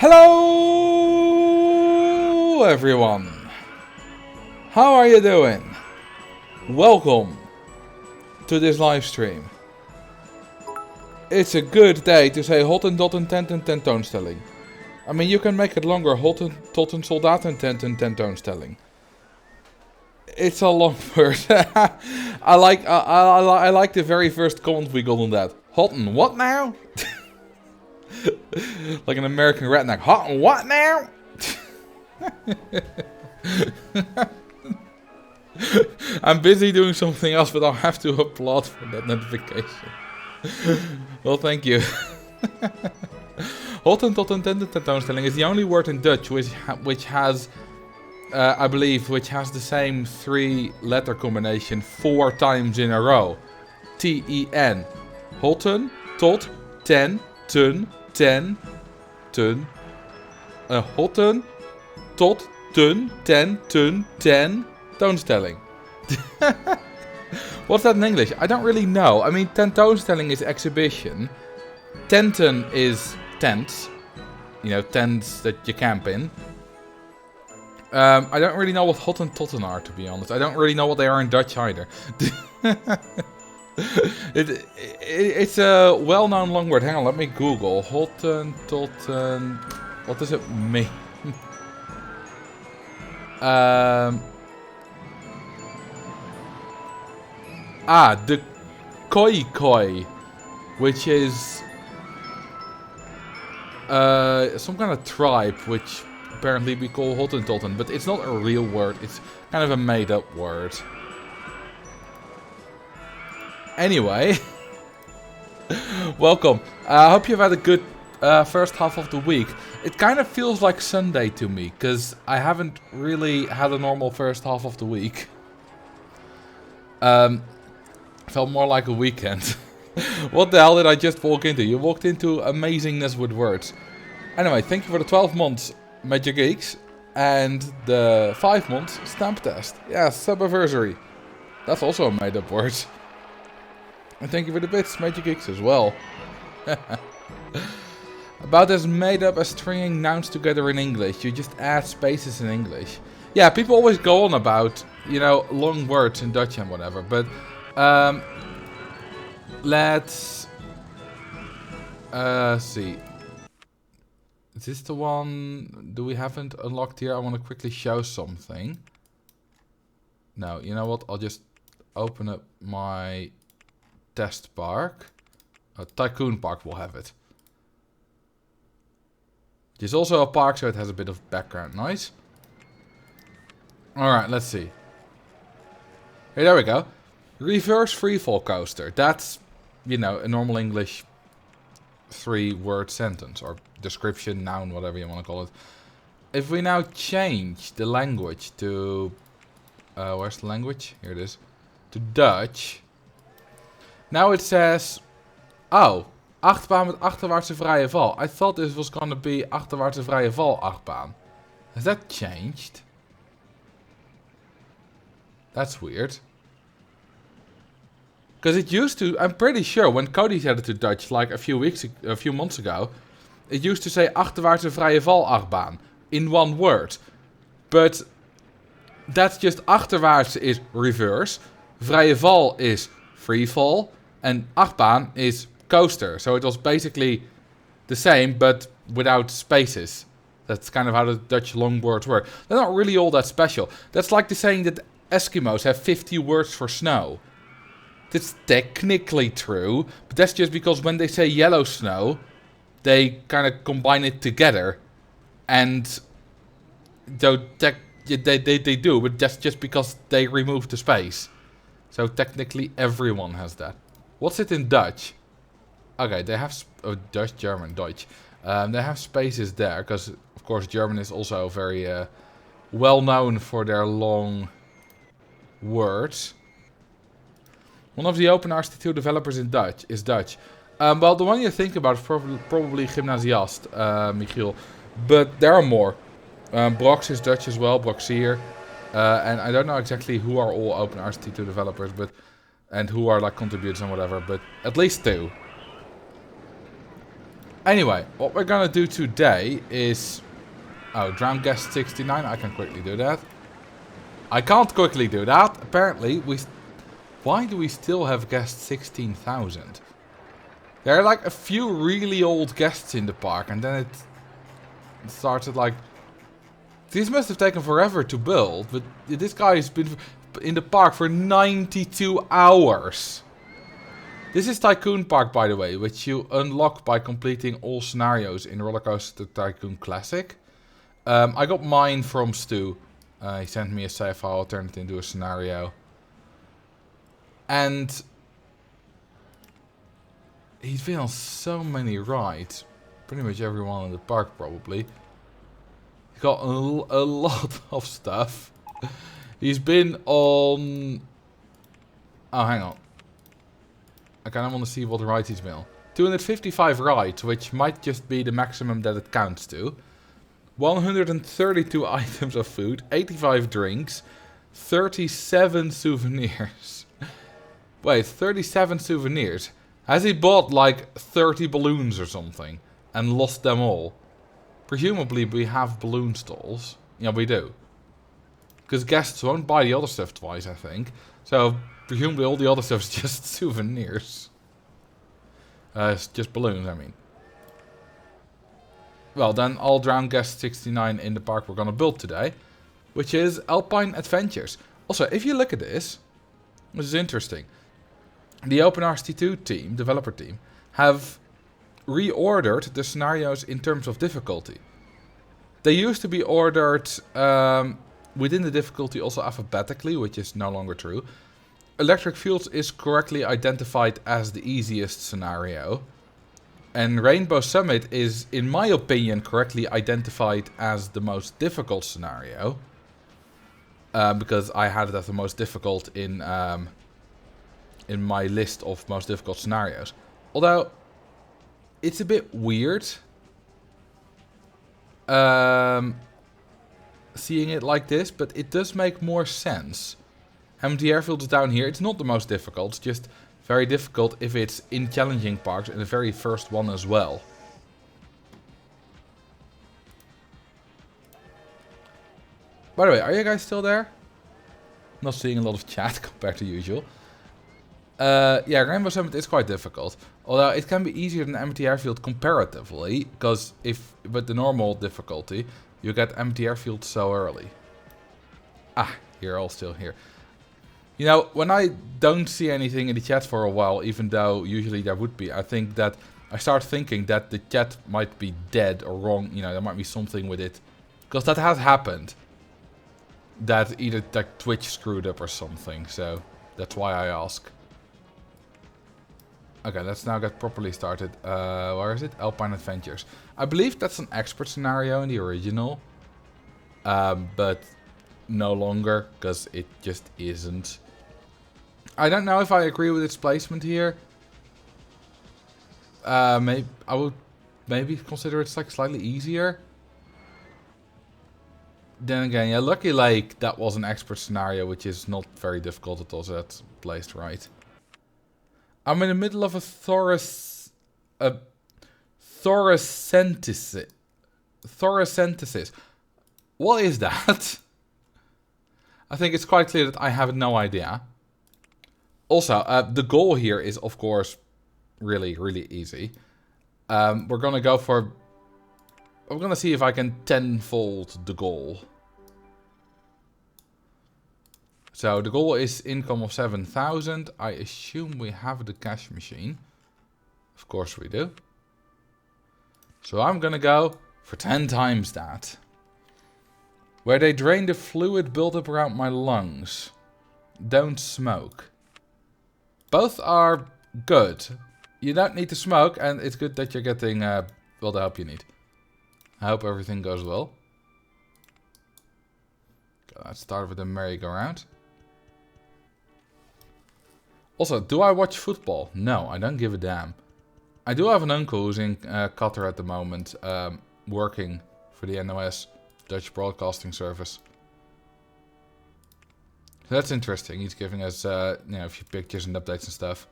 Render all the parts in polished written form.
Hello everyone! How are you doing? Welcome to this live stream. It's a good day to say Hottentotten tentoonstelling. I mean, you can make it longer, Hottentotten soldaten tentoonstelling. It's a long word. I like the very first comment we got on that. Hotten, what now? Like an American redneck. Hotten, what now? I'm busy doing something else, but I'll have to applaud for that notification. Well, thank you. Hottentotten tentoonstelling is the only word in Dutch which has, I believe, which has the same three-letter combination 4 times in a row. T-E-N. Hotten, tot, ten, tun, ten, tun. Hotten, tot, tun, ten, toonstelling. What's that in English? I don't really know. I mean, tentoonstelling is exhibition. Tenten is tents. You know, tents that you camp in. I don't really know what Hottentotten are, to be honest. I don't really know what they are in Dutch either. It's a well-known long word. Hang on, let me Google. Hottentotten. What does it mean? The koi, which is some kind of tribe, which apparently we call Hottentotten, but it's not a real word. It's kind of a made-up word. Anyway, welcome. I hope you've had a good first half of the week. It kind of feels like Sunday to me, because I haven't really had a normal first half of the week. Felt more like a weekend. What the hell did I just walk into? You walked into amazingness with words. Anyway, thank you for the 12 months Major Geeks and the 5 months stamp test. Yeah, sub-anniversary. That's also a made-up word. And thank you for the bits, Major Geeks, as well. About as made up as stringing nouns together in English. You just add spaces in English. Yeah, people always go on about, you know, long words in Dutch and whatever. But, let's see. Is this the one? Do we haven't unlocked here? I want to quickly show something. No, you know what? I'll just open up my test park. Tycoon Park will have it. There's also a park, so it has a bit of background noise. Alright, let's see. Hey, there we go. Reverse freefall coaster. That's, you know, a normal English 3-word sentence. Or description, noun, whatever you want to call it. If we now change the language to... where's the language? Here it is. To Dutch. Now it says... Oh, achtbaan met achterwaartse vrije val. I thought this was going to be achterwaartse vrije val achtbaan. Has that changed? That's weird. Because it used to, I'm pretty sure, when Cody said it to Dutch like a few months ago, it used to say achterwaartse vrije val achtbaan in one word. But that's just achterwaartse is reverse, vrije val is free fall, and achtbaan is coaster. So it was basically the same, but without spaces. That's kind of how the Dutch long words work. They're not really all that special. That's like the saying that Eskimos have 50 words for snow. That's technically true, but that's just because when they say yellow snow, they kind of combine it together. And though they do, but that's just because they remove the space. So technically everyone has that. What's it in Dutch? Okay, they have Dutch, German, Deutsch. They have spaces there, because of course German is also very well known for their long words. One of the OpenRCT2 developers in Dutch is Dutch. Well, the one you think about is probably Gymnasiast, Michiel. But there are more. Brox is Dutch as well, Broxier. And I don't know exactly who are all OpenRCT2 developers, and who are like contributors and whatever, but at least 2. Anyway, what we're gonna do today is... Oh, drown guest 69. I can quickly do that. I can't quickly do that. Apparently, we... Why do we still have guest 16,000? There are like a few really old guests in the park, and then it started like... These must have taken forever to build, but this guy has been in the park for 92 hours. This is Tycoon Park, by the way, which you unlock by completing all scenarios in Roller Coaster Tycoon Classic. I got mine from Stu. He sent me a save file, I turned it into a scenario. And he's been on so many rides. Pretty much everyone in the park, probably. He's got a lot of stuff. He's been on... Oh, hang on. I kind of want to see what rides he's been on. 255 rides, which might just be the maximum that it counts to. 132 items of food, 85 drinks, 37 souvenirs. Wait, 37 souvenirs? Has he bought like 30 balloons or something and lost them all? Presumably we have balloon stalls. Yeah, we do. Because guests won't buy the other stuff twice, I think. So, presumably all the other stuff is just souvenirs. It's just balloons, I mean. Well, then I'll drown guest 69 in the park we're gonna build today. Which is Alpine Adventures. Also, if you look at this is interesting. The OpenRCT2 team, developer team, have reordered the scenarios in terms of difficulty. They used to be ordered within the difficulty also alphabetically, which is no longer true. Electric Fields is correctly identified as the easiest scenario. And Rainbow Summit is, in my opinion, correctly identified as the most difficult scenario. Because I had it as the most difficult in my list of most difficult scenarios. Although, it's a bit weird seeing it like this, but it does make more sense. Empty airfield is down here. It's not the most difficult, it's just very difficult if it's in challenging parks and the very first one as well. By the way, are you guys still there? Not seeing a lot of chat compared to usual. Yeah, Rainbow Summit is quite difficult. Although it can be easier than Empty Airfield comparatively, because if with the normal difficulty, you get Empty Airfield so early. Ah, you're all still here. You know, when I don't see anything in the chat for a while, even though usually there would be, I think that I start thinking that the chat might be dead or wrong. You know, there might be something with it, because that has happened. That either like Twitch screwed up or something. So that's why I ask. Okay, let's now get properly started. Where is it? Alpine Adventures. I believe that's an expert scenario in the original. But no longer, because it just isn't. I don't know if I agree with its placement here. Maybe I would maybe consider it like slightly easier. Then again, yeah, Lucky Lake, that was an expert scenario, which is not very difficult at all, so that's placed right. I'm in the middle of a thoracentesis. Thoracentesis. What is that? I think it's quite clear that I have no idea. Also, the goal here is, of course, really, really easy. We're gonna go for... I'm gonna see if I can tenfold the goal. So the goal is income of 7,000. I assume we have the cash machine. Of course we do. So I'm gonna go for 10 times that. Where they drain the fluid buildup around my lungs. Don't smoke. Both are good. You don't need to smoke, and it's good that you're getting well, the help you need. I hope everything goes well. Okay, let's start with the merry-go-round. Also, do I watch football? No, I don't give a damn. I do have an uncle who's in Qatar at the moment, working for the NOS, Dutch Broadcasting Service. So that's interesting. He's giving us you know, a few pictures and updates and stuff.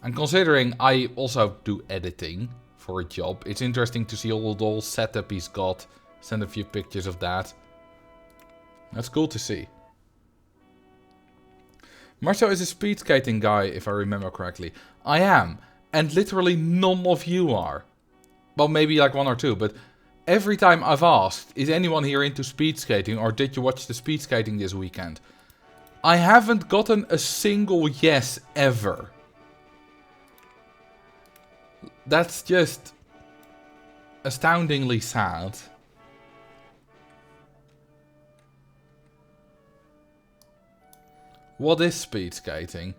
And considering I also do editing for a job. It's interesting to see all the whole setup he's got. Send a few pictures of that. That's cool to see. Marcel is a speed skating guy, if I remember correctly. I am. And literally none of you are. Well, maybe like one or two, but every time I've asked, is anyone here into speed skating or did you watch the speed skating this weekend? I haven't gotten a single yes ever. That's just astoundingly sad. What is speed skating?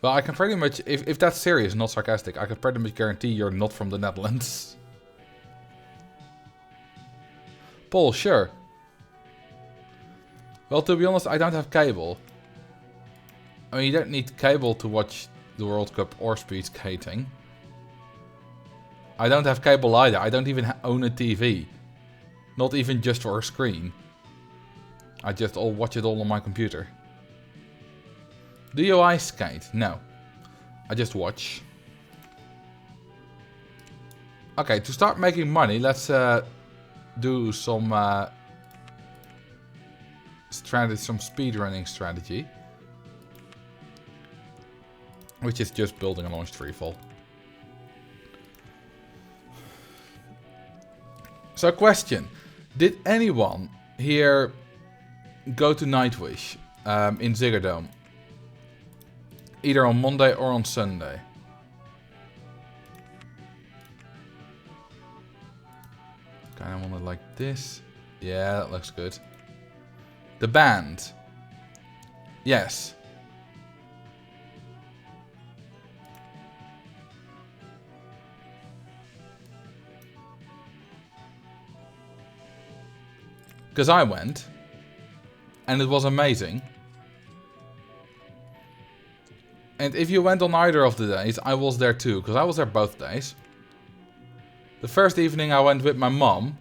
Well, I can pretty much, if that's serious, not sarcastic, I can pretty much guarantee you're not from the Netherlands. Paul, sure. Well, to be honest, I don't have cable. I mean, you don't need cable to watch the World Cup or speed skating. I don't have cable either. I don't even own a TV. Not even just for a screen. I just watch it all on my computer. Do you ice skate? No. I just watch. Okay, to start making money, let's do some speedrunning strategy. Which is just building a launched freefall. So question. Did anyone here go to Nightwish in Ziggo Dome? Either on Monday or on Sunday. Kind of want it like this. Yeah, that looks good. The band. Yes. Because I went. And it was amazing. And if you went on either of the days, I was there too, because I was there both days. The first evening I went with my mom,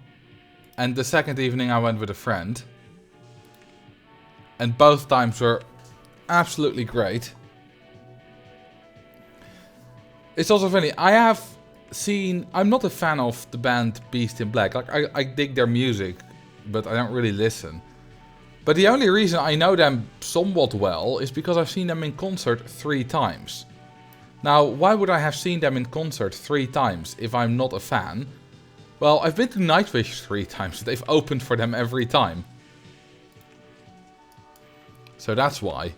and the second evening I went with a friend. And both times were absolutely great. It's also funny, I'm not a fan of the band Beast in Black. Like, I dig their music, but I don't really listen. But the only reason I know them somewhat well is because I've seen them in concert 3 times. Now, why would I have seen them in concert 3 times if I'm not a fan? Well, I've been to Nightwish 3 times. They've opened for them every time. So that's why.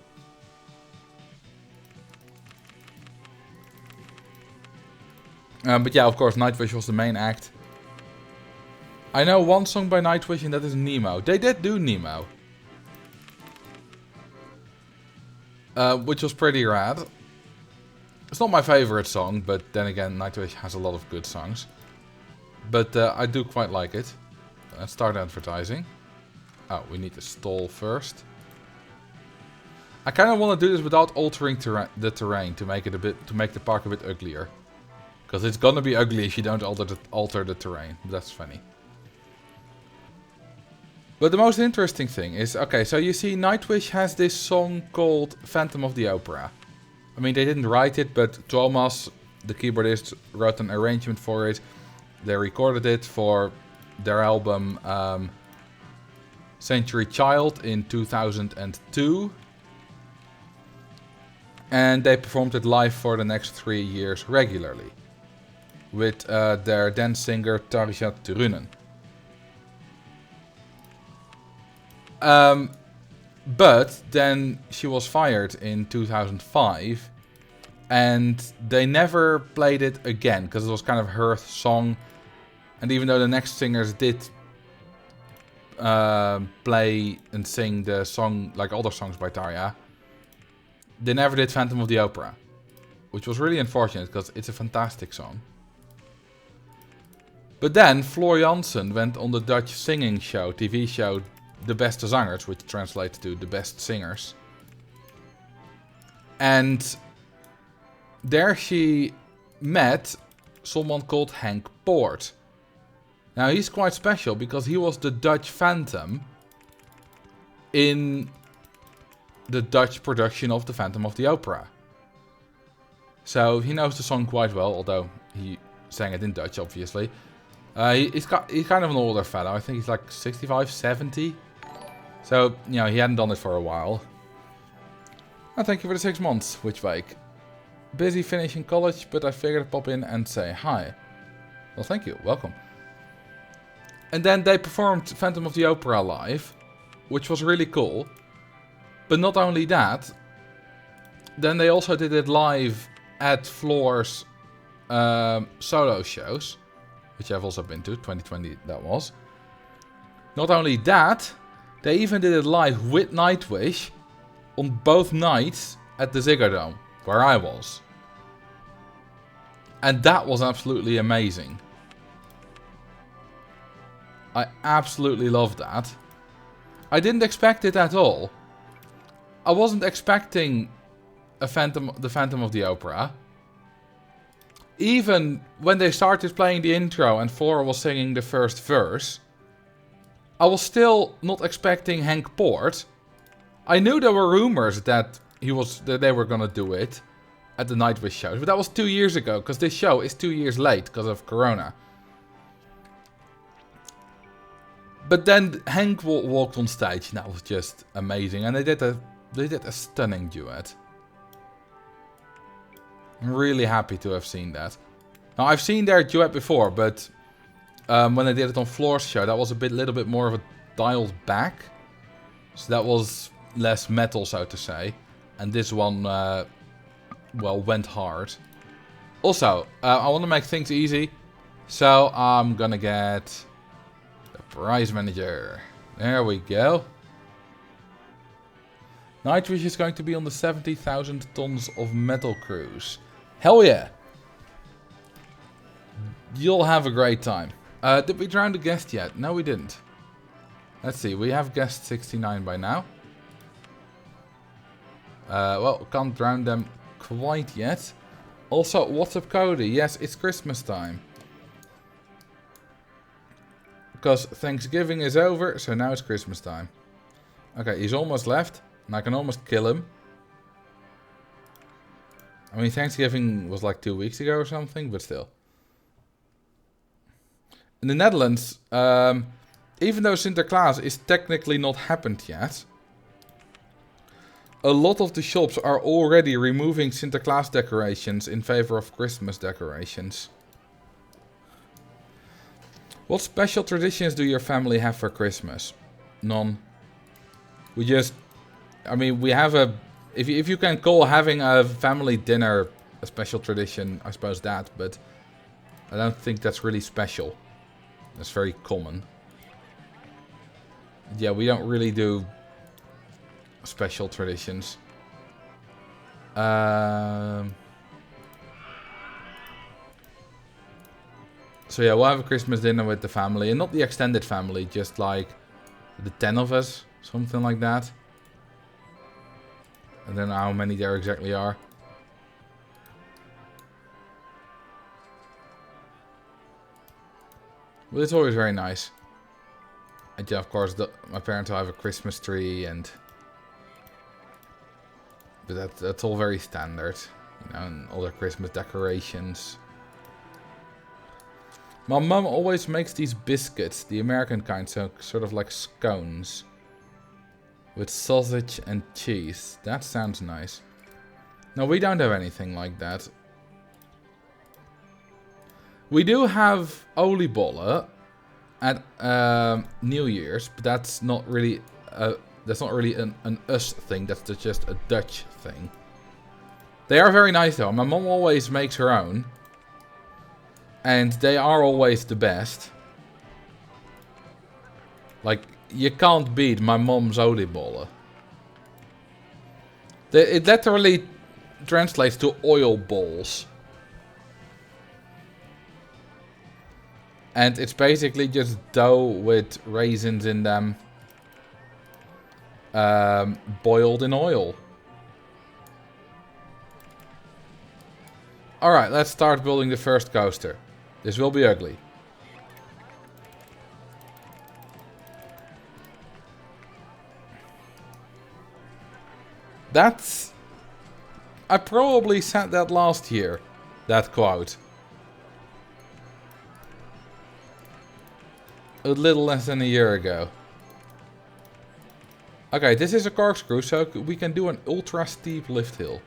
But yeah, of course, Nightwish was the main act. I know one song by Nightwish and that is Nemo. They did do Nemo. Which was pretty rad. It's not my favorite song, but then again, Nightwish has a lot of good songs. But I do quite like it. Let's start advertising. Oh, we need to stall first. I kind of want to do this without altering the terrain to make the park a bit uglier. Because it's gonna be ugly if you don't alter the terrain. That's funny. But the most interesting thing is, okay, so you see Nightwish has this song called Phantom of the Opera. I mean, they didn't write it, but Thomas, the keyboardist, wrote an arrangement for it. They recorded it for their album Century Child in 2002. And they performed it live for the next 3 years regularly. With their then singer Tarja Turunen. But then she was fired in 2005 and they never played it again because it was kind of her song, and even though the next singers did play and sing the song like other songs by Tarja, they never did Phantom of the Opera, which was really unfortunate because it's a fantastic song. But then Floor Jansen went on the Dutch singing show, TV show, The Beste Zangers, which translates to The Best Singers. And there she met someone called Henk Poort. Now he's quite special because he was the Dutch Phantom in the Dutch production of the Phantom of the Opera. So he knows the song quite well, although he saying it in Dutch, obviously. He's kind of an older fellow. I think he's like 65, 70. So, you know, he hadn't done it for a while. Oh, thank you for the 6 months, which week? Busy finishing college, but I figured I'd pop in and say hi. Well, thank you. Welcome. And then they performed Phantom of the Opera live, which was really cool. But not only that, then they also did it live at Floor's solo shows, which I've also been to, 2020 that was. Not only that, they even did it live with Nightwish on both nights at the Ziggo Dome, where I was. And that was absolutely amazing. I absolutely loved that. I didn't expect it at all. I wasn't expecting the Phantom of the Opera. Even when they started playing the intro and Flora was singing the first verse, I was still not expecting Hank Port. I knew there were rumors that they were gonna do it at the Nightwish shows, but that was 2 years ago, because this show is 2 years late because of Corona. But then Hank walked on stage, and that was just amazing, and they did a stunning duet. I'm really happy to have seen that. Now, I've seen their duet before, but when they did it on Floor's show, that was a little bit more of a dialed back. So that was less metal, so to say. And this one, well, went hard. Also, I want to make things easy. So I'm gonna get the prize manager. There we go. Nightwish is going to be on the 70,000 tons of metal cruise. Hell yeah! You'll have a great time. Did we drown the guest yet? No, we didn't. Let's see, we have guest 69 by now. Well, can't drown them quite yet. Also, what's up, Cody? Yes, it's Christmas time. Because Thanksgiving is over, so now it's Christmas time. Okay, he's almost left, and I can almost kill him. I mean, Thanksgiving was like 2 weeks ago or something, but still. In the Netherlands, even though Sinterklaas is technically not happened yet, a lot of the shops are already removing Sinterklaas decorations in favor of Christmas decorations. What special traditions do your family have for Christmas? None. We just... I mean, we have a... If you can call having a family dinner a special tradition, I suppose that, but I don't think that's really special. That's very common. Yeah, we don't really do special traditions. So yeah, we'll have a Christmas dinner with the family, and not the extended family, just like the 10 of us, something like that. I don't know how many there exactly are. But it's always very nice. And yeah, of course, my parents will have a Christmas tree, and but that's all very standard, you know, and all their Christmas decorations. My mum always makes these biscuits, the American kind, so sort of like scones. With sausage and cheese. That sounds nice. No, we don't have anything like that. We do have oliebollen at New Year's, but that's not really an us thing. That's just a Dutch thing. They are very nice though. My mom always makes her own, and they are always the best. Like, you can't beat my mom's oliebollen. It literally translates to oil balls. And it's basically just dough with raisins in them. Boiled in oil. Alright, let's start building the first coaster. This will be ugly. That's... I probably said that last year. That quote. A little less than a year ago. Okay, this is a corkscrew, so we can do an ultra steep lift hill.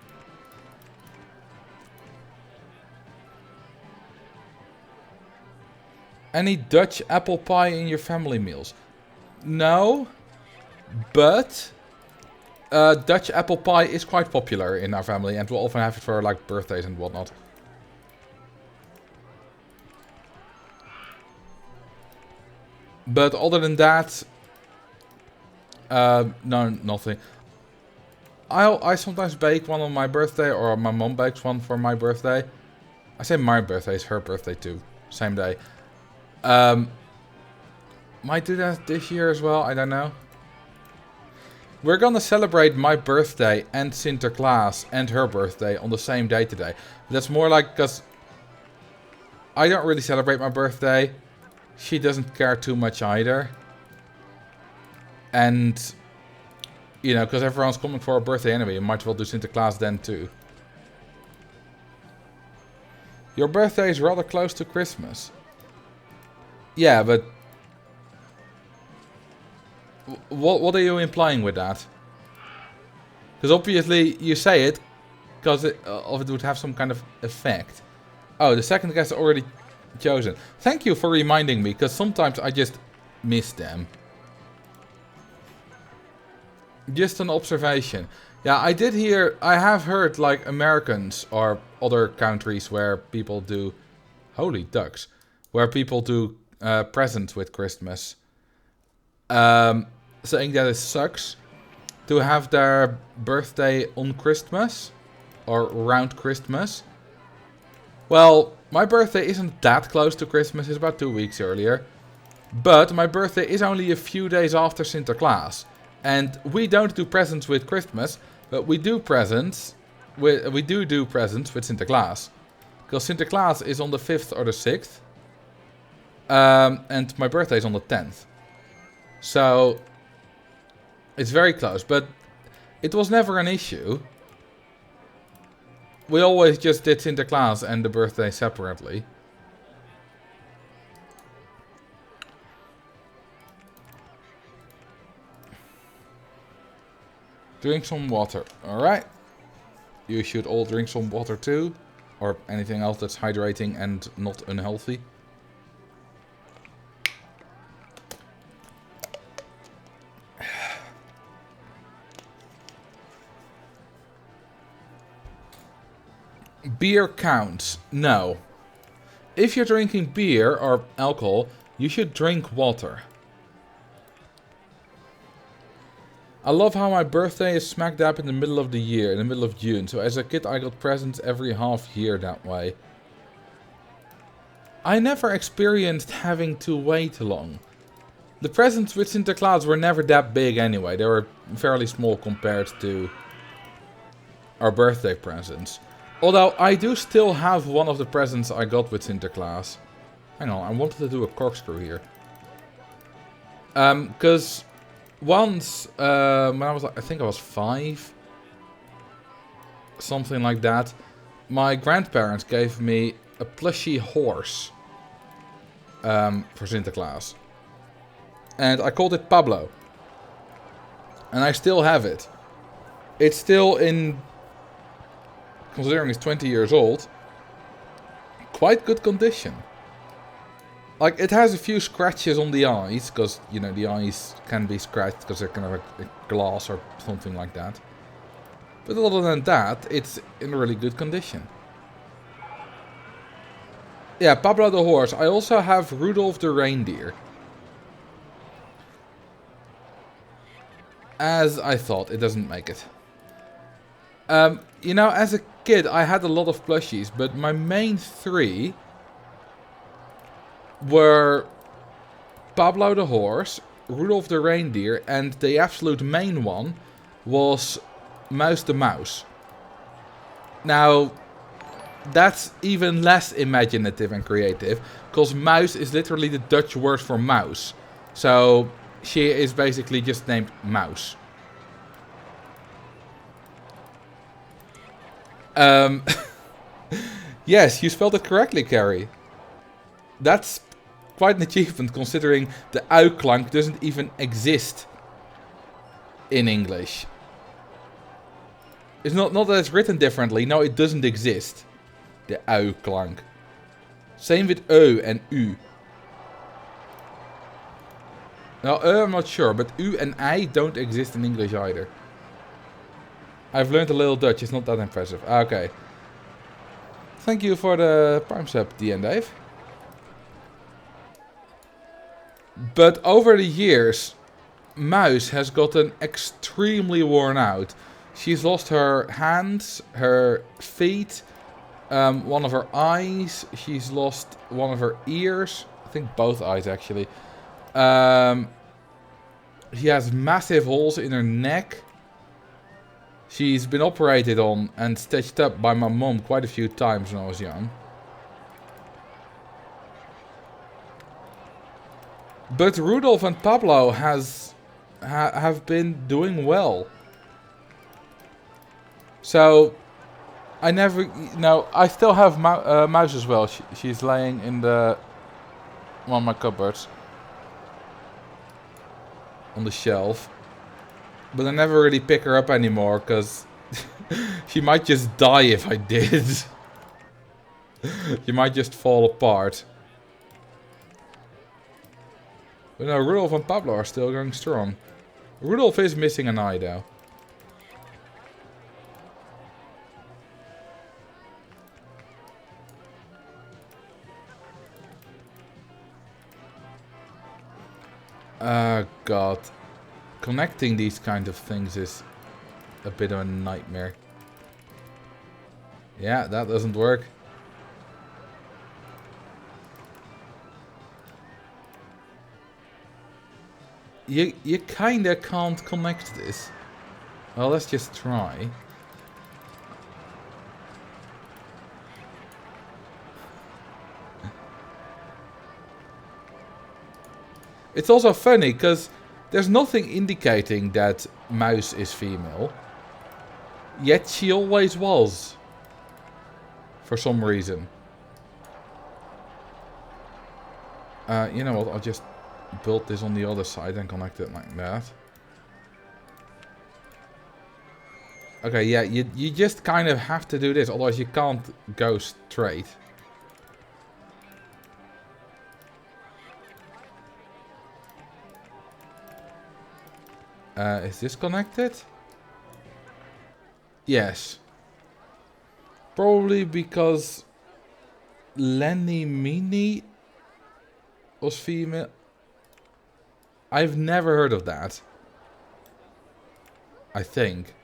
Any Dutch apple pie in your family meals? No, but Dutch apple pie is quite popular in our family, and we'll often have it for like birthdays and whatnot. But other than that, no, nothing. I sometimes bake one on my birthday, or my mom bakes one for my birthday. I say my birthday, it's her birthday too, same day. Might do that this year as well, I don't know. We're gonna celebrate my birthday and Sinterklaas and her birthday on the same day today. That's more like, because I don't really celebrate my birthday. She doesn't care too much either. And, you know, because everyone's coming for her birthday anyway, you might as well do Sinterklaas then too. Your birthday is rather close to Christmas. Yeah, but what are you implying with that? Because obviously you say it because it would have some kind of effect. Oh, the second guest already chosen. Thank you for reminding me, because sometimes I just miss them. Just an observation. Yeah, I have heard like Americans or other countries where people do, holy ducks, where people do presents with Christmas. Saying that it sucks to have their birthday on Christmas or around Christmas. Well, my birthday isn't that close to Christmas, it's about 2 weeks earlier. But my birthday is only a few days after Sinterklaas. And we don't do presents with Christmas, but we do presents with presents with Sinterklaas. Because Sinterklaas is on the 5th or the 6th. And my birthday is on the 10th. So it's very close, but it was never an issue. We always just did Sinterklaas and the birthday separately. Drink some water. Alright. You should all drink some water too. Or anything else that's hydrating and not unhealthy. Beer counts. No. If you're drinking beer or alcohol, you should drink water. I love how my birthday is smack dab in the middle of the year, in the middle of June. So as a kid I got presents every half year that way. I never experienced having to wait long. The presents with Sinterklaas were never that big anyway. They were fairly small compared to our birthday presents. Although I do still have one of the presents I got with Sinterklaas. Hang on, I wanted to do a corkscrew here. Because once, when I was, I think I was 5, something like that, my grandparents gave me a plushy horse for Sinterklaas. And I called it Pablo. And I still have it. It's still in, considering it's 20 years old, quite good condition. Like, it has a few scratches on the eyes, because, you know, the eyes can be scratched because they're kind of a glass or something like that. But other than that, it's in really good condition. Yeah, Pablo the horse. I also have Rudolph the reindeer. As I thought, it doesn't make it. You know, as a kid, I had a lot of plushies, but my main 3 were Pablo the horse, Rudolph the reindeer, and the absolute main one was Mouse the mouse. Now, that's even less imaginative and creative, because mouse is literally the Dutch word for mouse. So, she is basically just named Mouse. Yes, you spelled it correctly, Carrie. That's quite an achievement considering the uitklank doesn't even exist in English. It's not that it's written differently. No, it doesn't exist. The uitklank. Same with ö and u. Now, I'm not sure, but u and I don't exist in English either. I've learned a little Dutch. It's not that impressive. Okay. Thank you for the Prime sub, D and Dave. But over the years, Muis has gotten extremely worn out. She's lost her hands, her feet, one of her eyes. She's lost one of her ears. I think both eyes, actually. She has massive holes in her neck. She's been operated on and stitched up by my mom quite a few times when I was young. But Rudolph and Pablo have been doing well. So, I never... No, I still have Muis as well. She's laying in one of my cupboards. On the shelf. But I never really pick her up anymore, because she might just die if I did. She might just fall apart. But no, Rudolph and Pablo are still going strong. Rudolph is missing an eye, though. God. Connecting these kind of things is a bit of a nightmare. Yeah, that doesn't work. You kinda can't connect this. Well, let's just try. It's also funny, because there's nothing indicating that Muis is female. Yet she always was. For some reason. You know what, I'll just build this on the other side and connect it like that. Okay, yeah, you just kind of have to do this, otherwise you can't go straight. Is this connected? Yes. Probably because Lenny Mini was female. I've never heard of that. I think.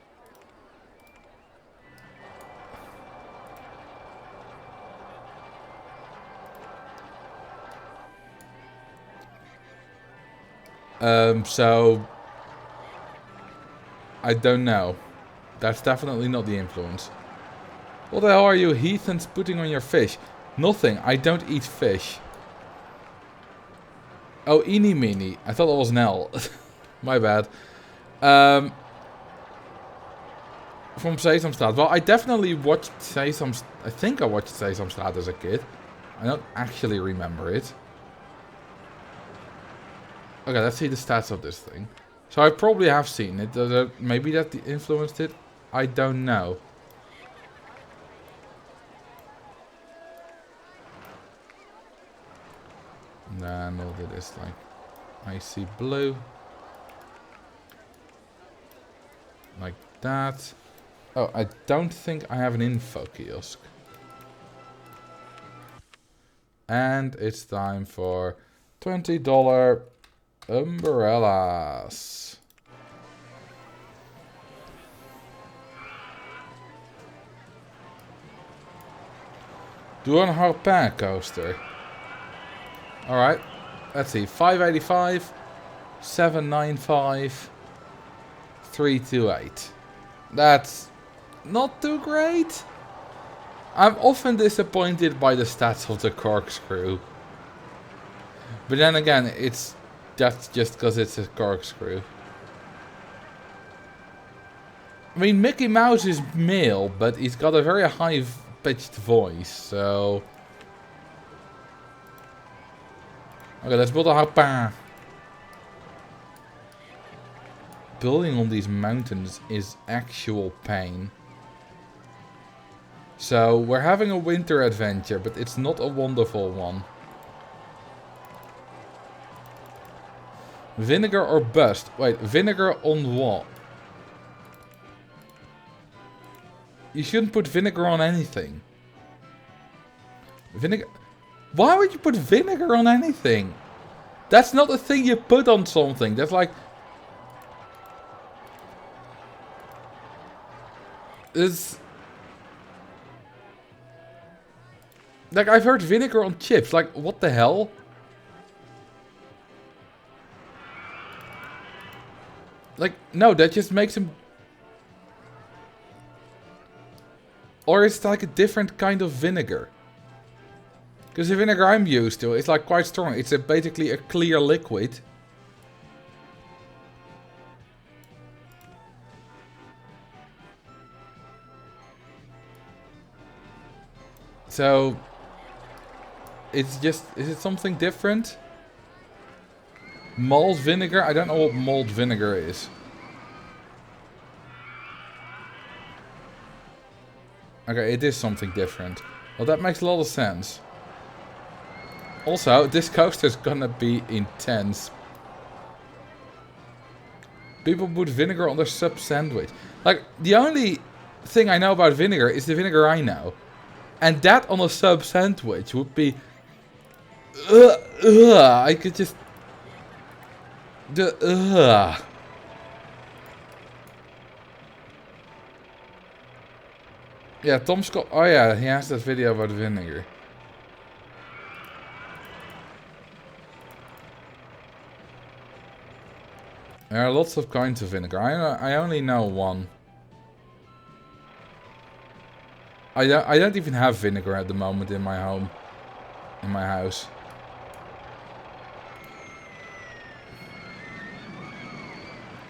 So I don't know. That's definitely not the influence. What the hell are you heathens putting on your fish? Nothing. I don't eat fish. Oh, eeny meeny. I thought that was an L. My bad. From Sesamstraat. Well, I definitely watched Sesamstraat. I think I watched Sesamstraat as a kid. I don't actually remember it. Okay, let's see the stats of this thing. So I probably have seen it. Maybe that influenced it. I don't know. Nah, no, that is like icy blue. Like that. Oh, I don't think I have an info kiosk. And it's time for $20 umbrellas. Do an Alpine coaster. Alright, let's see. 585, 795, 328. That's not too great. I'm often disappointed by the stats of the corkscrew. But then again, that's just because it's a corkscrew. I mean, Mickey Mouse is male, but he's got a very high-pitched voice, so... Okay, let's build a Alpine. Building on these mountains is actual pain. So, we're having a winter adventure, but it's not a wonderful one. Vinegar or bust? Wait, vinegar on what? You shouldn't put vinegar on anything. Vinegar... Why would you put vinegar on anything? That's not a thing you put on something. That's like... It's... Like, I've heard vinegar on chips. Like, what the hell? Like, no, that just makes them... Or it's like a different kind of vinegar. Because the vinegar I'm used to is like quite strong. It's basically a clear liquid. So... It's just... Is it something different? Malt vinegar? I don't know what malt vinegar is. Okay, it is something different. Well, that makes a lot of sense. Also, this coaster is gonna be intense. People put vinegar on their sub sandwich. Like, the only thing I know about vinegar is the vinegar I know. And that on a sub sandwich would be... I could just... Yeah, Tom Scott... Oh yeah, he has that video about vinegar. There are lots of kinds of vinegar. I only know one. I don't even have vinegar at the moment in my home. In my house.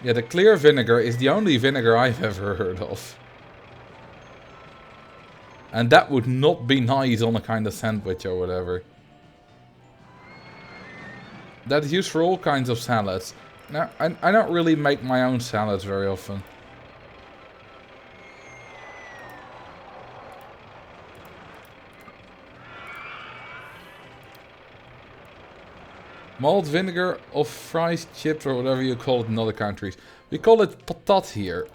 Yeah, the clear vinegar is the only vinegar I've ever heard of. And that would not be nice on a kind of sandwich or whatever. That is used for all kinds of salads. Now, I don't really make my own salads very often. Malt vinegar of fries, chips, or whatever you call it in other countries. We call it patat here.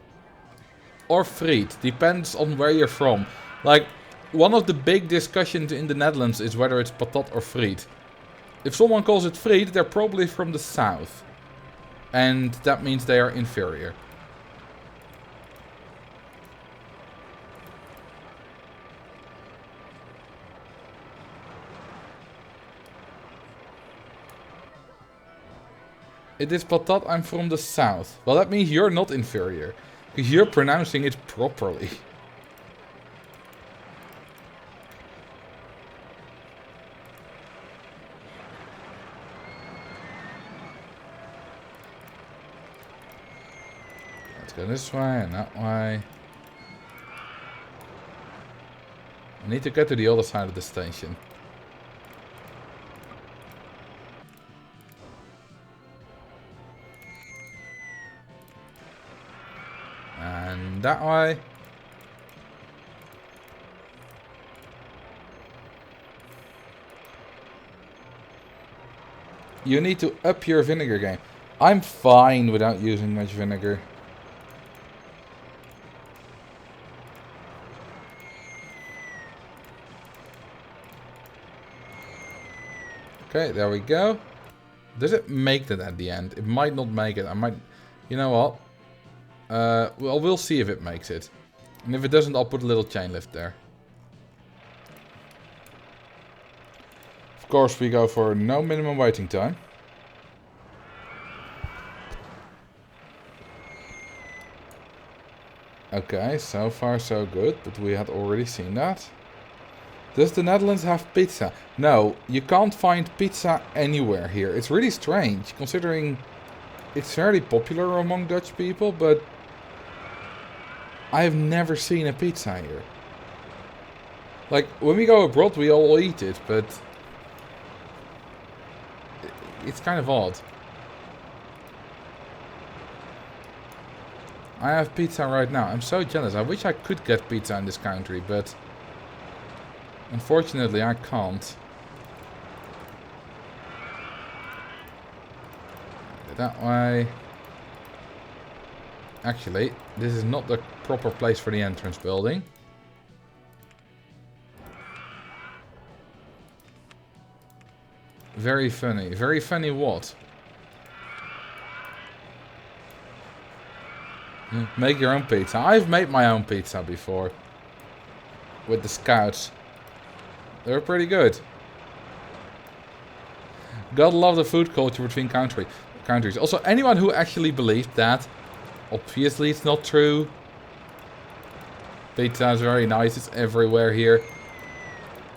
Or friet. Depends on where you're from. Like, one of the big discussions in the Netherlands is whether it's patat or friet. If someone calls it friet, they're probably from the south. And that means they are inferior. It is patat, I'm from the south. Well, that means you're not inferior. Because you're pronouncing it properly. Let's go this way and that way. I need to get to the other side of the station. And that way. You need to up your vinegar game. I'm fine without using much vinegar. Okay, there we go. Does it make that at the end? It might not make it. I might... You know what? Well, we'll see if it makes it. And if it doesn't, I'll put a little chain lift there. Of course, we go for no minimum waiting time. Okay, so far so good, but we had already seen that. Does the Netherlands have pizza? No, you can't find pizza anywhere here. It's really strange, considering it's fairly popular among Dutch people, but I have never seen a pizza here. Like, when we go abroad, we all eat it, but it's kind of odd. I have pizza right now. I'm so jealous. I wish I could get pizza in this country, but unfortunately I can't. That way. Actually, this is not the proper place for the entrance building. Very funny. Very funny what? Make your own pizza. I've made my own pizza before. With the scouts. They were pretty good. Gotta love the food culture between countries. Also, anyone who actually believed that, obviously it's not true. Pizza is very nice. It's everywhere here.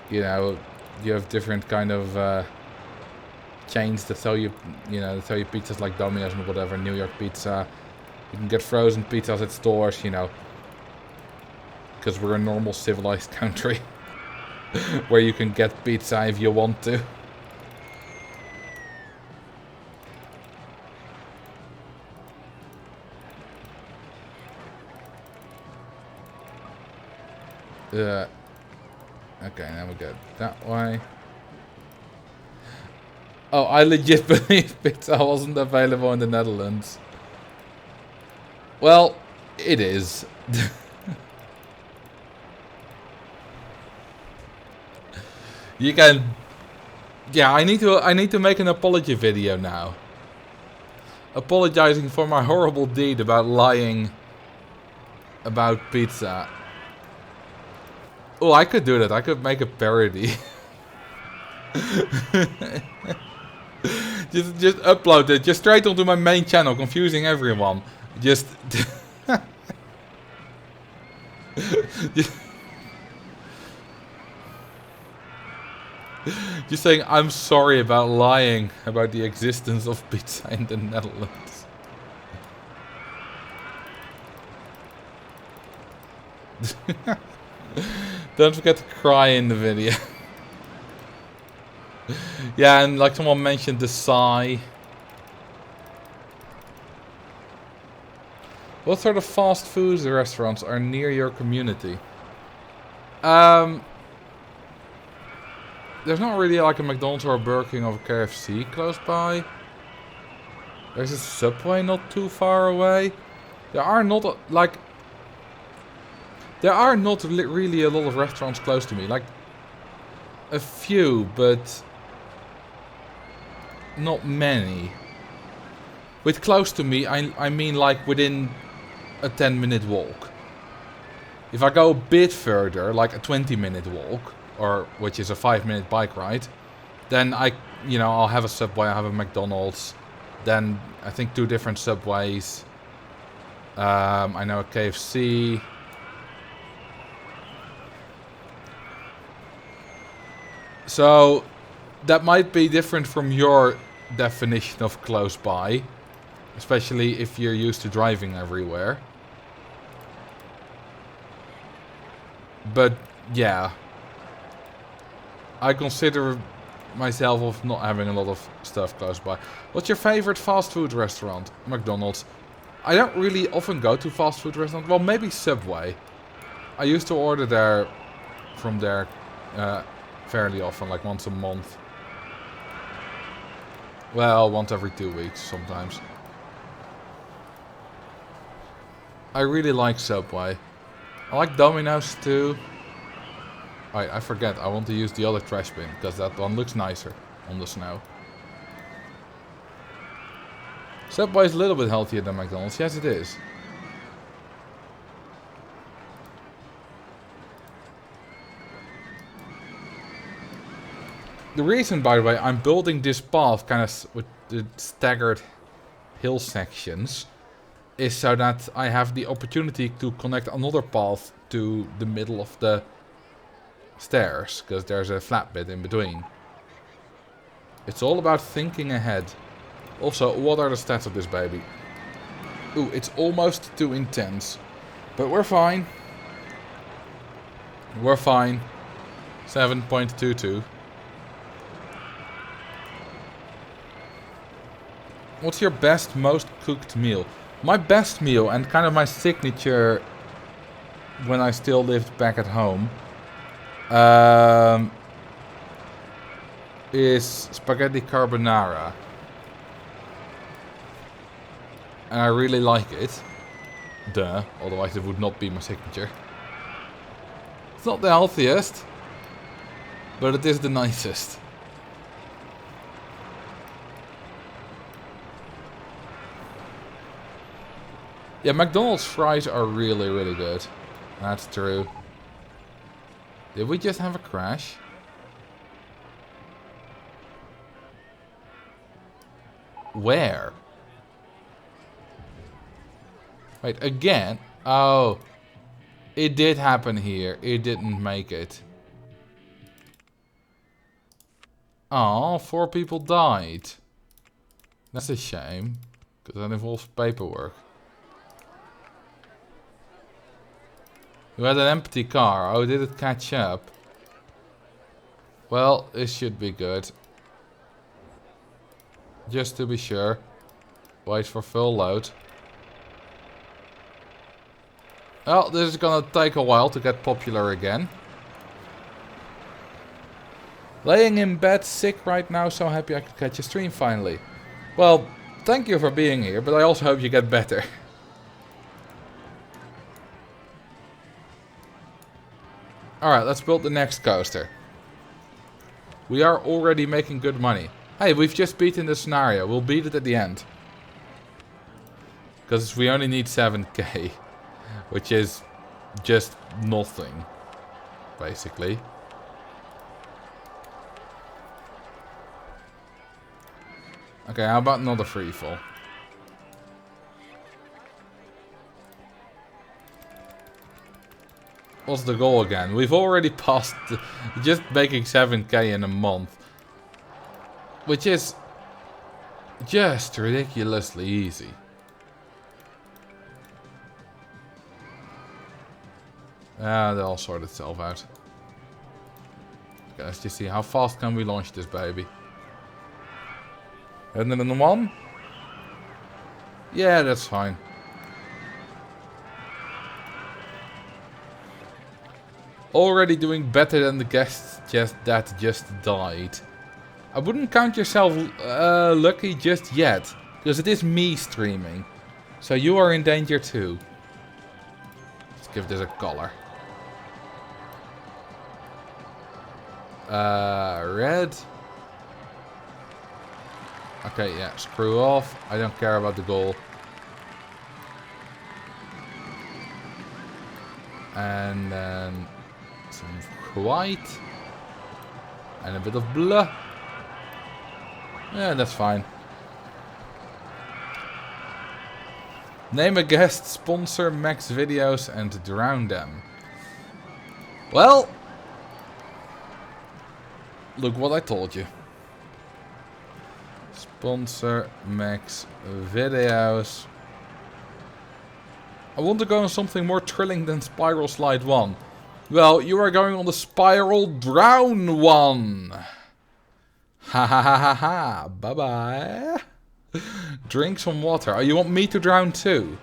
You know, you have different kind of chains that sell you, pizzas like Domino's and whatever. New York Pizza. You can get frozen pizzas at stores, you know. Because we're a normal civilized country. Where you can get pizza if you want to. Okay, now we go that way. Oh, I legit believe pizza wasn't available in the Netherlands. Well, it is. You can... Yeah, I need to make an apology video now. Apologizing for my horrible deed about lying about pizza. Oh, I could do that. I could make a parody. just upload it just straight onto my main channel, confusing everyone. Just just saying I'm sorry about lying about the existence of pizza in the Netherlands. Don't forget to cry in the video. Yeah, and like someone mentioned, the sigh. What sort of fast food restaurants are near your community? There's not really like a McDonald's or a Burger King or a KFC close by. There's a Subway not too far away. There are not really a lot of restaurants close to me. Like a few, but not many. With close to me, I mean like within a 10-minute walk. If I go a bit further, like a 20-minute walk, or which is a 5-minute bike ride, then I'll have a Subway, I'll have a McDonald's, then I think 2 different Subways. I know a KFC. So that might be different from your definition of close by, especially if you're used to driving everywhere. But yeah, I consider myself of not having a lot of stuff close by. What's your favorite fast food restaurant? McDonald's. I don't really often go to fast food restaurants. Well, maybe Subway. I used to order from there fairly often, like once a month. Well, once every 2 weeks sometimes. I really like Subway. I like Domino's too. Alright, I forget. I want to use the other trash bin because that one looks nicer on the snow. Subway is a little bit healthier than McDonald's. Yes, it is. The reason, by the way, I'm building this path kind of with the staggered hill sections is so that I have the opportunity to connect another path to the middle of the stairs, because there's a flat bit in between. It's all about thinking ahead. Also, what are the stats of this baby? Ooh, it's almost too intense. But we're fine. We're fine. 7.22. What's your best, most cooked meal? My best meal and kind of my signature when I still lived back at home is spaghetti carbonara. And I really like it. Duh, otherwise it would not be my signature. It's not the healthiest, but it is the nicest. Yeah, McDonald's fries are really, really good. That's true. Did we just have a crash? Where? Wait, again? Oh. It did happen here. It didn't make it. Oh, 4 people died. That's a shame. Because that involves paperwork. You had an empty car. Oh, did it catch up? Well, this should be good. Just to be sure. Wait for full load. Well, this is gonna take a while to get popular again. Laying in bed sick right now, so happy I could catch a stream finally. Well, thank you for being here, but I also hope you get better. Alright, let's build the next coaster. We are already making good money. Hey, we've just beaten the scenario. We'll beat it at the end. Because we only need 7k. Which is just nothing. Basically. Okay, how about another freefall? What's the goal again? We've already passed just making 7k in a month. Which is just ridiculously easy. They'll sort itself out. Okay, let's just see how fast can we launch this baby. 101? Yeah, that's fine. Already doing better than the guests that just died. I wouldn't count yourself lucky just yet. Because it is me streaming. So you are in danger too. Let's give this a color. Red. Okay, yeah, screw off. I don't care about the goal. And then some white. And a bit of blue. Yeah, that's fine. Name a guest, sponsor Max videos and drown them. Well, look what I told you. Sponsor Max videos. I want to go on something more thrilling than Spiral Slide 1. Well, you are going on the Spiral Drown 1. Ha ha ha ha ha. Bye bye. Drink some water. Oh, you want me to drown too?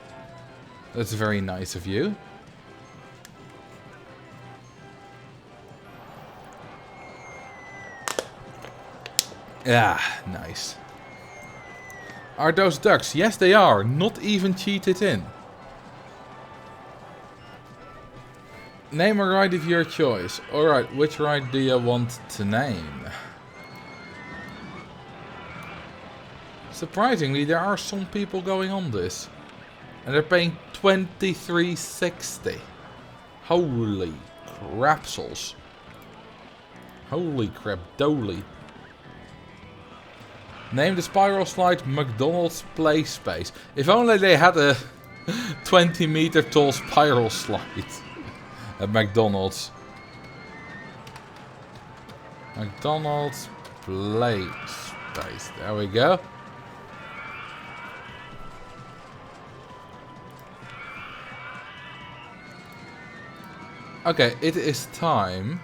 That's very nice of you. Yeah, nice. Are those ducks? Yes, they are. Not even cheated in. Name a ride of your choice. Alright, which ride do you want to name? Surprisingly, there are some people going on this. And they're paying $23.60. Holy crapsels. Holy crap doly. Name the Spiral Slide McDonald's Play Space. If only they had a 20-meter tall spiral slide at McDonald's. McDonald's Play Space. There we go. Okay, it is time.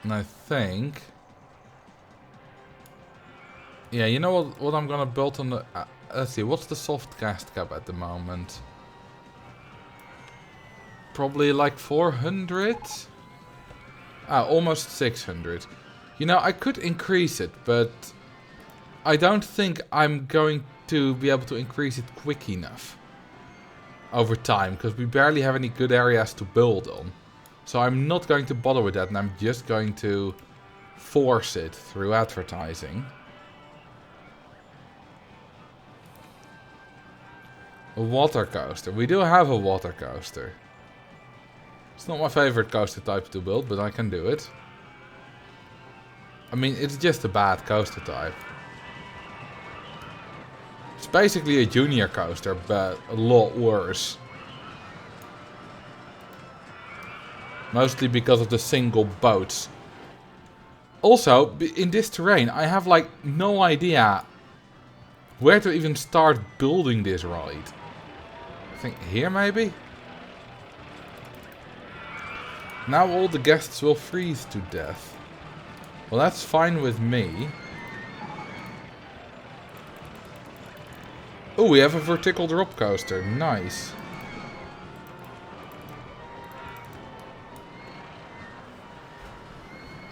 And I think Yeah, you know what I'm gonna build on the... let's see, what's the soft cast cap at the moment? Probably like 400? Ah, almost 600. You know, I could increase it, but I don't think I'm going to be able to increase it quick enough over time, because we barely have any good areas to build on. So I'm not going to bother with that, and I'm just going to force it through advertising. A water coaster. We do have a water coaster. It's not my favorite coaster type to build, but I can do it. I mean, it's just a bad coaster type. It's basically a junior coaster, but a lot worse. Mostly because of the single boats. Also, in this terrain, I have like no idea where to even start building this ride. I think here maybe? Now all the guests will freeze to death. Well, that's fine with me. Oh, we have a vertical drop coaster. Nice.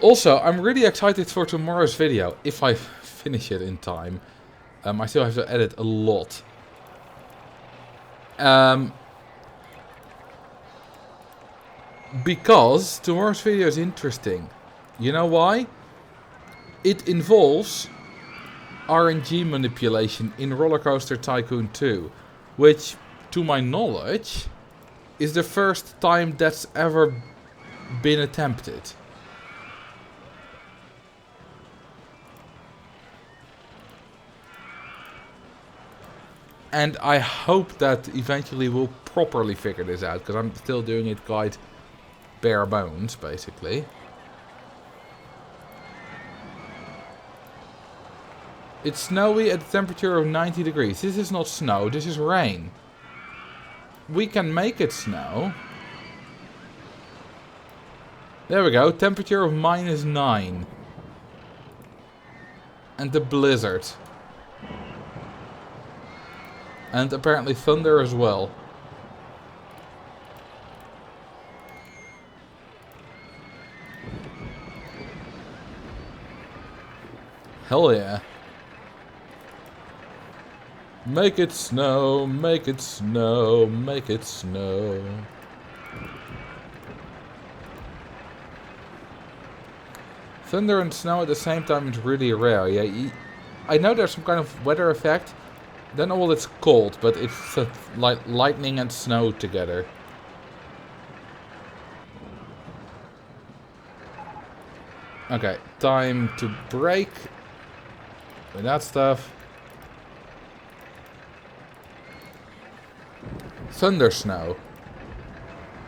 Also, I'm really excited for tomorrow's video, if I finish it in time. I still have to edit a lot. Because tomorrow's video is interesting. You know why? It involves RNG manipulation in Roller Coaster Tycoon 2. Which, to my knowledge, is the first time that's ever been attempted. And I hope that eventually we'll properly figure this out, because I'm still doing it quite bare bones, basically. It's snowy at a temperature of 90 degrees. This is not snow, this is rain. We can make it snow. There we go, temperature of -9. And the blizzard. And apparently thunder as well. Hell yeah. Make it snow, make it snow, make it snow. Thunder and snow at the same time is really rare. Yeah, I know there's some kind of weather effect. Don't know what it's called, but it's like lightning and snow together. Okay, time to break with that stuff. Thunder snow.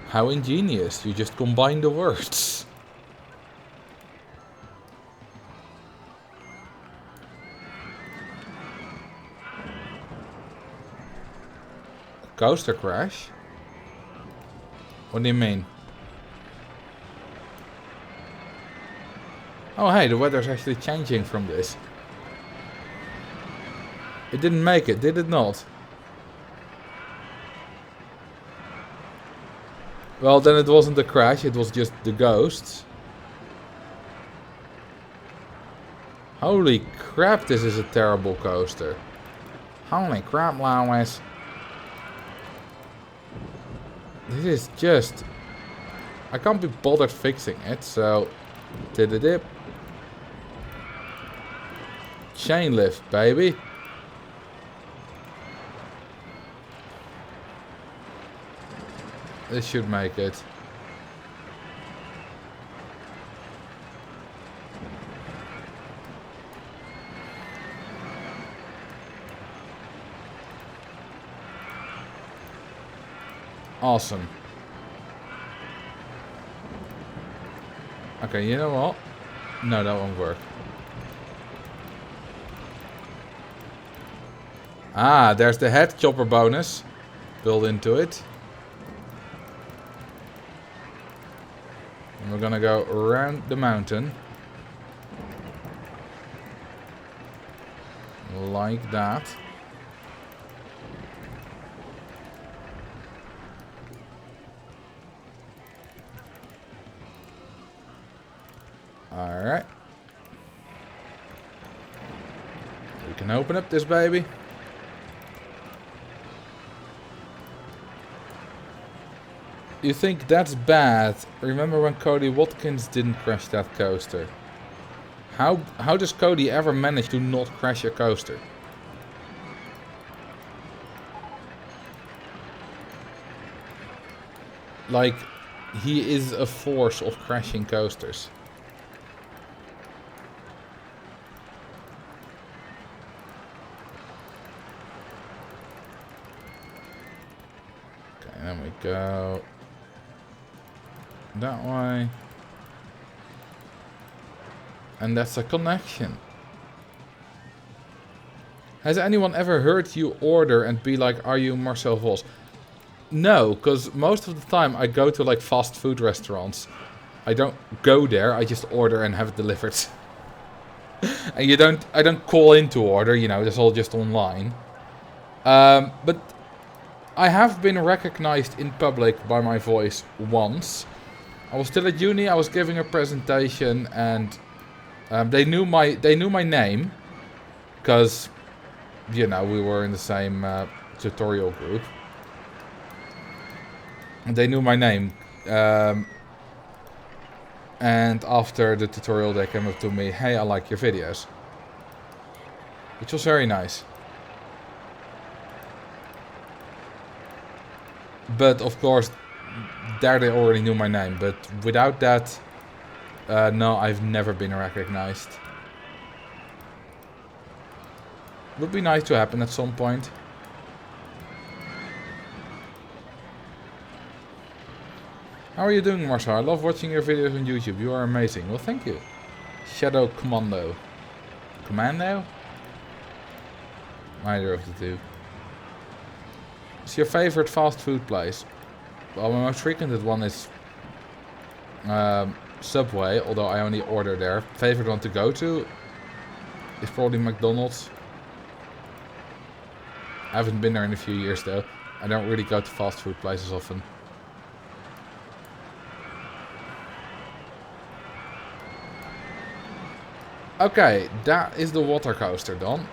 How ingenious, you just combine the words. Coaster crash? What do you mean? Oh hey, the weather's actually changing from this. It didn't make it, did it not? Well, then it wasn't a crash, it was just the ghosts. Holy crap, this is a terrible coaster. Holy crap, Lawes. This is just... I can't be bothered fixing it, so... Did a dip. Chain lift, baby. This should make it. Awesome. Okay, you know what? No, that won't work. Ah, there's the head chopper bonus built into it. And we're gonna go around the mountain. Like that. Alright. We can open up this baby. You think that's bad? Remember when Cody Watkins didn't crash that coaster? How does Cody ever manage to not crash a coaster? Like, he is a force of crashing coasters. Okay, then we go that way. And that's a connection. Has anyone ever heard you order and be like, are you Marcel Vos? No, because most of the time I go to like fast food restaurants. I don't go there, I just order and have it delivered. And I don't call in to order, you know, that's all just online. But I have been recognized in public by my voice once. I was still at uni, I was giving a presentation and they knew my name. Because, you know, we were in the same tutorial group. And they knew my name. And after the tutorial they came up to me, hey, I like your videos. Which was very nice. But of course, there they already knew my name. But without that, no, I've never been recognized. Would be nice to happen at some point. How are you doing, Marcel? I love watching your videos on YouTube. You are amazing. Well, thank you. Shadow Commando. Commando? Neither of the two. What's your favorite fast food place? Well, my most frequented one is Subway, although I only order there. Favorite one to go to is probably McDonald's. I haven't been there in a few years though. I don't really go to fast food places often. Okay, that is the water coaster done.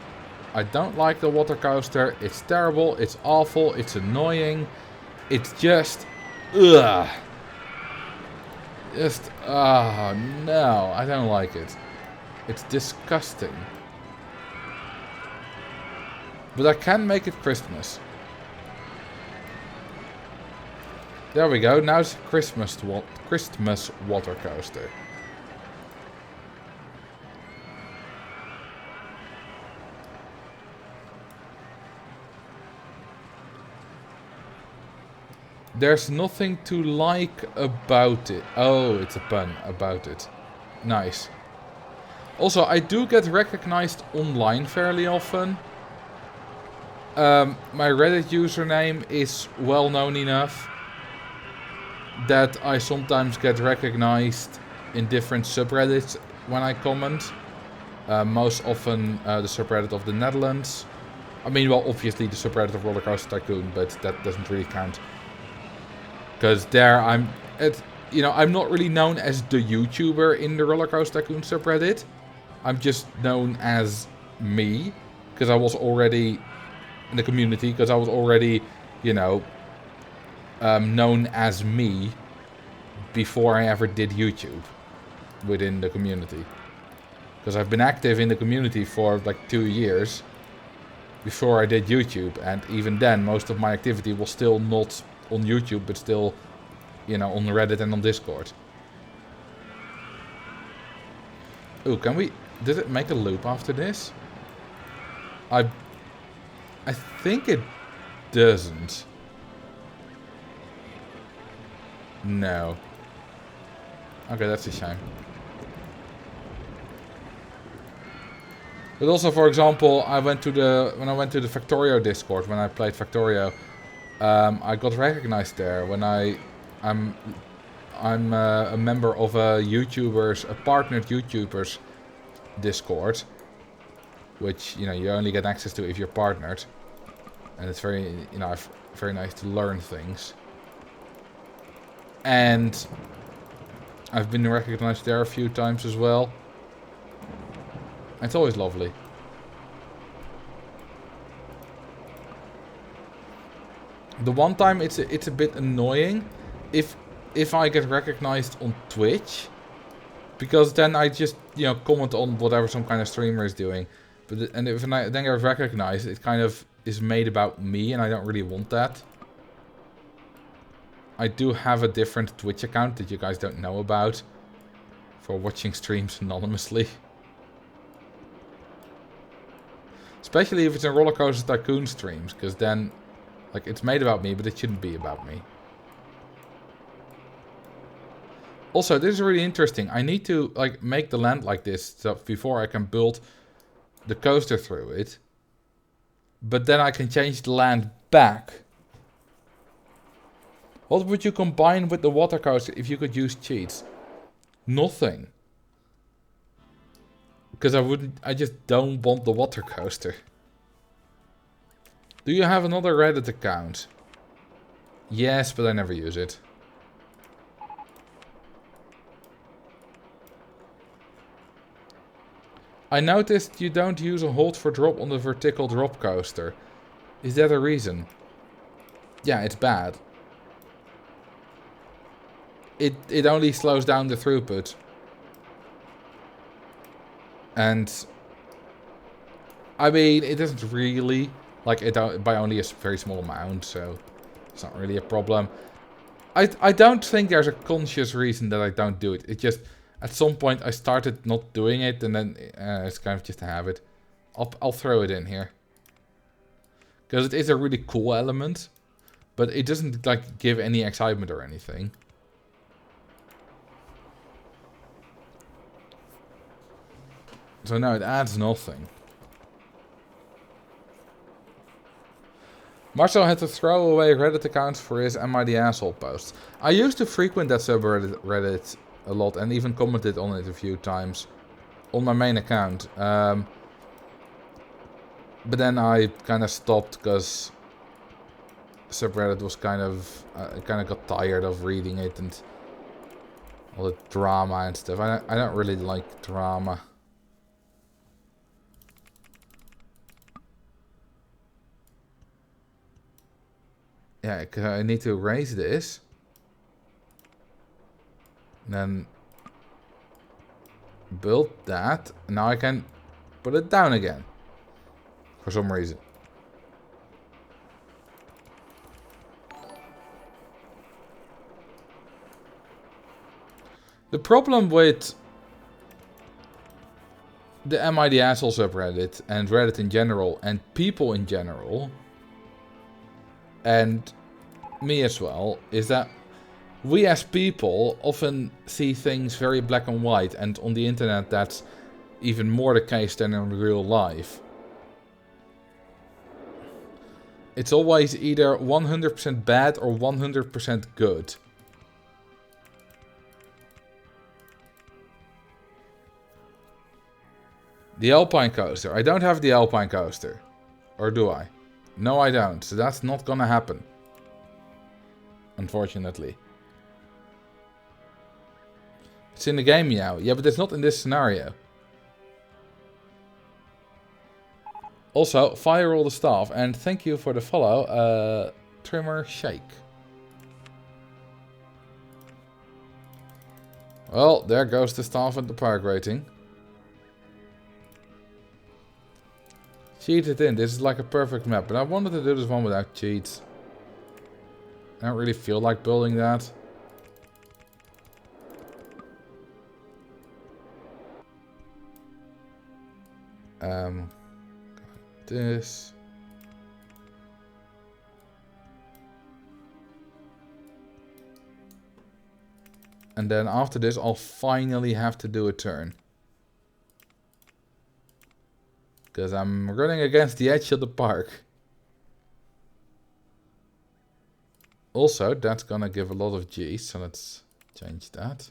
I don't like the water coaster. It's terrible, it's awful, it's annoying. It's just... ugh. Just... oh no, I don't like it. It's disgusting. But I can make it Christmas. There we go, now it's Christmas water coaster. There's nothing to like about it. Oh, it's a pun about it. Nice. Also, I do get recognized online fairly often. My Reddit username is well known enough that I sometimes get recognized in different subreddits when I comment. Most often the subreddit of the Netherlands. I mean, well, obviously the subreddit of Roller Coaster Tycoon, but that doesn't really count. Because there I'm not really known as the YouTuber in the Roller Coaster Tycoon subreddit. I'm just known as me. Because I was already in the community. Because I was already, you know, known as me before I ever did YouTube within the community. Because I've been active in the community for like 2 years before I did YouTube. And even then, most of my activity was still not on YouTube, but still, you know, on Reddit and on Discord. Ooh, can we... did it make a loop after this? I think it doesn't. No. Okay, that's a shame. But also, for example, when I went to the Factorio Discord, when I played Factorio, I got recognized there when I'm a member of a partnered YouTubers Discord, which, you know, you only get access to if you're partnered. And it's very, you know, very nice to learn things. And I've been recognized there a few times as well. It's always lovely. The one time it's a bit annoying if I get recognized on Twitch, because then I just, you know, comment on whatever some kind of streamer is doing. But and if I then get recognized, it kind of is made about me, and I don't really want that. I do have a different Twitch account that you guys don't know about for watching streams anonymously. Especially if it's in Roller Coaster Tycoon streams, because then, like, it's made about me, but it shouldn't be about me. Also, this is really interesting. I need to, like, make the land like this so before I can build the coaster through it. But then I can change the land back. What would you combine with the water coaster if you could use cheats? Nothing. Because I just don't want the water coaster. Do you have another Reddit account? Yes, but I never use it. I noticed you don't use a hold for drop on the vertical drop coaster. Is that a reason? Yeah, it's bad. It only slows down the throughput. And I mean, it doesn't really, like, it by only a very small amount, so it's not really a problem. I don't think there's a conscious reason that I don't do it. It just, at some point I started not doing it, and then it's kind of just a habit. I'll throw it in here. Because it is a really cool element, but it doesn't, like, give any excitement or anything. So no, it adds nothing. Marcel had to throw away Reddit accounts for his Am I the Asshole posts. I used to frequent that subreddit a lot and even commented on it a few times on my main account. But then I kind of stopped because subreddit was kind of... I kind of got tired of reading it and all the drama and stuff. I don't really like drama. Yeah, because I need to erase this. And then build that. And now I can put it down again. For some reason. The problem with the Am I the Asshole subreddit and Reddit in general and people in general, and me as well, is that we as people often see things very black and white, and on the internet that's even more the case than in real life. It's always either 100% bad or 100% good. The Alpine coaster. I don't have the Alpine coaster. Or do I? No, I don't. So that's not gonna happen. Unfortunately. It's in the game, yeah. Yeah, but it's not in this scenario. Also, fire all the staff. And thank you for the follow, Trimmer Shake. Well, there goes the staff and the park rating. Cheated in. This is like a perfect map. But I wanted to do this one without cheats. I don't really feel like building that. This. And then after this, I'll finally have to do a turn. Because I'm running against the edge of the park. Also, that's gonna give a lot of G's, so let's change that.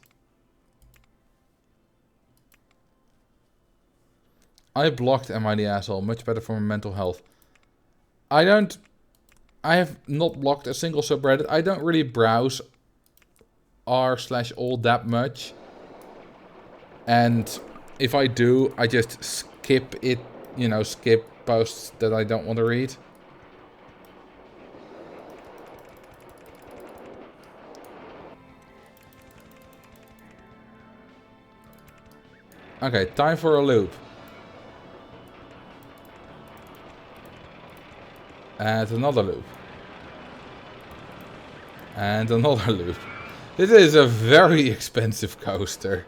I blocked Am I the Asshole. Much better for my mental health. I have not blocked a single subreddit. I don't really browse r/all that much. And if I do, I just skip it, you know, skip posts that I don't want to read. Okay, time for a loop. And another loop. And another loop. This is a very expensive coaster.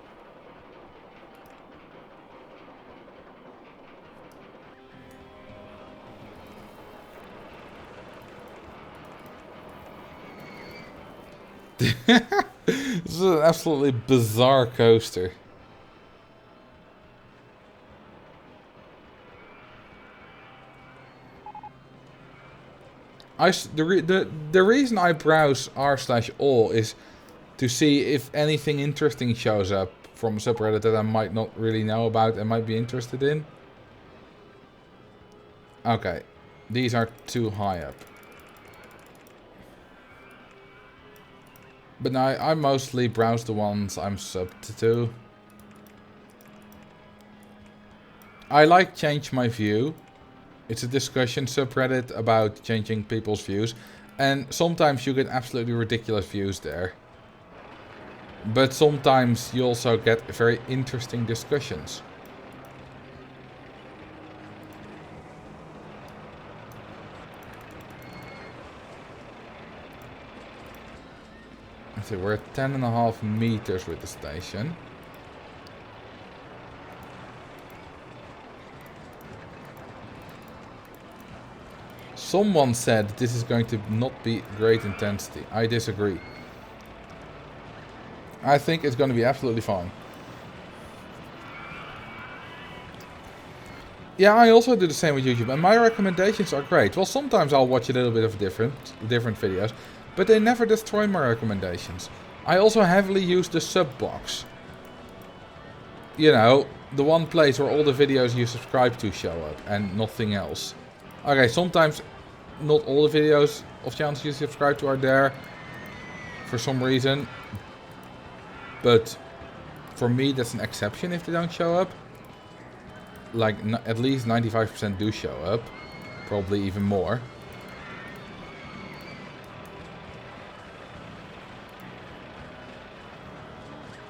This is an absolutely bizarre coaster. The reason I browse r/all is to see if anything interesting shows up from a subreddit that I might not really know about and might be interested in. Okay, these are too high up. But now I mostly browse the ones I'm subbed to. I like Change My View. It's a discussion subreddit about changing people's views. And sometimes you get absolutely ridiculous views there. But sometimes you also get very interesting discussions. So we're at 10.5 meters with the station. Someone said this is going to not be great intensity. I disagree. I think it's going to be absolutely fine. Yeah, I also do the same with YouTube, and my recommendations are great. Well, sometimes I'll watch a little bit of different videos, but they never destroy my recommendations. I also heavily use the sub box. You know, the one place where all the videos you subscribe to show up, and nothing else. Okay, sometimes not all the videos of channels you subscribe to are there for some reason. But for me, that's an exception if they don't show up. Like, at least 95% do show up. Probably even more.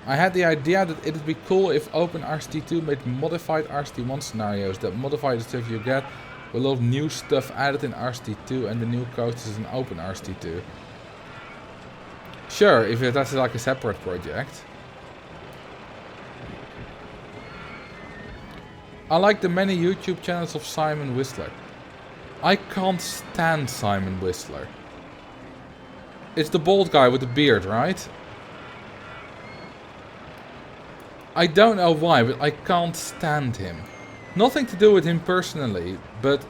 I had the idea that it'd be cool if OpenRCT2 made modified RCT1 scenarios that modify the stuff you get with a lot of new stuff added in RCT2 and the new coasters in OpenRCT2. Sure, if that's like a separate project. I like the many YouTube channels of Simon Whistler. I can't stand Simon Whistler. It's the bald guy with the beard, right? I don't know why, but I can't stand him. Nothing to do with him personally, but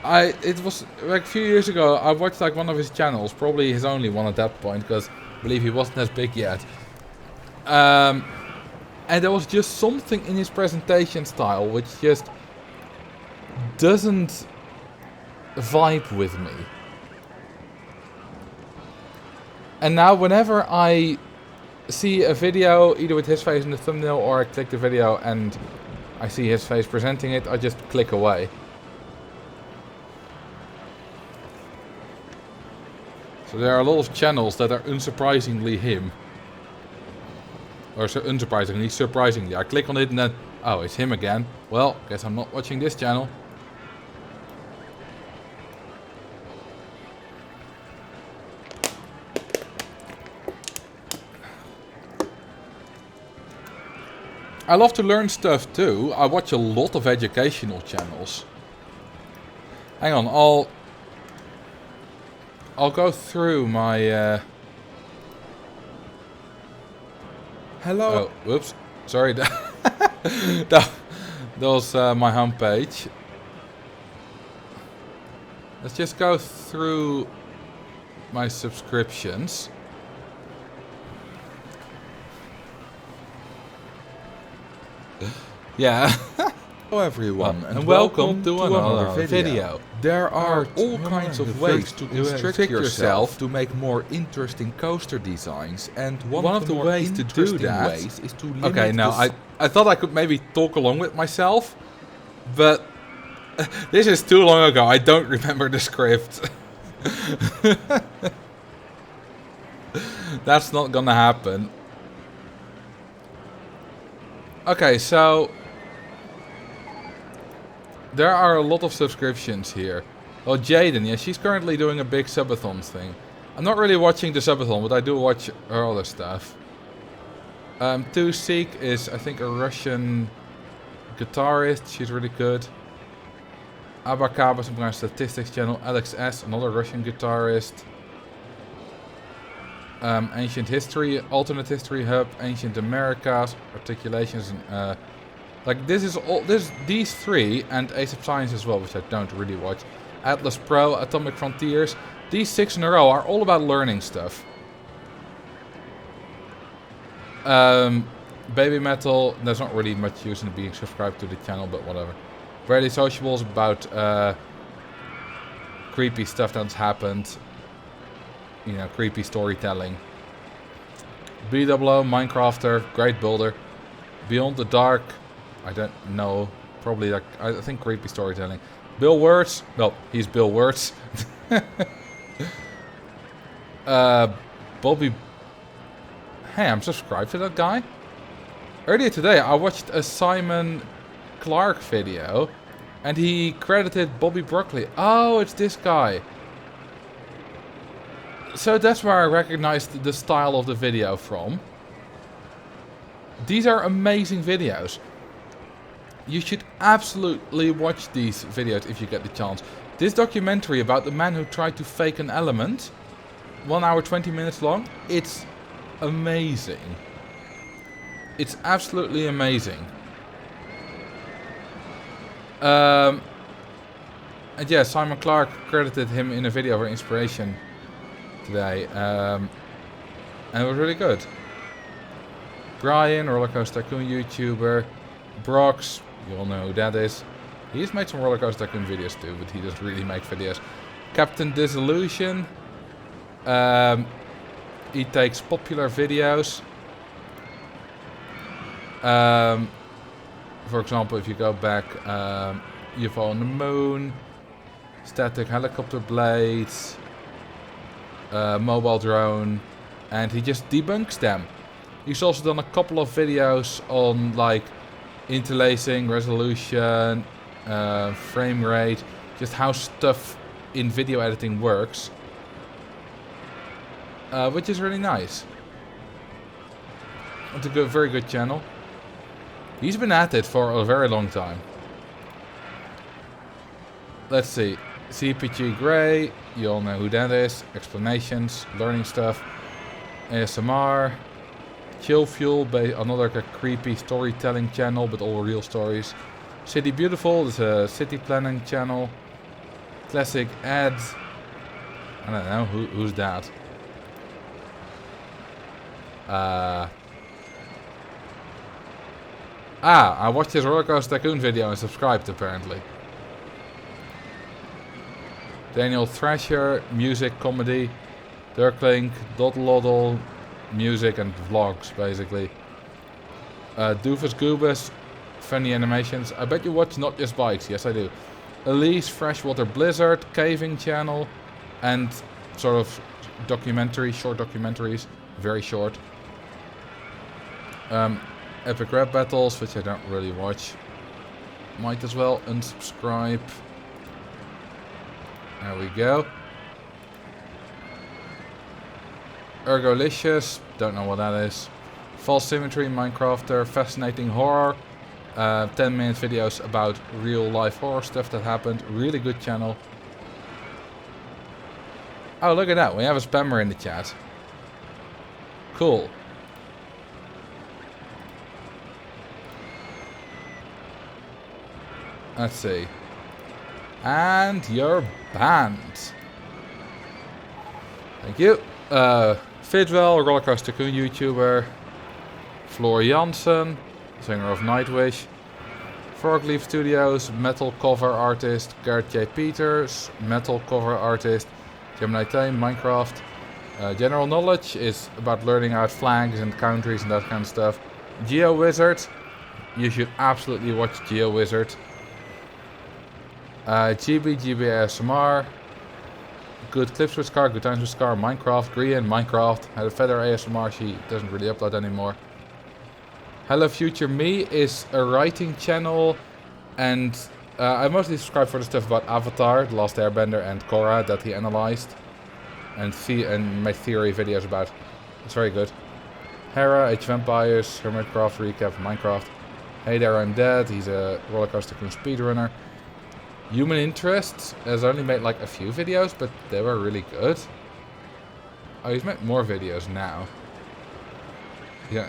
it was like a few years ago, I watched like one of his channels, probably his only one at that point, because I believe he wasn't as big yet. And there was just something in his presentation style which just doesn't vibe with me. And now whenever I see a video, either with his face in the thumbnail, or I click the video and I see his face presenting it, I just click away. So there are a lot of channels that are unsurprisingly him. Or so unsurprisingly, surprisingly. I click on it and then, oh, it's him again. Well, guess I'm not watching this channel. I love to learn stuff too. I watch a lot of educational channels. Hang on, I'll go through my hello. Oh, whoops. Sorry. that was my homepage. Let's just go through my subscriptions. Yeah. Hello everyone, and welcome to another video. There are all kinds of ways to restrict yourself to make more interesting coaster designs, and one of the ways to do that is to limit Okay, now I thought I could maybe talk along with myself, but this is too long ago. I don't remember the script. That's not gonna happen. Okay, so there are a lot of subscriptions here. Well, Jaden, yeah, she's currently doing a big subathon thing. I'm not really watching the subathon, but I do watch her other stuff. Seek is, I think, a Russian guitarist. She's really good. Abacaba, some kind of statistics channel. Alex S, another Russian guitarist. Ancient History, Alternate History Hub, Ancient Americas, Articulations, and like this is all these three, and Ace of Science as well, which I don't really watch. Atlas Pro, Atomic Frontiers. These 6 in a row are all about learning stuff. Baby Metal, there's not really much use in being subscribed to the channel, but whatever. Rarely Sociables, about creepy stuff that's happened. You know, creepy storytelling. BWO, Minecrafter, Great Builder. Beyond the Dark, I don't know. Probably like, I think creepy storytelling. Bill Wirtz, well, he's Bill Wirtz. Bobby. Hey, I'm subscribed to that guy. Earlier today, I watched a Simon Clark video, and he credited Bobby Broccoli. Oh, it's this guy. So that's where I recognized the style of the video from. These are amazing videos. You should absolutely watch these videos if you get the chance. This documentary about the man who tried to fake an element, 1 hour 20 minutes long, it's amazing. It's absolutely amazing. And yeah, Simon Clark credited him in a video for inspiration today, and it was really good. Brian, Rollercoaster Tycoon YouTuber. Brox, you all know who that is. He's made some Rollercoaster Tycoon videos too, but he doesn't really make videos. Captain Disillusion. He takes popular videos. For example, if you go back, UFO on the Moon, Static Helicopter Blades, Mobile Drone, and he just debunks them. He's also done a couple of videos on like interlacing, resolution, frame rate, just how stuff in video editing works, which is really nice. It's a good, very good channel. He's been at it for a very long time. Let's see. CPG Grey, you all know who that is. Explanations, learning stuff. ASMR. Chill Fuel, another creepy storytelling channel, but all real stories. City Beautiful is a city planning channel. Classic Ads. I don't know, who's that? I watched his Rollercoaster Tycoon video and subscribed apparently. Daniel Thrasher, music, comedy. Dirklink, Doddle, music and vlogs basically. Doofus Goobus, funny animations. I bet you watch Not Just Bikes. Yes, I do. Elise, Freshwater Blizzard, Caving channel, and sort of short documentaries, very short. Epic Rap Battles, which I don't really watch. Might as well unsubscribe. There we go. Ergolicious, don't know what that is. False Symmetry, Minecrafter, Fascinating Horror. 10-minute videos about real life horror stuff that happened. Really good channel. Oh, look at that. We have a spammer in the chat. Cool. Let's see. And you're banned. Thank you. Fidwell, Rollercoaster Tycoon YouTuber. Floor Jansen, singer of Nightwish. Frogleaf Studios, metal cover artist. Garrett J. Peters, metal cover artist. Gemini Tame, Minecraft. General knowledge is about learning out flags and countries and that kind of stuff. GeoWizard, you should absolutely watch GeoWizard. GB ASMR. Good clips with Scar, good times with Scar, Minecraft, Grian, Minecraft. Had a Feather ASMR, she doesn't really upload anymore. Hello Future Me is a writing channel, and I mostly subscribe for the stuff about Avatar, The Last Airbender, and Korra that he analyzed and made theory videos about. It's very good. Hera, Age of Vampires, Hermitcraft recap, Minecraft. Hey there, I'm Dead. He's a Rollercoaster King speedrunner. Human Interest has only made like a few videos, but they were really good. Oh, he's made more videos now. Yeah.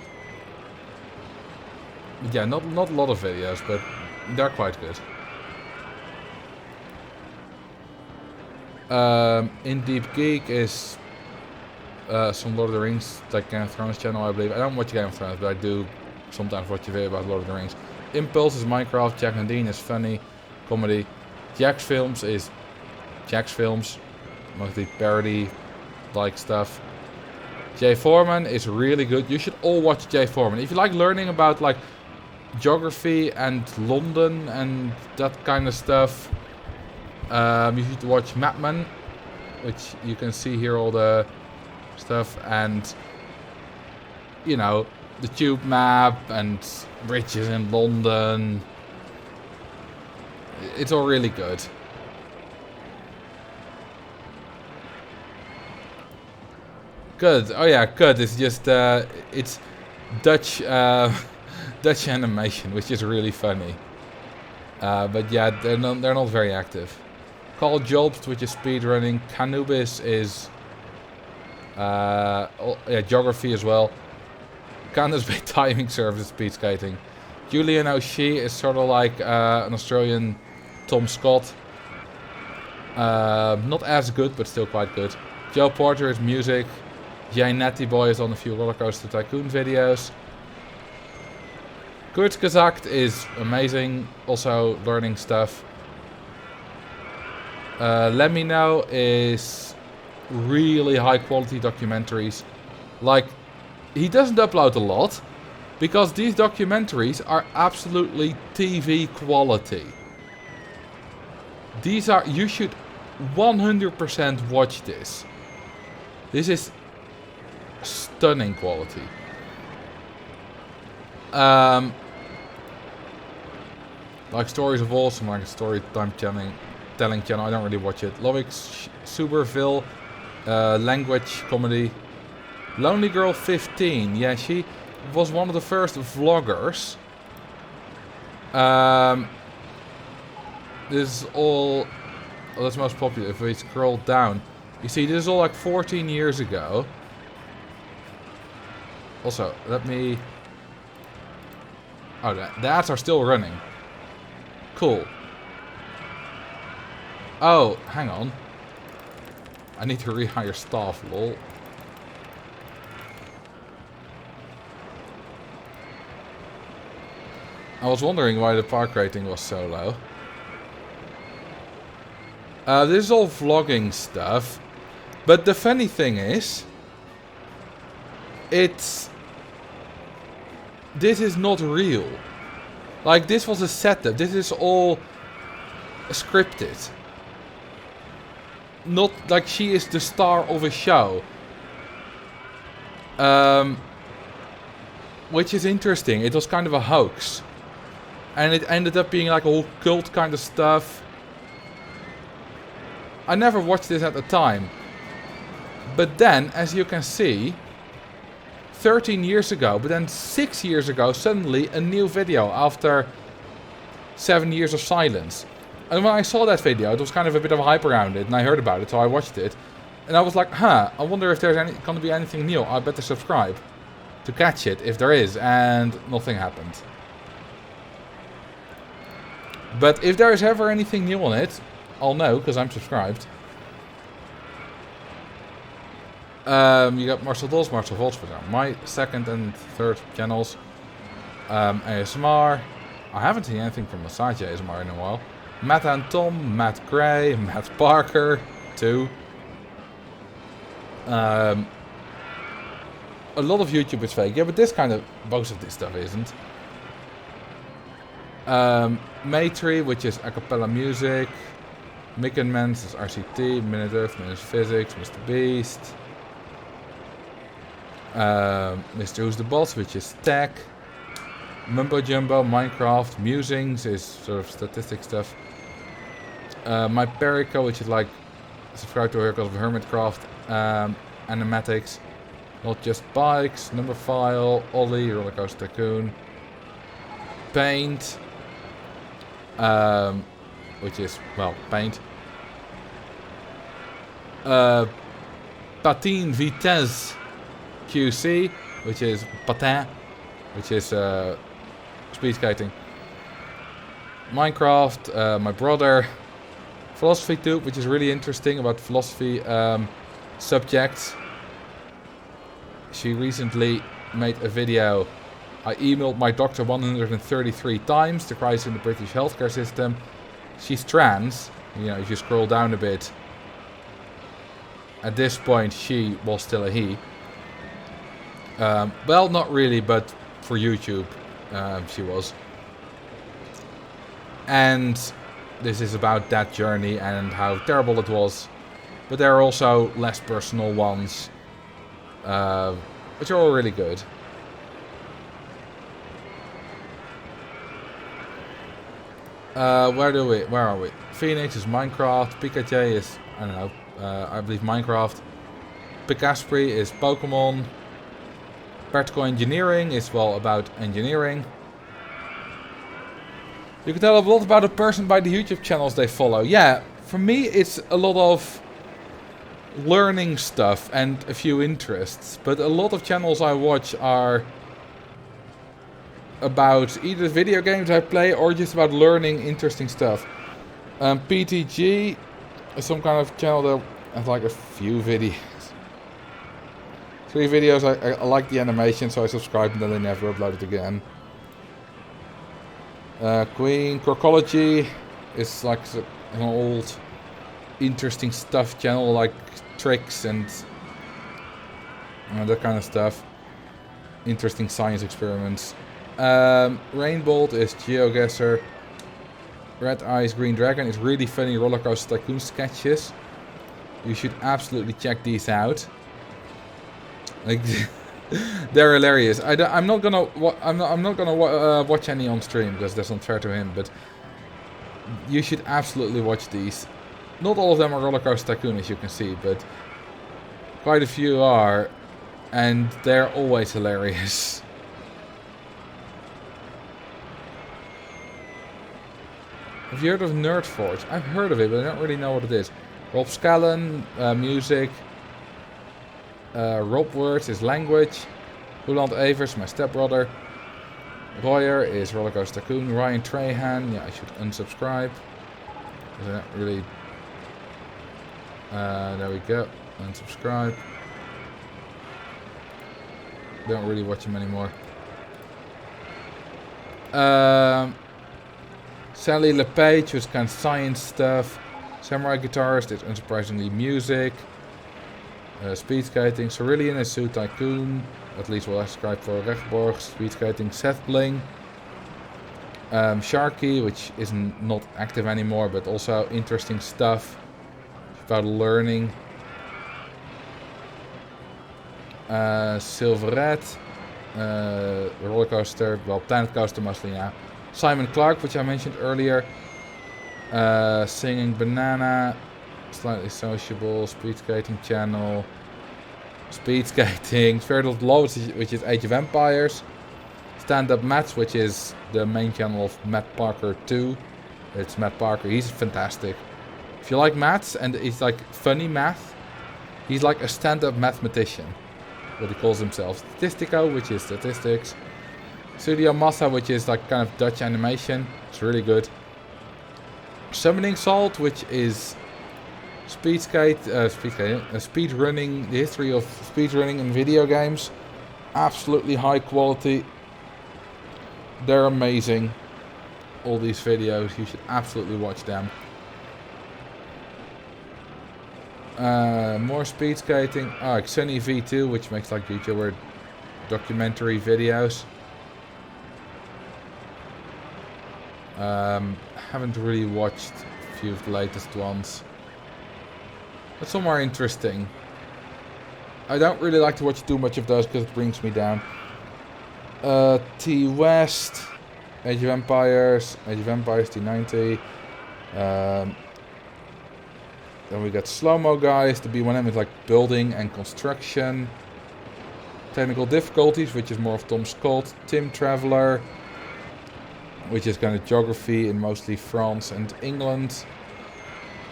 Yeah, not a lot of videos, but they're quite good. In Deep Geek is some Lord of the Rings, like Game of Thrones channel, I believe. I don't watch Game of Thrones, but I do sometimes watch a video about Lord of the Rings. Impulse is Minecraft. Jack and Dean is funny comedy. Jack's Films is Jack's Films, mostly parody like stuff. Jay Foreman is really good. You should all watch Jay Foreman if you like learning about like geography and London and that kind of stuff. You should watch Mapman, which you can see here all the stuff, and you know, the tube map and bridges in London. It's all really good. Good. Oh yeah, good. It's just it's Dutch Dutch animation, which is really funny. But yeah, they're not very active. Call Jobst, which is speedrunning. Canubis is yeah, geography as well. Candace Bay timing service, speed skating. Julian O'Shea is sort of like an Australian Tom Scott. Not as good, but still quite good. Joe Porter is music. Jay Natty Boy is on a few Rollercoaster Tycoon videos. Kurt Kazakt is amazing, also learning stuff. Let Me Know is really high quality documentaries. Like, he doesn't upload a lot, because these documentaries are absolutely TV quality. These are, you should 100% watch this. This is stunning quality. Like Stories of Awesome, like a story time telling channel. I don't really watch it. Lovix Superville, language comedy. Lonely Girl 15. Yeah, she was one of the first vloggers. This is all. Oh, that's most popular. If we scroll down, you see this is all like 14 years ago. Also, let me. Oh, the ads are still running. Cool. Oh, hang on. I need to rehire staff, lol. I was wondering why the park rating was so low. This is all vlogging stuff. But the funny thing is, this is not real. Like, this was a setup. This is all scripted. Not like she is the star of a show. Which is interesting. It was kind of a hoax. And it ended up being like a whole cult kind of stuff. I never watched this at the time. But then, as you can see, 13 years ago, but then 6 years ago, suddenly a new video after 7 years of silence. And when I saw that video, it was kind of a bit of a hype around it, and I heard about it, so I watched it. And I was like, huh, I wonder if there's going to be anything new. I better subscribe to catch it, if there is, and nothing happened. But if there is ever anything new on it, I'll know, because I'm subscribed. You got Marcel Dolls, Marcel Volts, my second and third channels. ASMR. I haven't seen anything from Massage ASMR in a while. Matt and Tom, Matt Gray, Matt Parker, 2. A lot of YouTube is fake. Yeah, but this kind of, most of this stuff isn't. Maytree, which is a cappella music. Mick and Mans is RCT, Minute Earth, Minute Physics, Mr. Beast. Mr. Who's the Boss, which is tech. Mumbo Jumbo, Minecraft. Musings is sort of statistic stuff. My Perico, which is like subscribe to Hercules of Hermitcraft. Animatics. Not Just Bikes. Numberphile. Ollie, Rollercoaster Tycoon. Paint. Which is, well, paint. Patine Vitesse QC, which is patin, which is speed skating. Minecraft, my brother. Philosophy Tube, which is really interesting about philosophy subjects. She recently made a video. I emailed my doctor 133 times, the crisis in the British healthcare system. She's trans. You know, if you scroll down a bit. At this point, she was still a he. Well, not really, but for YouTube, she was. And this is about that journey and how terrible it was. But there are also less personal ones, which are all really good. Where are we? Phoenix is Minecraft. Pikachu is, I don't know, I believe Minecraft. Picaspri is Pokemon. Practical Engineering is, well, about engineering. You can tell a lot about a person by the YouTube channels they follow. Yeah, for me it's a lot of learning stuff and a few interests. But a lot of channels I watch are about either video games I play or just about learning interesting stuff. PTG is some kind of channel that has like a few videos. 3 videos, I like the animation, so I subscribe and then they never upload it again. Queen Crocology is like an old interesting stuff channel, like tricks and that kind of stuff. Interesting science experiments. Rainbolt is GeoGuessr. Red Eyes Green Dragon is really funny Rollercoaster Tycoon sketches. You should absolutely check these out. Like, they're hilarious. I'm not gonna watch any on stream because that's unfair to him. But you should absolutely watch these. Not all of them are Rollercoaster Tycoon, as you can see, but quite a few are, and they're always hilarious. Have you heard of Nerdforge? I've heard of it, but I don't really know what it is. Rob Scallon, music. Rob Words is language. Roland Evers, my stepbrother. Royer is Rollercoaster Tycoon. Ryan Trahan, yeah, I should unsubscribe. Is that really? There we go. Unsubscribe. Don't really watch him anymore. Sally LePage, was kind of science stuff. Samurai Guitarist is unsurprisingly music. Speed skating. Cerulean is Zoo Tycoon. At least what I subscribe for. Rechtborg. Speed skating. Seth Bling. Sharky, which is not active anymore, but also interesting stuff about learning. Silverette. Rollercoaster. Well, Planet Coaster mostly now. Simon Clark, which I mentioned earlier. Singing Banana. Slightly Sociable. Speed Skating Channel. Speed Skating. Spirit of the Law, which is Age of Empires. Stand Up Mats, which is the main channel of Matt Parker 2. It's Matt Parker. He's fantastic. If you like maths and he's like funny math, he's like a stand-up mathematician. What he calls himself. Statistico, which is statistics. Studio Massa, which is like kind of Dutch animation. It's really good. Summoning Salt, which is speed running, the history of speed running in video games. Absolutely high quality. They're amazing. all these videos. You should absolutely watch them. More speed skating. Oh, Sunny V2, which makes like YouTuber documentary videos. Haven't really watched a few of the latest ones. But some are interesting. I don't really like to watch too much of those because it brings me down. T West, Age of Empires T90. Then we got Slow-Mo Guys. The B1M is like building and construction. Technical Difficulties, which is more of Tom Scott. Tim Traveller, which is kind of geography in mostly France and England.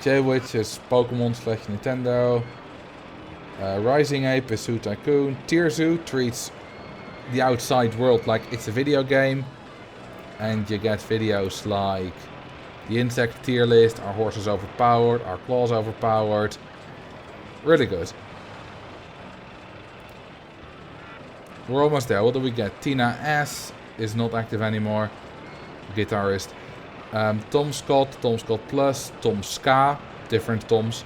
J-Witch is Pokemon / Nintendo. Rising Ape is Zoo Tycoon. Tier Zoo treats the outside world like it's a video game. And you get videos like the insect tier list, our horse is overpowered, our claws overpowered. Really good. We're almost there. What do we get? Tina S is not active anymore. Guitarist. Tom Scott Plus, Tom Ska, different Toms.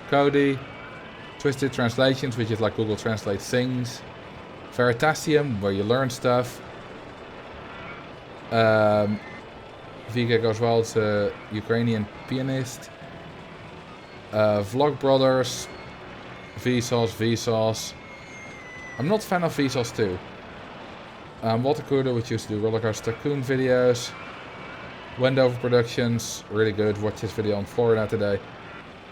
Cody. Twisted Translations, which is like Google Translate things. Veritasium, where you learn stuff. VK Goes Wild is a Ukrainian pianist. Vlog Brothers. Vsauce. I'm not a fan of Vsauce too. Walter Kudo, which used to do Roller Coaster Tycoon videos. Wendover Productions, really good. Watch his video on Florida today.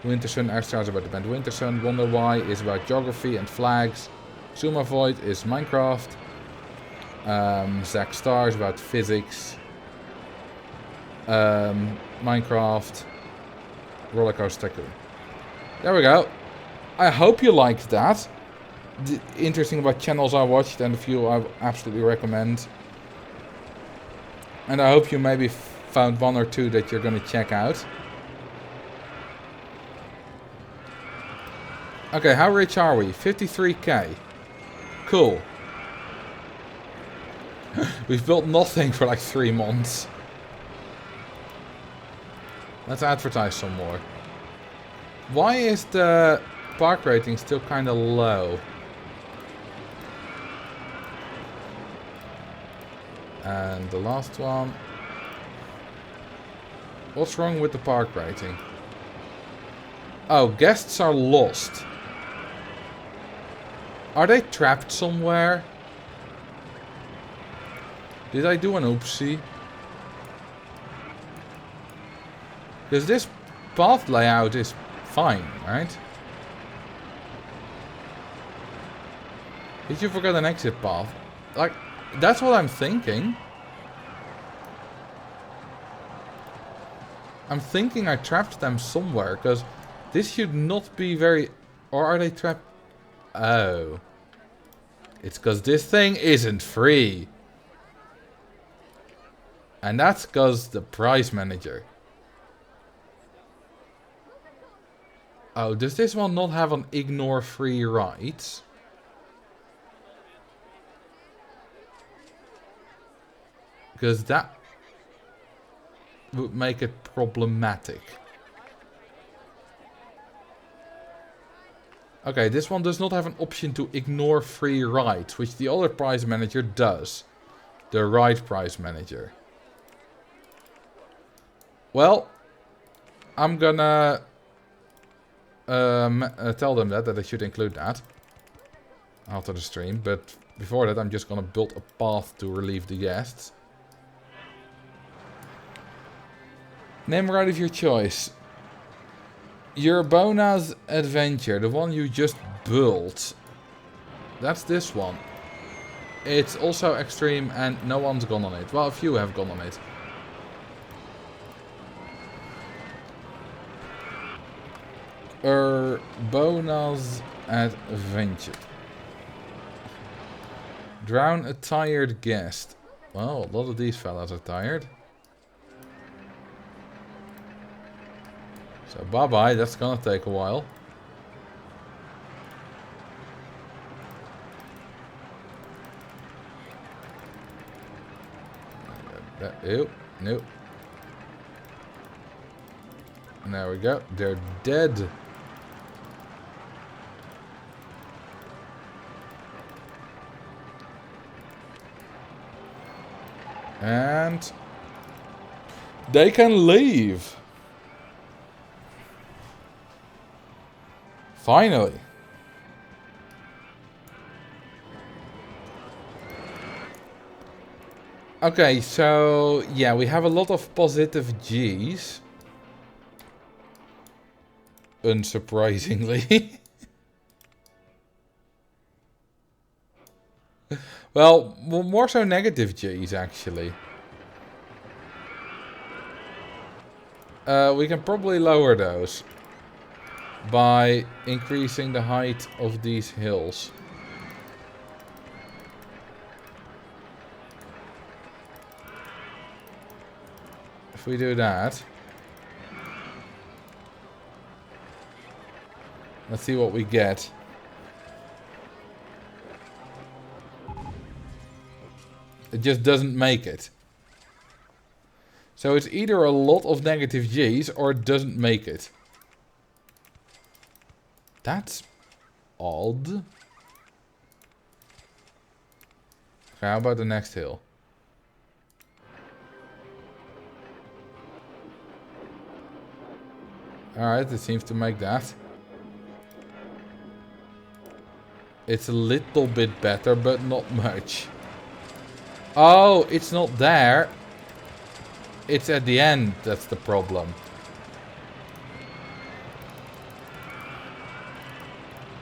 Wintersun, Airstars is about the band Wintersun. Wonder Why is about geography and flags. Zuma Void is Minecraft. Zack Star is about physics. Minecraft. Roller Coaster Tycoon. There we go. I hope you liked that. Interesting about channels I watched and a few I absolutely recommend. And I hope you maybe found one or two that you're going to check out. Okay, how rich are we? 53k. Cool. We've built nothing for like 3 months. Let's advertise some more. Why is the park rating still kind of low? And the last one. What's wrong with the park rating? Oh, guests are lost. Are they trapped somewhere? Did I do an oopsie? Because this path layout is fine, right? Did you forget an exit path? Like, that's what I'm thinking. I'm thinking I trapped them somewhere, because this should not be very... Or are they trapped? Oh. It's because this thing isn't free. And that's because the prize manager. Oh, does this one not have an ignore free rides? Because that would make it problematic. Okay, this one does not have an option to ignore free rides, which the other prize manager does. The ride prize manager. Well, I'm gonna tell them that they should include that after the stream. But before that, I'm just gonna build a path to relieve the guests. Name ride of your choice. Urbona's Adventure, the one you just built. That's this one. It's also extreme and no one's gone on it. Well, a few have gone on it. Urbona's Adventure. Drown a tired guest. Well, a lot of these fellas are tired. So bye-bye, that's gonna take a while. Ew, nope. There we go. They're dead. And they can leave. Finally. Okay, so yeah, we have a lot of positive G's. Unsurprisingly. Well, more so negative G's actually. We can probably lower those by increasing the height of these hills. If we do that, let's see what we get. It just doesn't make it. So it's either a lot of negative G's or it doesn't make it. That's odd. Okay, how about the next hill? Alright, it seems to make that. It's a little bit better, but not much. Oh, it's not there. It's at the end, that's the problem.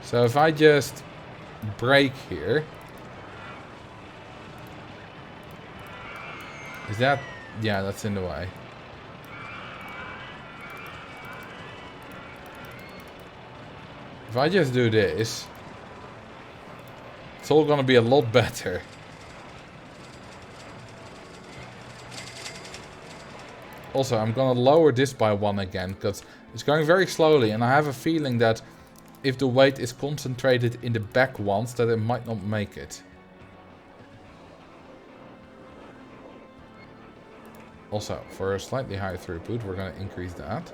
So if I just brake here. Is that... yeah, that's in the way. If I just do this, it's all gonna be a lot better. Also, I'm gonna lower this by 1 again, because it's going very slowly, and I have a feeling that if the weight is concentrated in the back ones, that it might not make it. Also, for a slightly higher throughput, we're gonna increase that.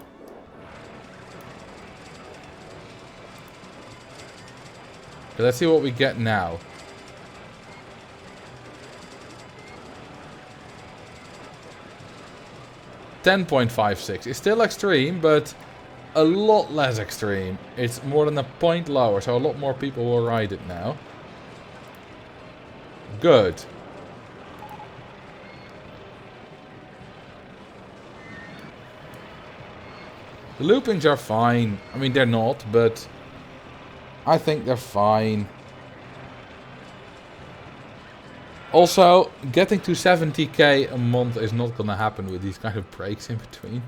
Okay, let's see what we get now. 10.56. It's still extreme, but a lot less extreme. It's more than a point lower, so a lot more people will ride it now. Good. The loopings are fine. I mean, they're not, but I think they're fine. Also, getting to 70k a month is not gonna happen with these kind of breaks in between.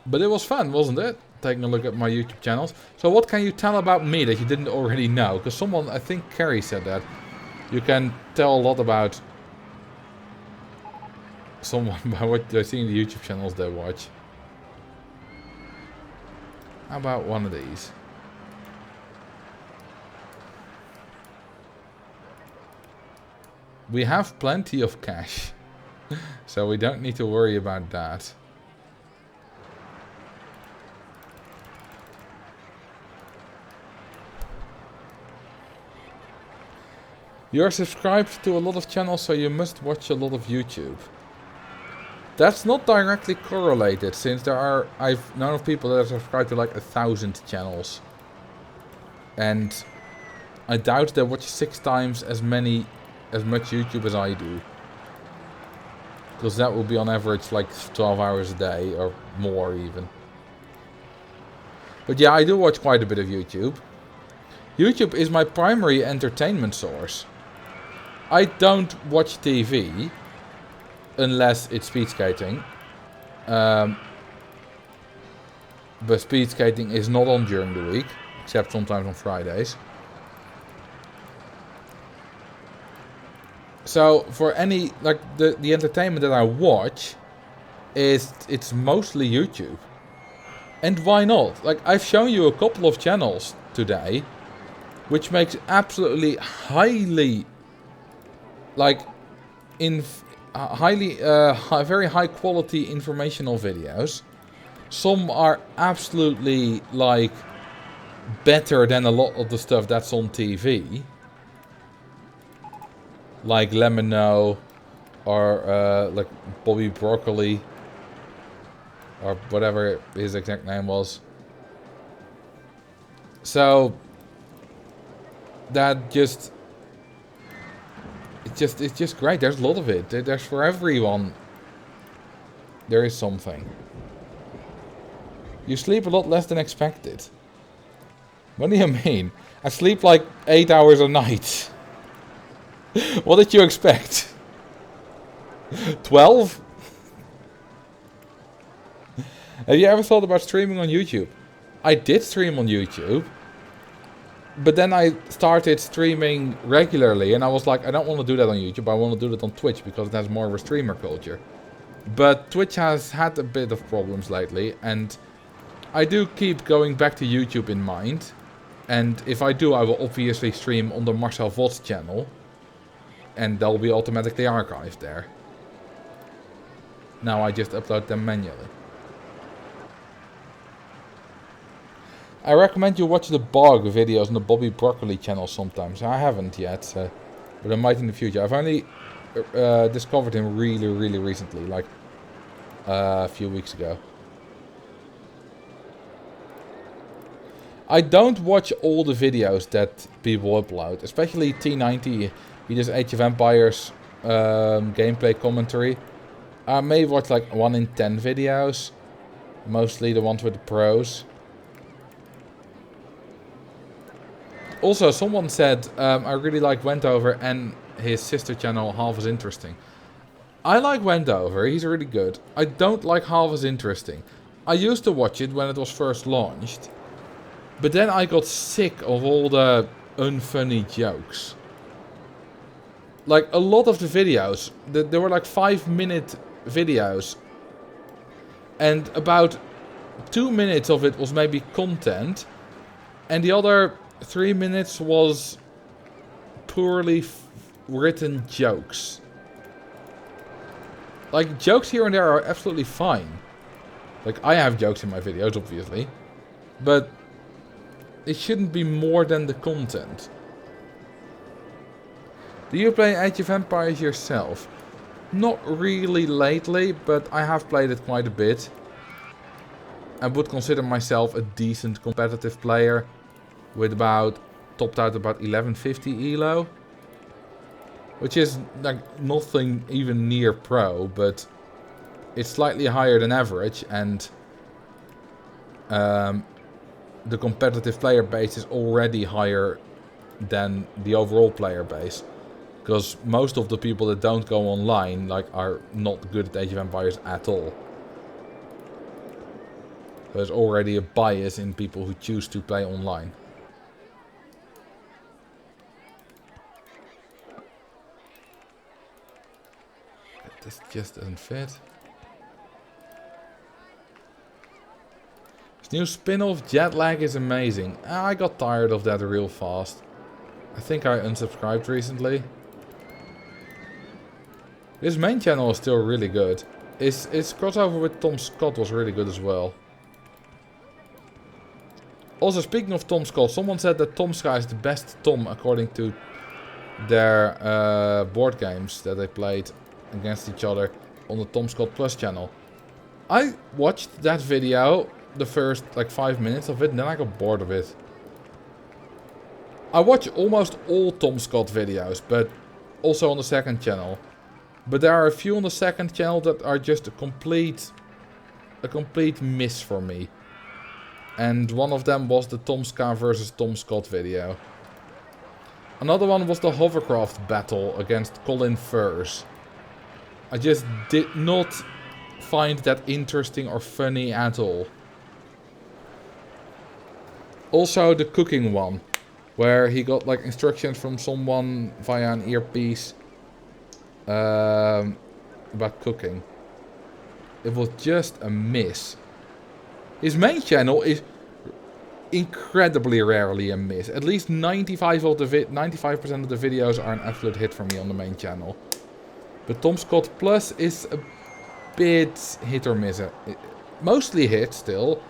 But it was fun, wasn't it? Taking a look at my YouTube channels. So what can you tell about me that you didn't already know? Because someone, I think Carrie said that. You can tell a lot about someone by what they're seeing the YouTube channels they watch. How about one of these? We have plenty of cash, so we don't need to worry about that. You're subscribed to a lot of channels, so you must watch a lot of YouTube. That's not directly correlated, since there are... I've known of people that are subscribed to like 1,000 channels. And I doubt they watch 6 times as much YouTube as I do. Because that will be on average like 12 hours a day, or more even. But yeah, I do watch quite a bit of YouTube. YouTube is my primary entertainment source. I don't watch TV unless it's speed skating. But speed skating is not on during the week, except sometimes on Fridays. So for any, like the entertainment that I watch, it's mostly YouTube. And why not? Like, I've shown you a couple of channels today, which makes absolutely highly, like, very high quality informational videos. Some are absolutely like better than a lot of the stuff that's on TV, like Lemino or like Bobby Broccoli or whatever his exact name was. So that it's just great. There's a lot of it. There's for everyone. There is something. You sleep a lot less than expected. What do you mean? I sleep like 8 hours a night. What did you expect? 12? Have you ever thought about streaming on YouTube? I did stream on YouTube. But then I started streaming regularly and I was like, I don't want to do that on YouTube. I want to do that on Twitch because it has more of a streamer culture. But Twitch has had a bit of problems lately and I do keep going back to YouTube in mind. And if I do, I will obviously stream on the Marcel VOD's channel. And they'll be automatically archived there. Now I just upload them manually. I recommend you watch the Bog videos on the Bobby Broccoli channel sometimes. I haven't yet, but I might in the future. I've only discovered him really recently, like a few weeks ago. I don't watch all the videos that people upload, especially T90. He does Age of Empires gameplay commentary. I may watch like 1 in 10 videos, mostly the ones with the pros. Also, someone said, I really like Wendover and his sister channel, Half as Interesting. I like Wendover, he's really good. I don't like Half as Interesting. I used to watch it when it was first launched. But then I got sick of all the unfunny jokes. Like, a lot of the videos, there were like 5-minute videos. And about 2 minutes of it was maybe content. And the other 3 minutes was poorly written jokes. Like, jokes here and there are absolutely fine. Like, I have jokes in my videos, obviously. But it shouldn't be more than the content. Do you play Age of Empires yourself? Not really lately, but I have played it quite a bit. I would consider myself a decent competitive player. With topped out about 1150 elo. Which is like nothing even near pro, but it's slightly higher than average and the competitive player base is already higher than the overall player base. Because most of the people that don't go online are not good at Age of Empires at all. There's already a bias in people who choose to play online. This just doesn't fit. This new spin-off Jet Lag is amazing. I got tired of that real fast. I think I unsubscribed recently. His main channel is still really good. His crossover with Tom Scott was really good as well. Also, speaking of Tom Scott, someone said that Tom Sky is the best Tom according to their board games that they played against each other on the Tom Scott Plus channel. I watched that video, the first 5 minutes of it, and then I got bored of it. I watch almost all Tom Scott videos, but also on the second channel. But there are a few on the second channel that are just a complete miss for me. And one of them was the Tom Ska versus Tom Scott video. Another one was the hovercraft battle against Colin Furs. I just did not find that interesting or funny at all. Also the cooking one, where he got instructions from someone via an earpiece about cooking. It was just a miss. His main channel is incredibly rarely a miss. At least 95% of the videos are an absolute hit for me on the main channel. But Tom Scott Plus is a bit hit or miss. Mostly hit still,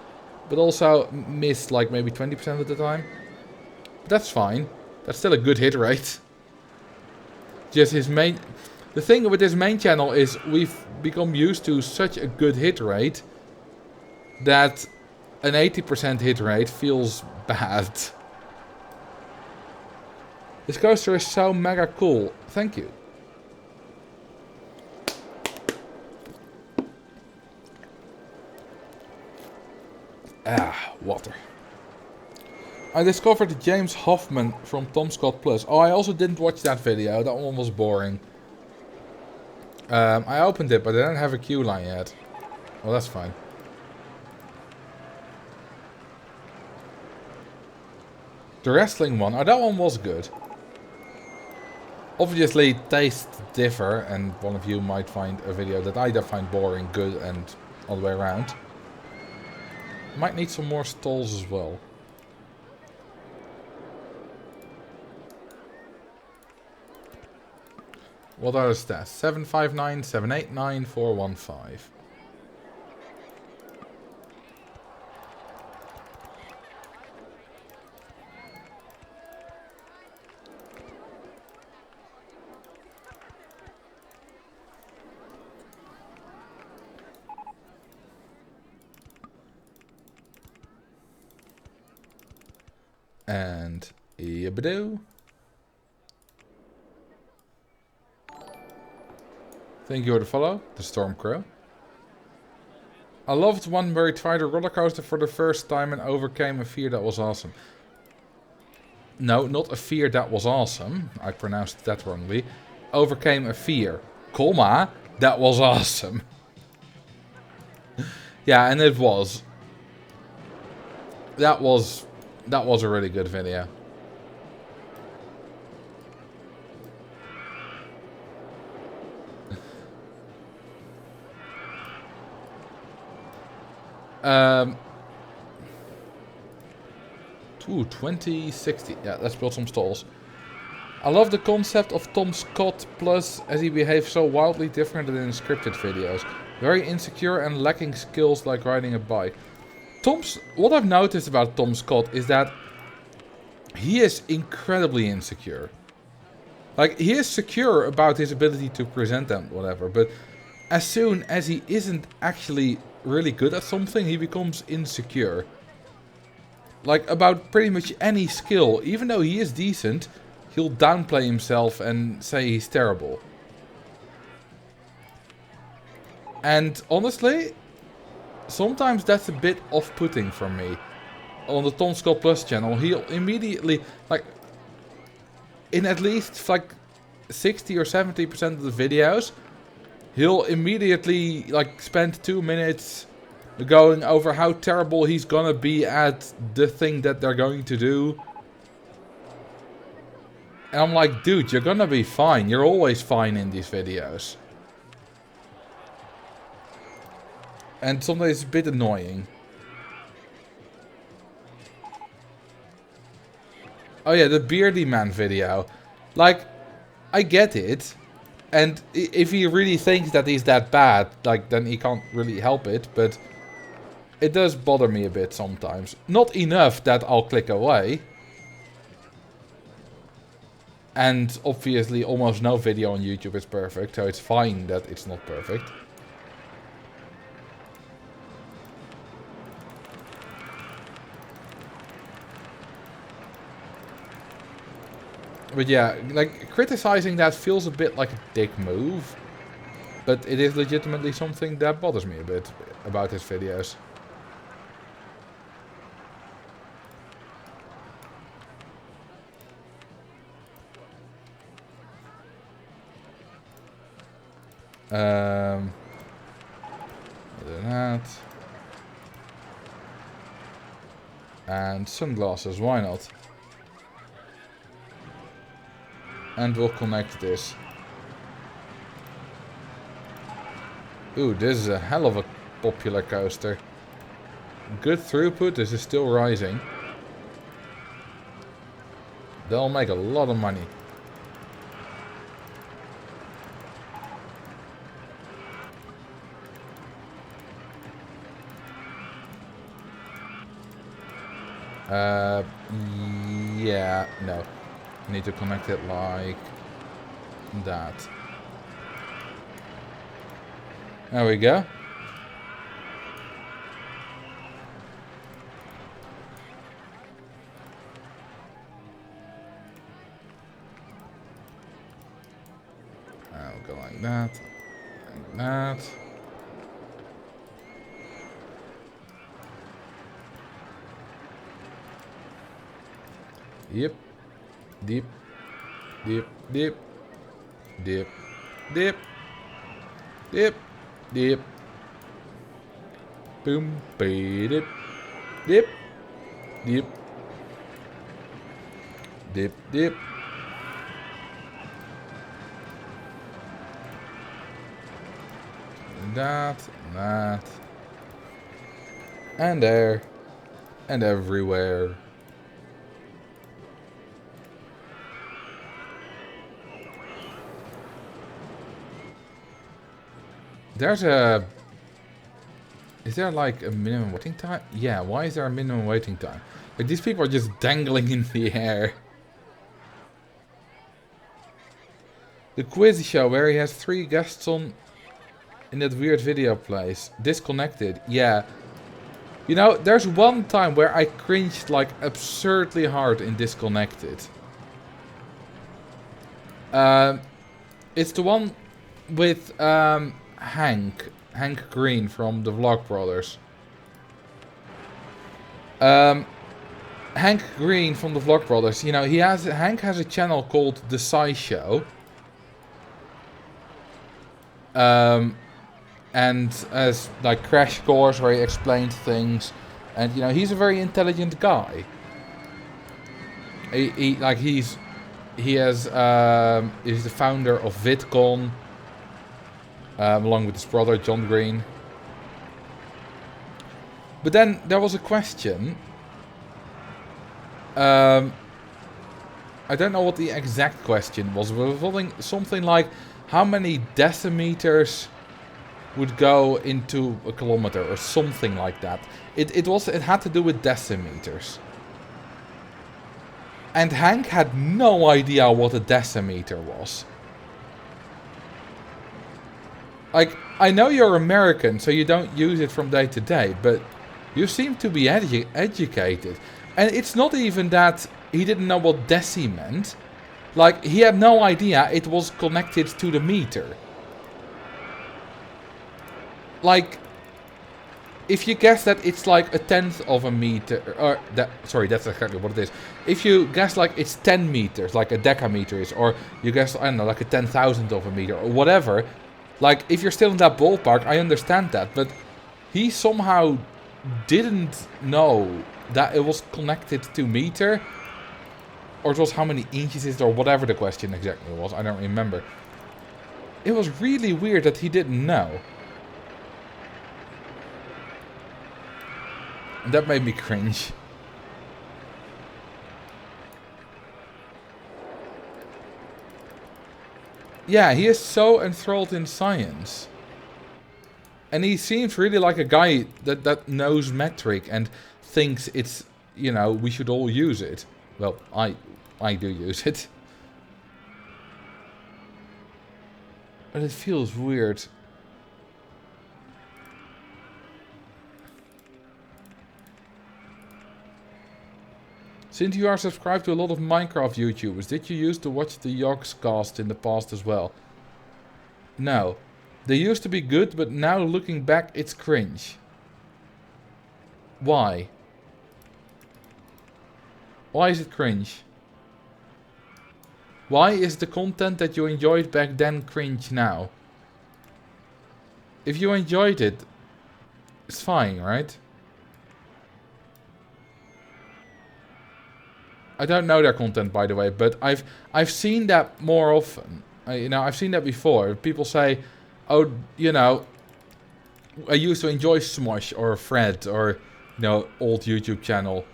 but also miss like maybe 20% of the time. But that's fine. That's still a good hit rate. Just his main... The thing with his main channel is we've become used to such a good hit rate that an 80% hit rate feels bad. This coaster is so mega cool. Thank you. Water. I discovered James Hoffman from Tom Scott Plus. Oh, I also didn't watch that video. That one was boring. I opened it, but I didn't have a queue line yet. Well, that's fine. The wrestling one. Oh, that one was good. Obviously, tastes differ, and one of you might find a video that I find boring, good, and all the way around. Might need some more stalls as well. What are the stats? 759, 789, 415. And yabadoo. Thank you for the follow, the Storm Crow. I loved one where he tried a roller coaster for the first time and overcame a fear that was awesome. No, not a fear that was awesome. I pronounced that wrongly. Overcame a fear, comma, that was awesome. Yeah, and it was. That was a really good video. Ooh, 2060. Yeah, let's build some stalls. I love the concept of Tom Scott Plus as he behaves so wildly different than in scripted videos. Very insecure and lacking skills like riding a bike. What I've noticed about Tom Scott is that he is incredibly insecure. Like, he is secure about his ability to present them, whatever, but as soon as he isn't actually really good at something, he becomes insecure. Like, about pretty much any skill. Even though he is decent, he'll downplay himself and say he's terrible. And honestly, sometimes that's a bit off-putting for me. On the Tom Scott Plus channel, he'll immediately, like, in at least like 60 or 70% of the videos, he'll immediately like spend 2 minutes going over how terrible he's gonna be at the thing that they're going to do. And I'm like, dude, you're gonna be fine. You're always fine in these videos. And sometimes it's a bit annoying. Oh yeah, the Beardy Man video. Like, I get it. And if he really thinks that he's that bad, like, then he can't really help it. But it does bother me a bit sometimes. Not enough that I'll click away. And obviously almost no video on YouTube is perfect, so it's fine that it's not perfect. But yeah, like, criticizing that feels a bit like a dick move. But it is legitimately something that bothers me a bit about his videos. Other than that. And sunglasses, why not? And we'll connect this. Ooh, this is a hell of a popular coaster. Good throughput, this is still rising. They'll make a lot of money. Yeah, no. I need to connect it like that. There we go. I'll go like that. Like that. Yep. Dip. Dip. Dip. Dip. Dip. Dip. Dip. Boom. Dip. Dip. Dip. Dip. Dip. That. That. And there. And everywhere. There's a... Is there like a minimum waiting time? Yeah, why is there a minimum waiting time? Like these people are just dangling in the air. The quiz show where he has 3 guests on in that weird video place. Disconnected. Yeah. You know, there's one time where I cringed like absurdly hard in Disconnected. It's the one with Hank Green from the Vlog Brothers. Hank Green from the Vlog Brothers, you know, Hank has a channel called The Sci Show. And as like crash course where he explains things, and you know, he's a very intelligent guy. He's the founder of VidCon. Along with his brother, John Green. But then there was a question. I don't know what the exact question was. But something like, how many decimeters would go into a kilometer or something like that. It had to do with decimeters. And Hank had no idea what a decimeter was. Like, I know you're American, so you don't use it from day to day, but you seem to be educated. And it's not even that he didn't know what deci meant. Like, he had no idea it was connected to the meter. Like, if you guess that it's like 1/10 of a meter, or sorry, that's exactly what it is. If you guess like it's 10 meters, like a decameter is, or you guess, I don't know, like a 10,000th of a meter, or whatever. Like, if you're still in that ballpark, I understand that, but he somehow didn't know that it was connected to meter, or it was how many inches is it, or whatever the question exactly was, I don't remember. It was really weird that he didn't know. And that made me cringe. Yeah, he is so enthralled in science. And he seems really like a guy that knows metric and thinks it's, you know, we should all use it. Well, I do use it. But it feels weird. Since you are subscribed to a lot of Minecraft YouTubers, did you used to watch the Yogscast in the past as well? No. They used to be good, but now looking back, it's cringe. Why? Why is it cringe? Why is the content that you enjoyed back then cringe now? If you enjoyed it, it's fine, right? I don't know their content, by the way, but I've seen that more often. You know, I've seen that before. People say, "Oh, you know, I used to enjoy Smosh or Fred or, you know, old YouTube channel,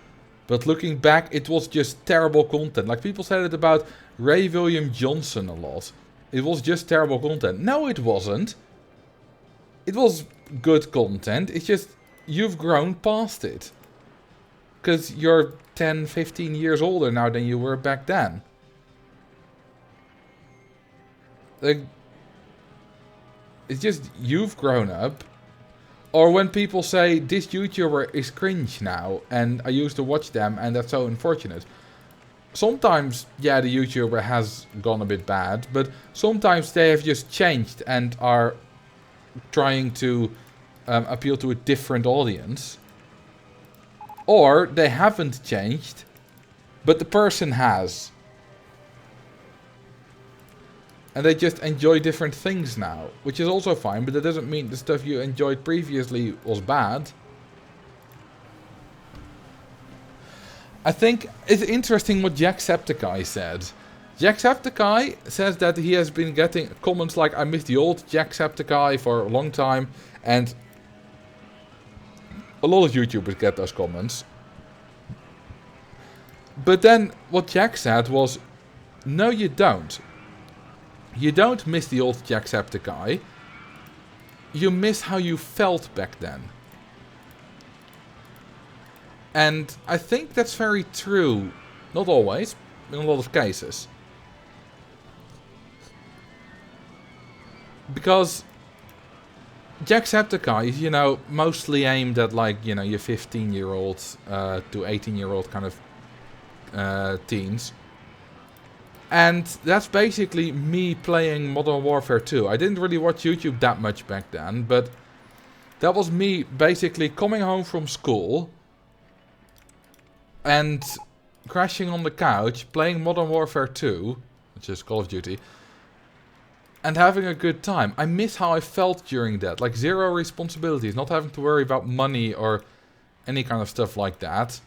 but looking back, it was just terrible content." Like people said it about Ray William Johnson a lot. It was just terrible content. No, it wasn't. It was good content. It's just you've grown past it. because you're 10, 15 years older now than you were back then. Like, it's just you've grown up. Or when people say, this YouTuber is cringe now, and I used to watch them, and that's so unfortunate. Sometimes, yeah, the YouTuber has gone a bit bad, but sometimes they have just changed and are trying to appeal to a different audience. Or they haven't changed, but the person has. And they just enjoy different things now, which is also fine, but that doesn't mean the stuff you enjoyed previously was bad. I think it's interesting what Jacksepticeye said. Jacksepticeye says that he has been getting comments like, I miss the old Jacksepticeye for a long time, and a lot of YouTubers get those comments. But then what Jack said was, no you don't. You don't miss the old Jacksepticeye. You miss how you felt back then. And I think that's very true. Not always, in a lot of cases. Because Jacksepticeye is, you know, mostly aimed at, like, you know, your 15-year-old to 18-year-old kind of teens. And that's basically me playing Modern Warfare 2. I didn't really watch YouTube that much back then, but that was me basically coming home from school and crashing on the couch, playing Modern Warfare 2, which is Call of Duty, and having a good time. I miss how I felt during that. Like, zero responsibilities, not having to worry about money or any kind of stuff like that.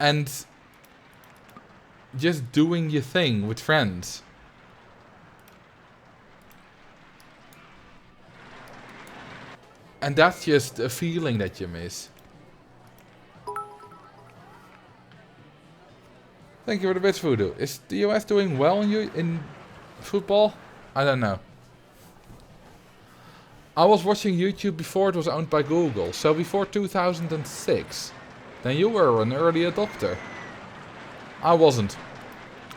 And just doing your thing with friends. And that's just a feeling that you miss. Thank you for the bits, Voodoo. Is the US doing well in football? I don't know. I was watching YouTube before it was owned by Google. So before 2006. Then you were an early adopter. I wasn't.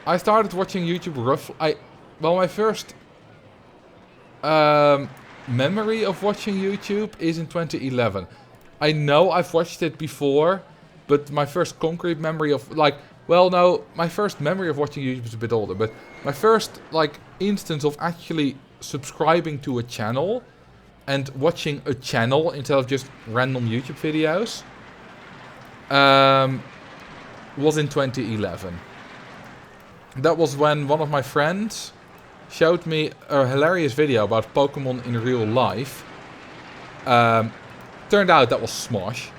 I started watching YouTube roughly... Well, my first memory of watching YouTube is in 2011. I know I've watched it before, but my first concrete memory of, like... Well, no, my first memory of watching YouTube is a bit older, but my first, like, instance of actually subscribing to a channel and watching a channel instead of just random YouTube videos was in 2011. That was when one of my friends showed me a hilarious video about Pokemon in real life. Turned out that was Smosh.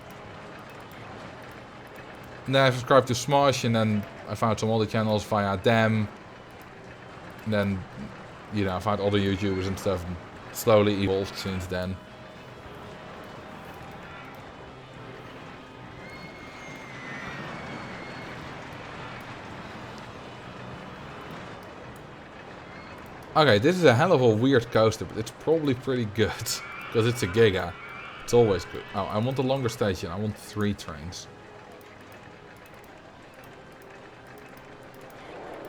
And then I subscribed to Smosh, and then I found some other channels via them. And then, you know, I found other YouTubers and stuff, and slowly evolved since then. Okay, this is a hell of a weird coaster, but it's probably pretty good. Because it's a Giga. It's always good. Oh, I want a longer station. I want 3 trains.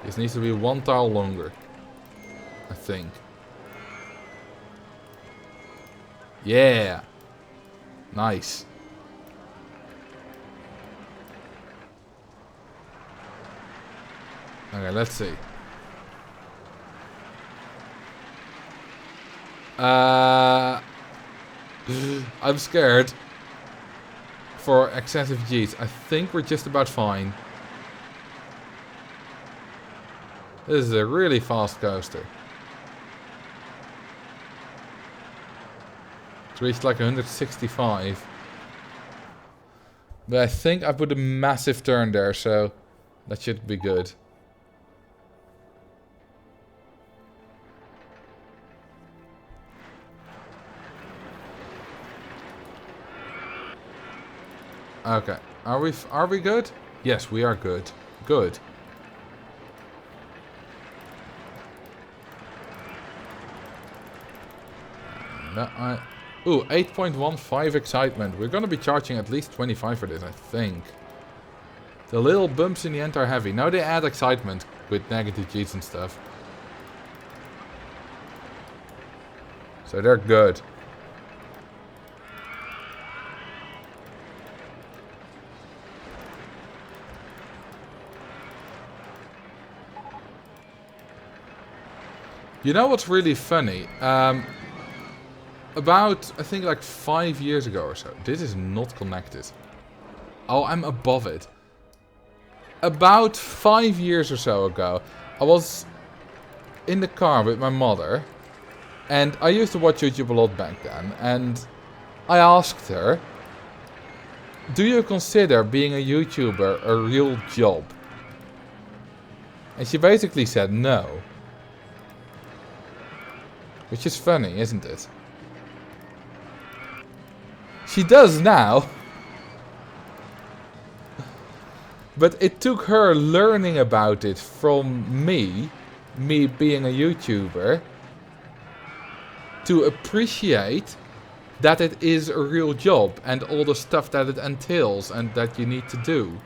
This needs to be 1 tile longer. I think. Yeah. Nice. Okay, let's see. I'm scared for excessive G's. I think we're just about fine. This is a really fast coaster. It's reached like 165. But I think I put a massive turn there, so that should be good. Okay, are we good? Yes, we are good. Good. No, Ooh, 8.15 excitement. We're gonna be charging at least 25 for this, I think. The little bumps in the end are heavy. Now they add excitement with negative G's and stuff. So they're good. You know what's really funny? About, I think like 5 years ago or so. This is not connected. Oh, I'm above it. About 5 years or so ago, I was in the car with my mother. And I used to watch YouTube a lot back then. And I asked her, do you consider being a YouTuber a real job? And she basically said no. Which is funny, isn't it? She does now. But it took her learning about it from me being a YouTuber, to appreciate that it is a real job and all the stuff that it entails and that you need to do.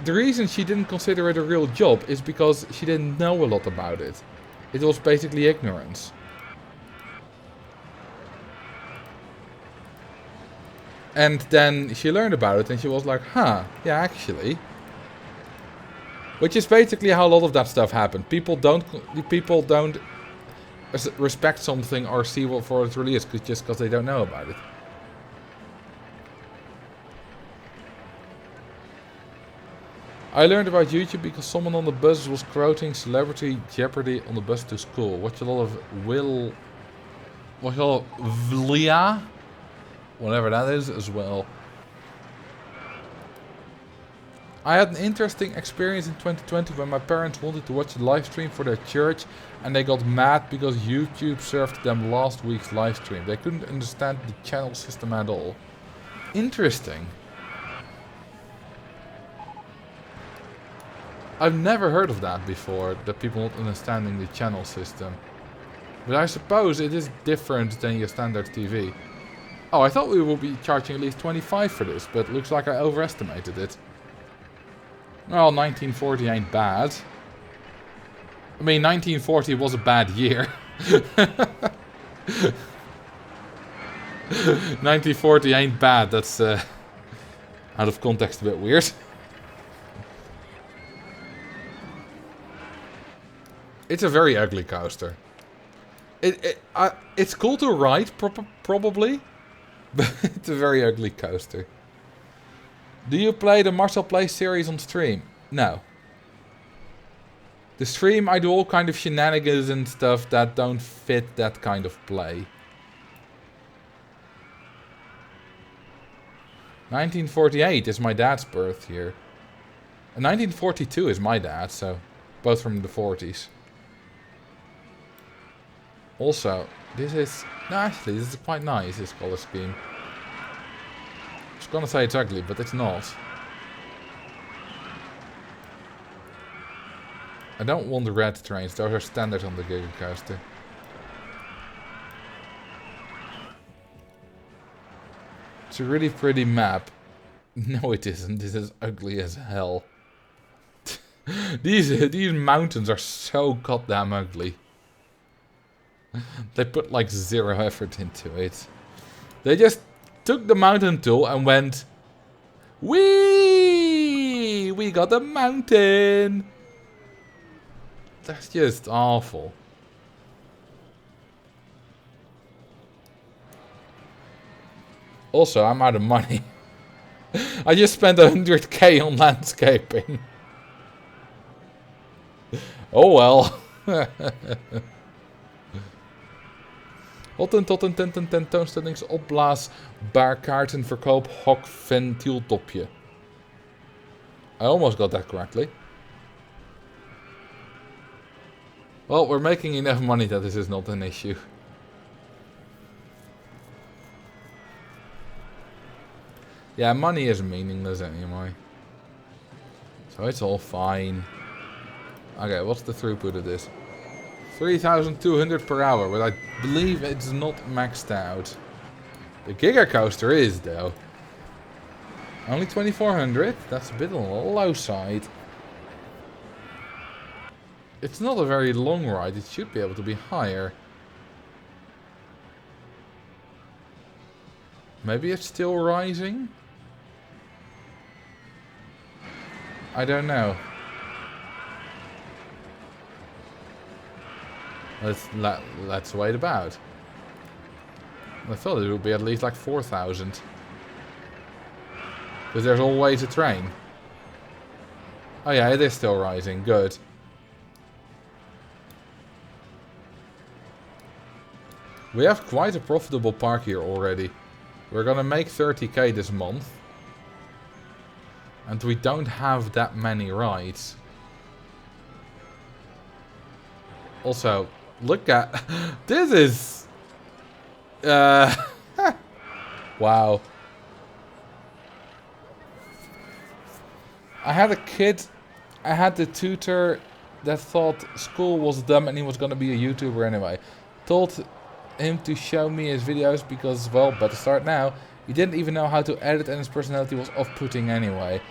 The reason she didn't consider it a real job is because she didn't know a lot about it. It was basically ignorance. And then she learned about it and she was like, huh, yeah, actually. Which is basically how a lot of that stuff happened. People don't respect something or see what for it really is just because they don't know about it. I learned about YouTube because someone on the bus was quoting Celebrity Jeopardy on the bus to school. Watch a lot of Vlia, whatever that is, as well. I had an interesting experience in 2020 when my parents wanted to watch a live stream for their church and they got mad because YouTube served them last week's live stream. They couldn't understand the channel system at all. Interesting. I've never heard of that before, that people not understanding the channel system. But I suppose it is different than your standard TV. Oh, I thought we would be charging at least 25 for this, but looks like I overestimated it. Well, 1940 ain't bad. I mean, 1940 was a bad year. 1940 ain't bad, that's out of context a bit weird. It's a very ugly coaster. It's cool to ride, probably, but it's a very ugly coaster. Do you play the Marcel Play series on stream? No. The stream, I do all kind of shenanigans and stuff that don't fit that kind of play. 1948 is my dad's birth year. And 1942 is my dad, so both from the 40s. Also, this is... No, actually, this is quite nice, this color scheme. I was gonna say it's ugly, but it's not. I don't want the red trains, those are standard on the Giga Coaster. It's a really pretty map. No, it isn't. This is ugly as hell. These mountains are so goddamn ugly. They put like zero effort into it. They just took the mountain tool and went, whee! We got a mountain! That's just awful. Also, I'm out of money. I just spent 100k on landscaping. Oh well. Wat een tot een tentoonstellingsopblaasbaar kaartenverkoop hok ventieltopje. I almost got that correctly. Well, we're making enough money that this is not an issue. Yeah, money is meaningless anyway. So it's all fine. Okay, what's the throughput of this? 3,200 per hour, but I believe it's not maxed out. The Giga Coaster is, though. Only 2,400? That's a bit on the low side. It's not a very long ride. It should be able to be higher. Maybe it's still rising? I don't know. Let's wait about. I thought it would be at least like 4,000. Because there's always a train. Oh yeah, it is still rising. Good. We have quite a profitable park here already. We're gonna make 30k this month. And we don't have that many rides. Also, look at... This is... wow. I had a kid... I had the tutor that thought school was dumb and he was gonna be a YouTuber anyway. Told him to show me his videos because, well, better start now. He didn't even know how to edit and his personality was off-putting anyway.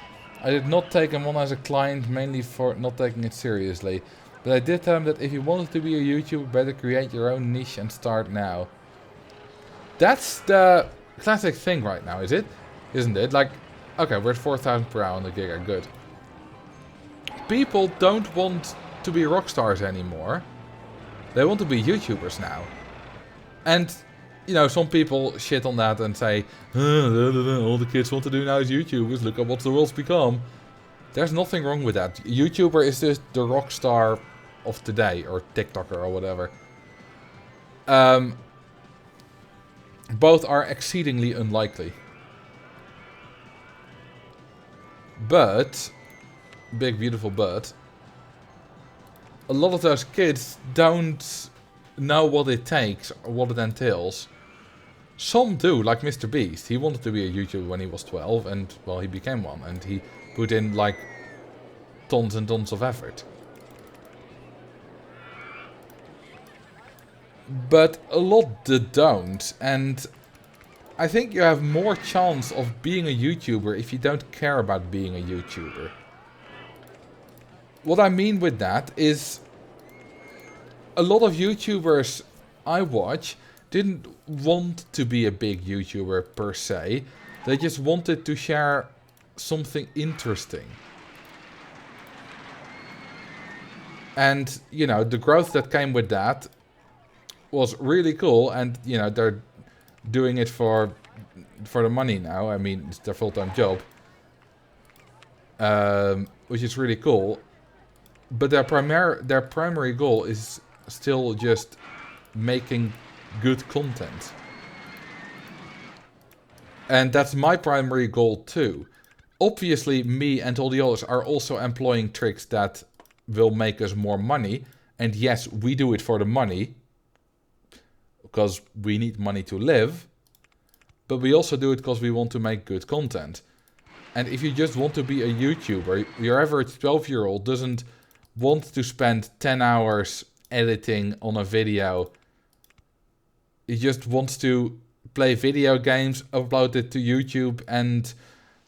I did not take him on as a client, mainly for not taking it seriously. But I did tell him that if you wanted to be a YouTuber, better create your own niche and start now. That's the classic thing right now, is it? Isn't it? Like, okay, we're at 4,000 per hour on the Giga, good. People don't want to be rock stars anymore. They want to be YouTubers now. And, you know, some people shit on that and say, all the kids want to do now is YouTubers, look at what the world's become. There's nothing wrong with that. YouTuber is just the rock star of today, or TikToker or whatever. Both are exceedingly unlikely. But, big beautiful but, a lot of those kids don't know what it takes or what it entails. Some do, like Mr. Beast. He wanted to be a YouTuber when he was 12 and, well, he became one. And he put in, like, tons and tons of effort. But a lot that don't. And I think you have more chance of being a YouTuber if you don't care about being a YouTuber. What I mean with that is a lot of YouTubers I watch didn't want to be a big YouTuber per se. They just wanted to share something interesting. And, you know, the growth that came with that was really cool. And, you know, they're doing it for the money now. I mean, it's their full-time job. Which is really cool. But their primary goal is still just making good content. And that's my primary goal too. Obviously, me and all the others are also employing tricks that will make us more money. And yes, we do it for the money. Because we need money to live. But we also do it because we want to make good content. And if you just want to be a YouTuber, your average 12-year-old doesn't want to spend 10 hours editing on a video. He just wants to play video games, upload it to YouTube and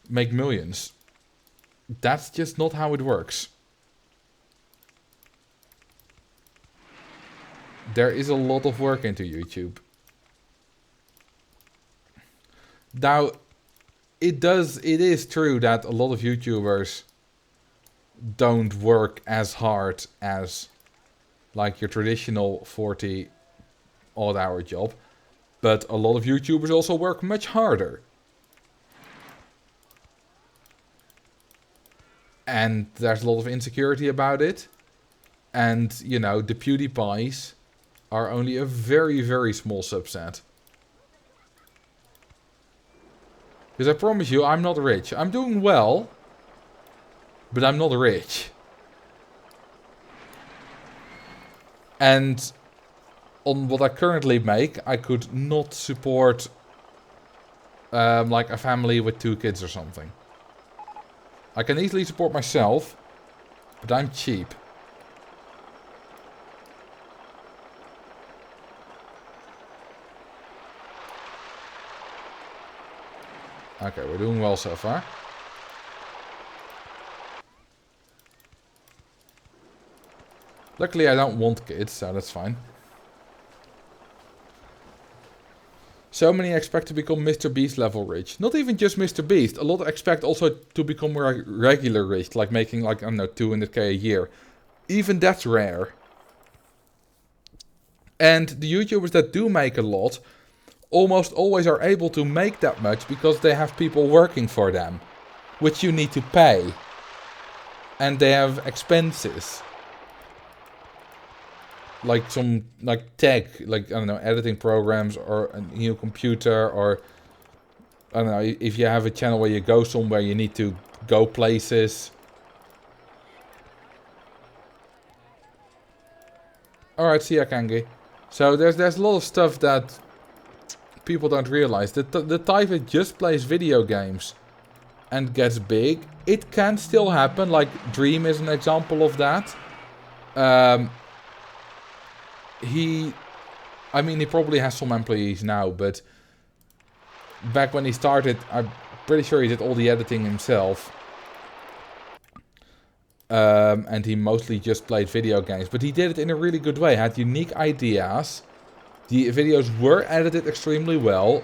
make millions. That's just not how it works. There is a lot of work into YouTube. Now, it is true that a lot of YouTubers don't work as hard as like your traditional 40 odd hour job, but a lot of YouTubers also work much harder. And there's a lot of insecurity about it. And, you know, the PewDiePies are only a very, very small subset. Because I promise you, I'm not rich. I'm doing well, but I'm not rich. And on what I currently make, I could not support like a family with 2 kids or something. I can easily support myself, but I'm cheap. Okay, we're doing well so far. Luckily, I don't want kids, so that's fine. So many expect to become Mr. Beast level rich. Not even just Mr. Beast. A lot expect also to become regular rich, like making like, I don't know, 200k a year. Even that's rare. And the YouTubers that do make a lot almost always are able to make that much because they have people working for them, which you need to pay. And they have expenses. Like some tech, like I don't know, editing programs or a new computer, or I don't know, if you have a channel where you go somewhere, you need to go places. Alright, see ya, Kangi. So there's a lot of stuff that people don't realize. The type that just plays video games and gets big, it can still happen. Like Dream is an example of that. He probably has some employees now, but back when he started, I'm pretty sure he did all the editing himself. And he mostly just played video games, but he did it in a really good way. Had unique ideas. The videos were edited extremely well.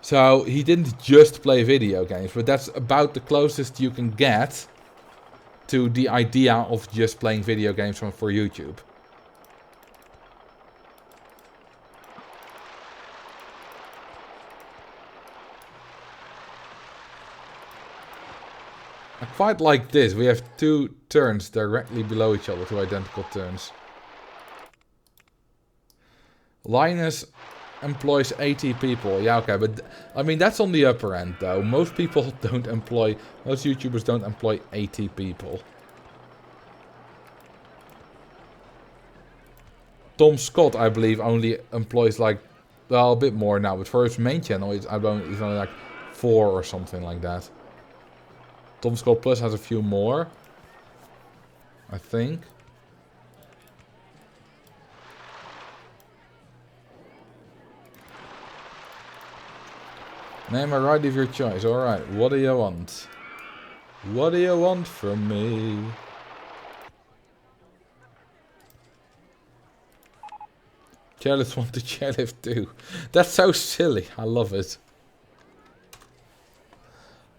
So he didn't just play video games, but that's about the closest you can get to the idea of just playing video games for YouTube. I quite like this. We have two turns directly below each other, two identical turns. Linus employs 80 people. Yeah, okay, but I mean that's on the upper end though. Most people don't employ, most YouTubers don't employ 80 people. Tom Scott, I believe, only employs like, well, a bit more now, but for his main channel, it's only like 4 or something like that. Tom Scott Plus has a few more, I think. Name a ride of your choice. Alright, what do you want? What do you want from me? Chairlift want to chairlift too. That's so silly. I love it.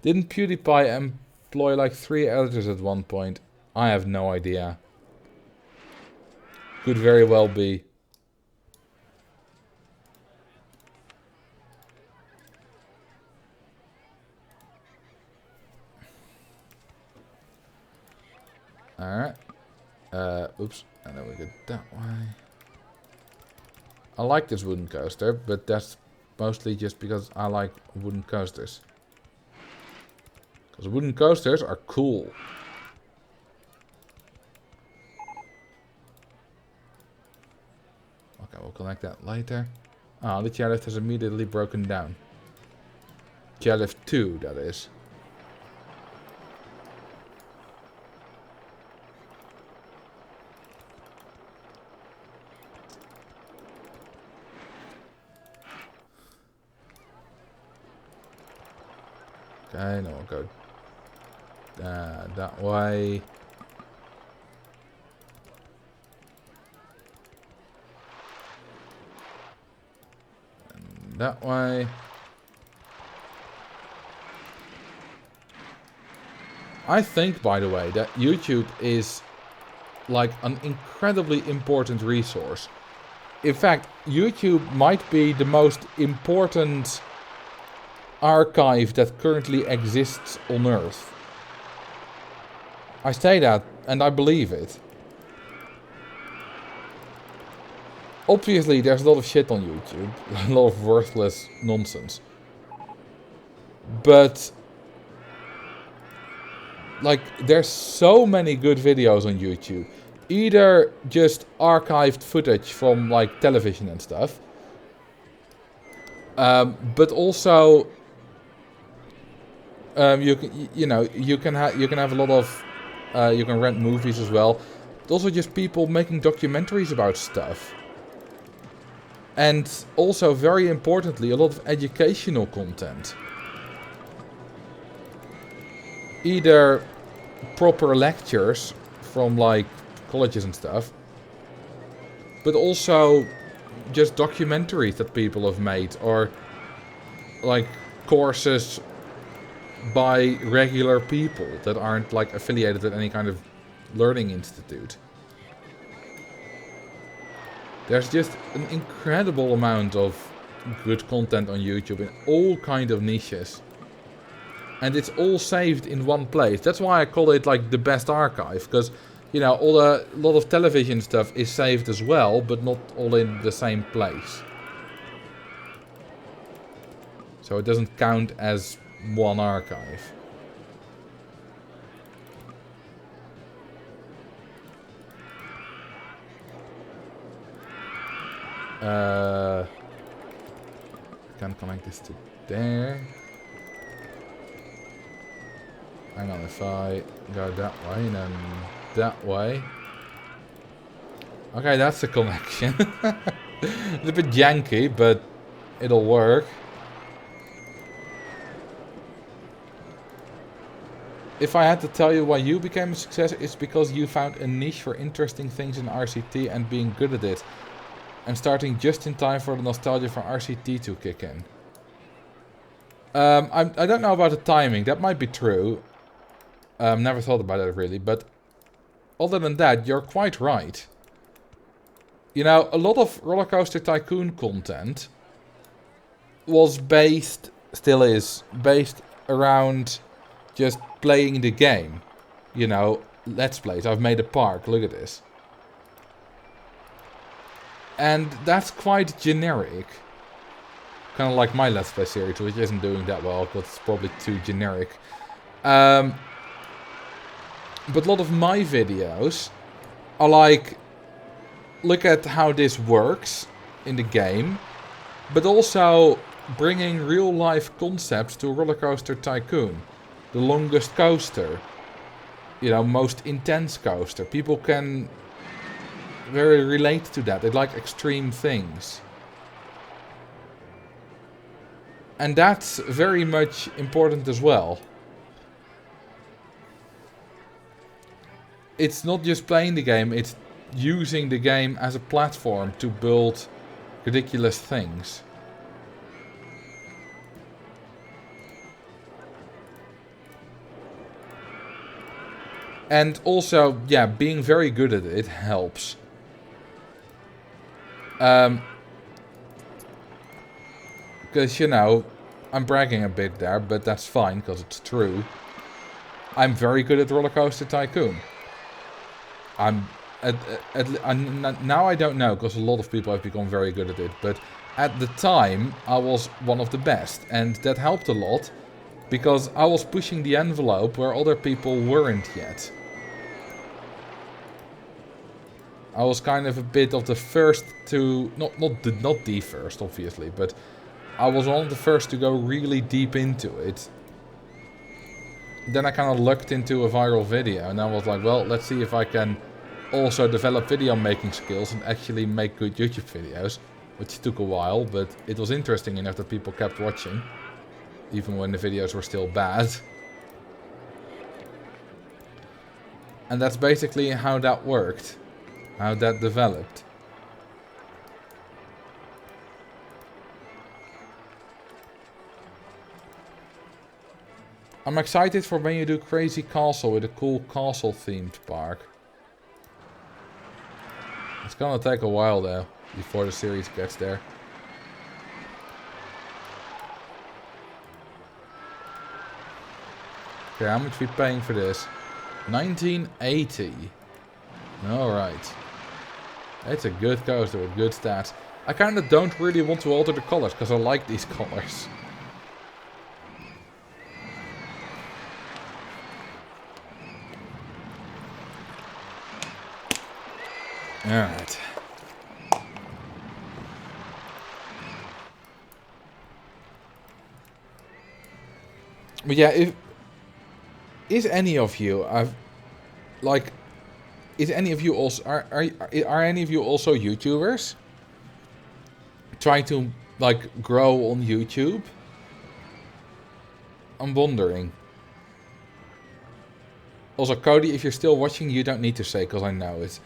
Didn't PewDiePie employ like 3 editors at one point? I have no idea. Could very well be. Alright. Oops. And then we get that way. I like this wooden coaster, but that's mostly just because I like wooden coasters. Because wooden coasters are cool. Okay, we'll connect that later. Ah, the chairlift has immediately broken down. Chairlift 2, that is. Okay, now we'll go that way. And that way. I think, by the way, that YouTube is like an incredibly important resource. In fact, YouTube might be the most important archive that currently exists on Earth. I say that, and I believe it. Obviously, there's a lot of shit on YouTube. A lot of worthless nonsense. But like, there's so many good videos on YouTube. Either just archived footage from like television and stuff. But also you can have a lot of you can rent movies as well. But also just people making documentaries about stuff. And also, very importantly, a lot of educational content. Either proper lectures from like colleges and stuff, but also just documentaries that people have made, or like courses by regular people that aren't like affiliated with any kind of learning institute. There's just an incredible amount of good content on YouTube in all kind of niches. And it's all saved in one place. That's why I call it like the best archive. Because, you know, a lot of television stuff is saved as well, but not all in the same place. So it doesn't count as one archive. Can connect this to there. Hang on, if I go that way and then that way. Okay, that's the connection. It's a bit janky, but it'll work. If I had to tell you why you became a success, it's because you found a niche for interesting things in RCT and being good at it. And starting just in time for the nostalgia for RCT to kick in. I don't know about the timing, that might be true. Never thought about that really, but other than that, you're quite right. You know, a lot of Roller Coaster Tycoon content was based, still is, based around just playing the game. You know, let's plays. I've made a park, look at this. And that's quite generic. Kind of like my Let's Play series, which isn't doing that well, because it's probably too generic. But a lot of my videos are like, look at how this works in the game, but also bringing real life concepts to Roller Coaster Tycoon. The longest coaster, you know, most intense coaster. People can very relate to that. They like extreme things. And that's very much important as well. It's not just playing the game, it's using the game as a platform to build ridiculous things. And also, yeah, being very good at it helps. Because, you know, I'm bragging a bit there, but that's fine, because it's true. I'm very good at Roller Coaster Tycoon. Now I don't know, because a lot of people have become very good at it, but at the time I was one of the best, and that helped a lot, because I was pushing the envelope where other people weren't yet. I was kind of a bit of the first to, not the first obviously, but I was one of the first to go really deep into it. Then I kind of lucked into a viral video, and I was like, well, let's see if I can also develop video making skills and actually make good YouTube videos, which took a while, but it was interesting enough that people kept watching, even when the videos were still bad. And that's basically how that worked, how that developed. I'm excited for when you do Crazy Castle with a cool castle themed park. It's gonna take a while though, before the series gets there. Okay, how much are we paying for this? 1980. Alright. It's a good coaster with good stats. I kinda don't really want to alter the colors, because I like these colors. Alright. But yeah, is any of you is any of you also are any of you also YouTubers? trying to like grow on YouTube? I'm wondering. Also, Cody, if you're still watching, you don't need to say, because I know it.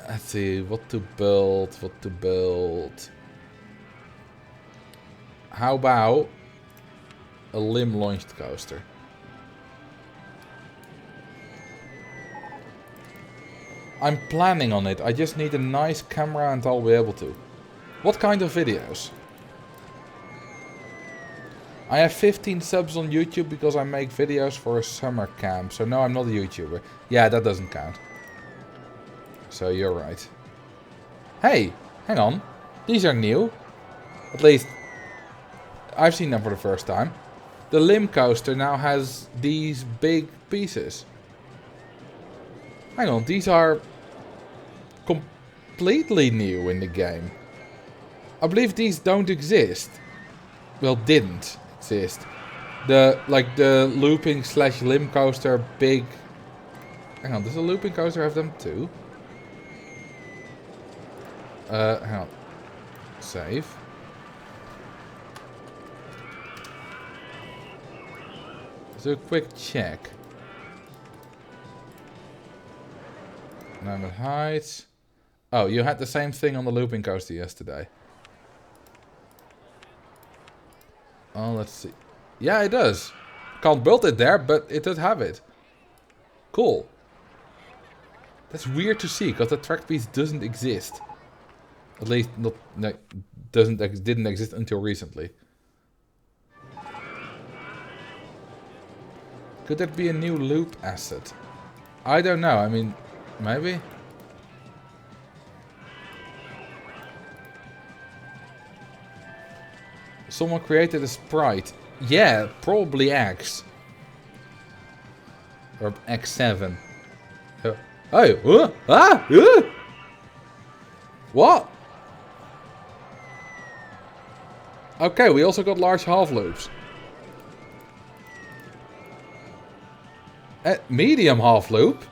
Let's see, what to build. How about a limb-launched coaster? I'm planning on it. I just need a nice camera and I'll be able to. What kind of videos? I have 15 subs on YouTube because I make videos for a summer camp. So no, I'm not a YouTuber. Yeah, that doesn't count. So you're right. Hey, hang on. These are new. At least, I've seen them for the first time. The limb coaster now has these big pieces. Hang on, these are completely new in the game. I believe these don't exist. Well, didn't exist. The looping / limb coaster big. Hang on, does the looping coaster have them too? Hang on. Save. Let's do a quick check. Number heights. Oh, you had the same thing on the looping coaster yesterday. Oh, let's see. Yeah, it does. Can't build it there, but it does have it. Cool. That's weird to see, because the track piece doesn't exist. At least, didn't exist until recently. Could that be a new loop asset? I don't know. I mean, maybe. Someone created a sprite. Yeah, probably X. Or X7. Oh, what? Okay, we also got large half loops. Medium half loop?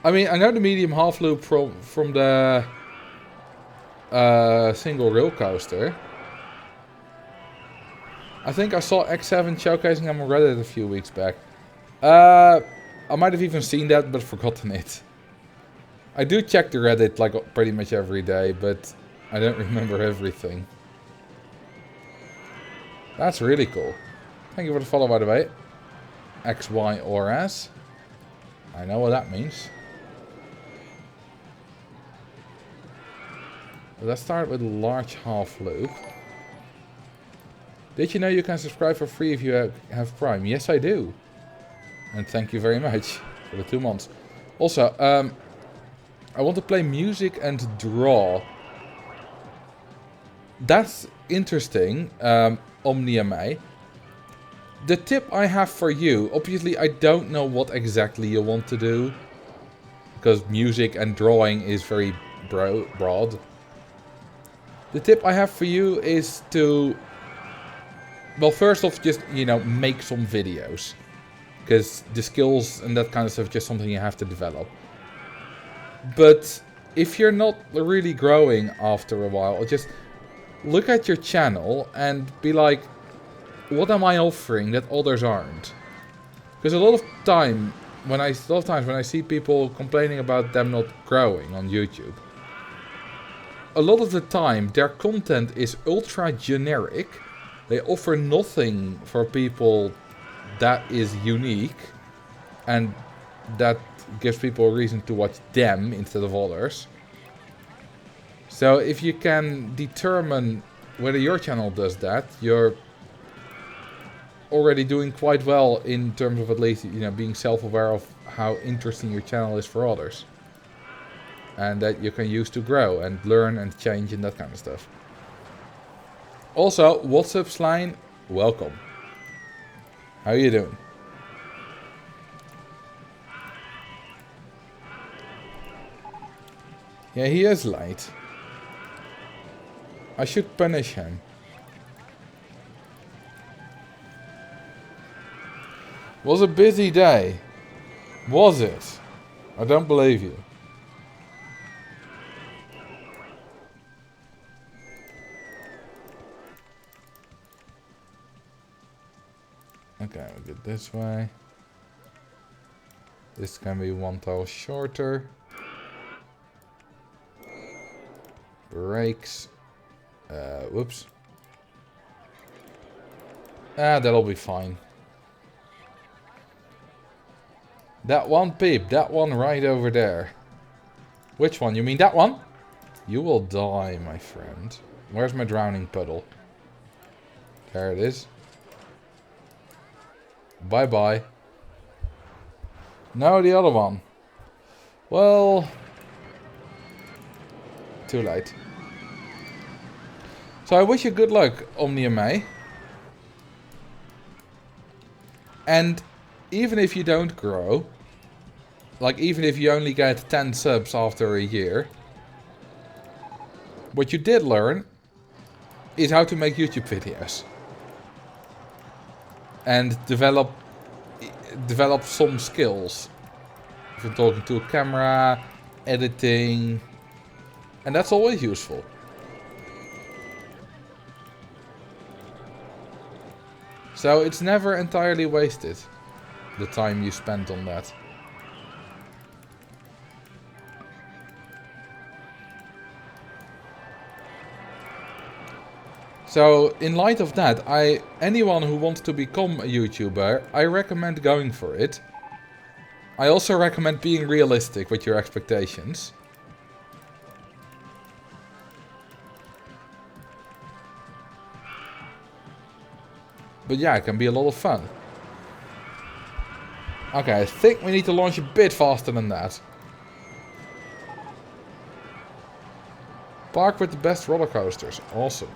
I mean, I know the medium half loop from the single rail coaster. I think I saw X7 showcasing them on Reddit a few weeks back. I might have even seen that, but forgotten it. I do check the Reddit like pretty much every day, but I don't remember everything. That's really cool. Thank you for the follow, by the way. X, Y, or S. I know what that means. Let's start with a large half loop. Did you know you can subscribe for free if you have Prime? Yes, I do. And thank you very much for the 2 months. Also, I want to play music and draw. That's interesting, OmniMA. The tip I have for you, obviously I don't know what exactly you want to do. Because music and drawing is very broad. The tip I have for you is to... Well, first off, just, you know, make some videos. Because the skills and that kind of stuff is just something you have to develop. But if you're not really growing after a while, just look at your channel and be like, what am I offering that others aren't? Because a lot of times when I see people complaining about them not growing on YouTube, a lot of the time their content is ultra generic. They offer nothing for people that is unique, and that gives people a reason to watch them instead of others. So if you can determine whether your channel does that, you're already doing quite well in terms of at least, you know, being self-aware of how interesting your channel is for others. And that you can use to grow and learn and change and that kind of stuff. Also, what's up, Slime? Welcome. How you doing? Yeah, he is late. I should punish him. Was a busy day. Was it? I don't believe you. Okay, we get this way. This can be 1 tile shorter. Brakes. Whoops. That'll be fine. That one peep, that one right over there. Which one? You mean that one? You will die, my friend. Where's my drowning puddle? There it is. Bye-bye. No, the other one. Well... too late. So I wish you good luck, OmniaMay. And even if you don't grow, like even if you only get 10 subs after a year, what you did learn is how to make YouTube videos. And develop some skills. If you're talking to a camera, editing, and that's always useful. So it's never entirely wasted, the time you spent on that. So, in light of that, anyone who wants to become a YouTuber, I recommend going for it. I also recommend being realistic with your expectations. But yeah, it can be a lot of fun. Okay, I think we need to launch a bit faster than that. Park with the best roller coasters. Awesome.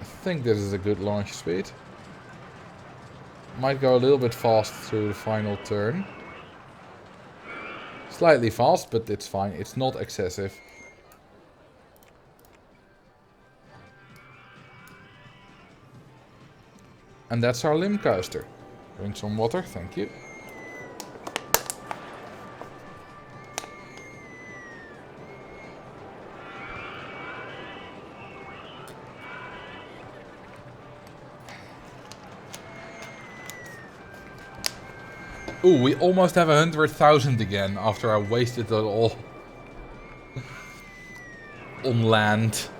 I think this is a good launch speed. Might go a little bit fast through the final turn. Slightly fast, but it's fine. It's not excessive. And that's our limb coaster. Drink some water, thank you. Ooh, we almost have 100,000 again after I wasted it all on land.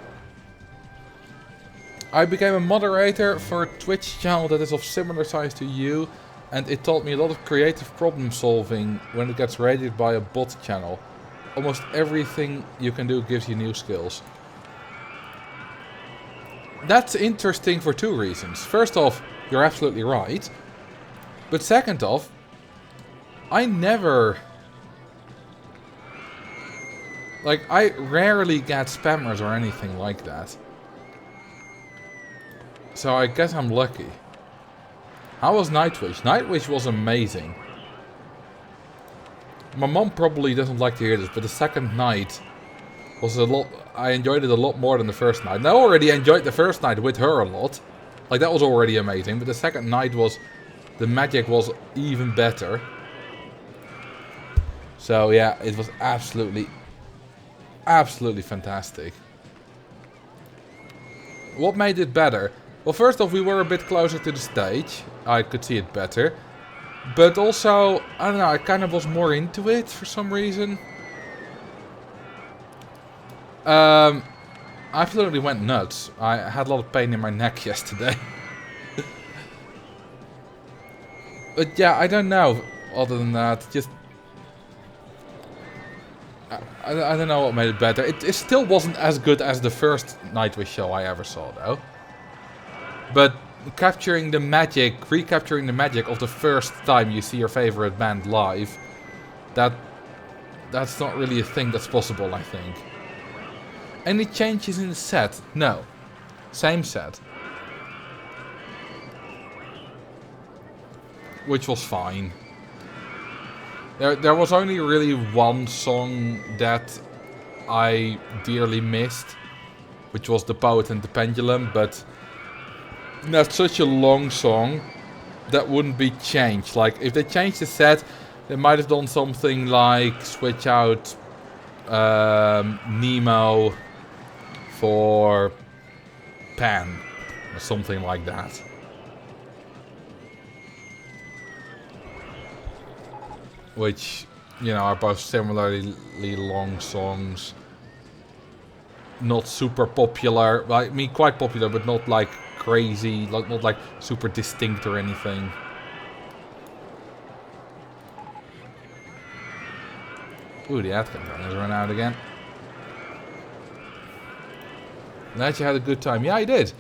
I became a moderator for a Twitch channel that is of similar size to you, and it taught me a lot of creative problem solving when it gets raided by a bot channel. Almost everything you can do gives you new skills. That's interesting for two reasons. First off, you're absolutely right. But second off, I rarely get spammers or anything like that. So I guess I'm lucky. How was Nightwish? Nightwish was amazing. My mom probably doesn't like to hear this, but the second night was a lot... I enjoyed it a lot more than the first night. And I already enjoyed the first night with her a lot. Like, that was already amazing. But the second night was... the magic was even better. So yeah, it was absolutely fantastic. What made it better? Well, first off, we were a bit closer to the stage. I could see it better. But also, I don't know, I kind of was more into it for some reason. I absolutely went nuts. I had a lot of pain in my neck yesterday. But yeah, I don't know. Other than that, just... I don't know what made it better. It still wasn't as good as the first Nightwish show I ever saw, though. But capturing the magic, recapturing the magic of the first time you see your favorite band live, that's not really a thing that's possible, I think. Any changes in the set? No. Same set. Which was fine. There was only really one song that I dearly missed. which was The Poet and the Pendulum, but that's such a long song that wouldn't be changed. Like, if they changed the set, they might have done something like switch out Nemo for Pan, or something like that. Which, you know, are both similarly long songs. Not super popular. Well, I mean, quite popular, but not like crazy. Not like super distinct or anything. Ooh, the ad campaign has run out again. Glad you had a good time. Yeah, I did.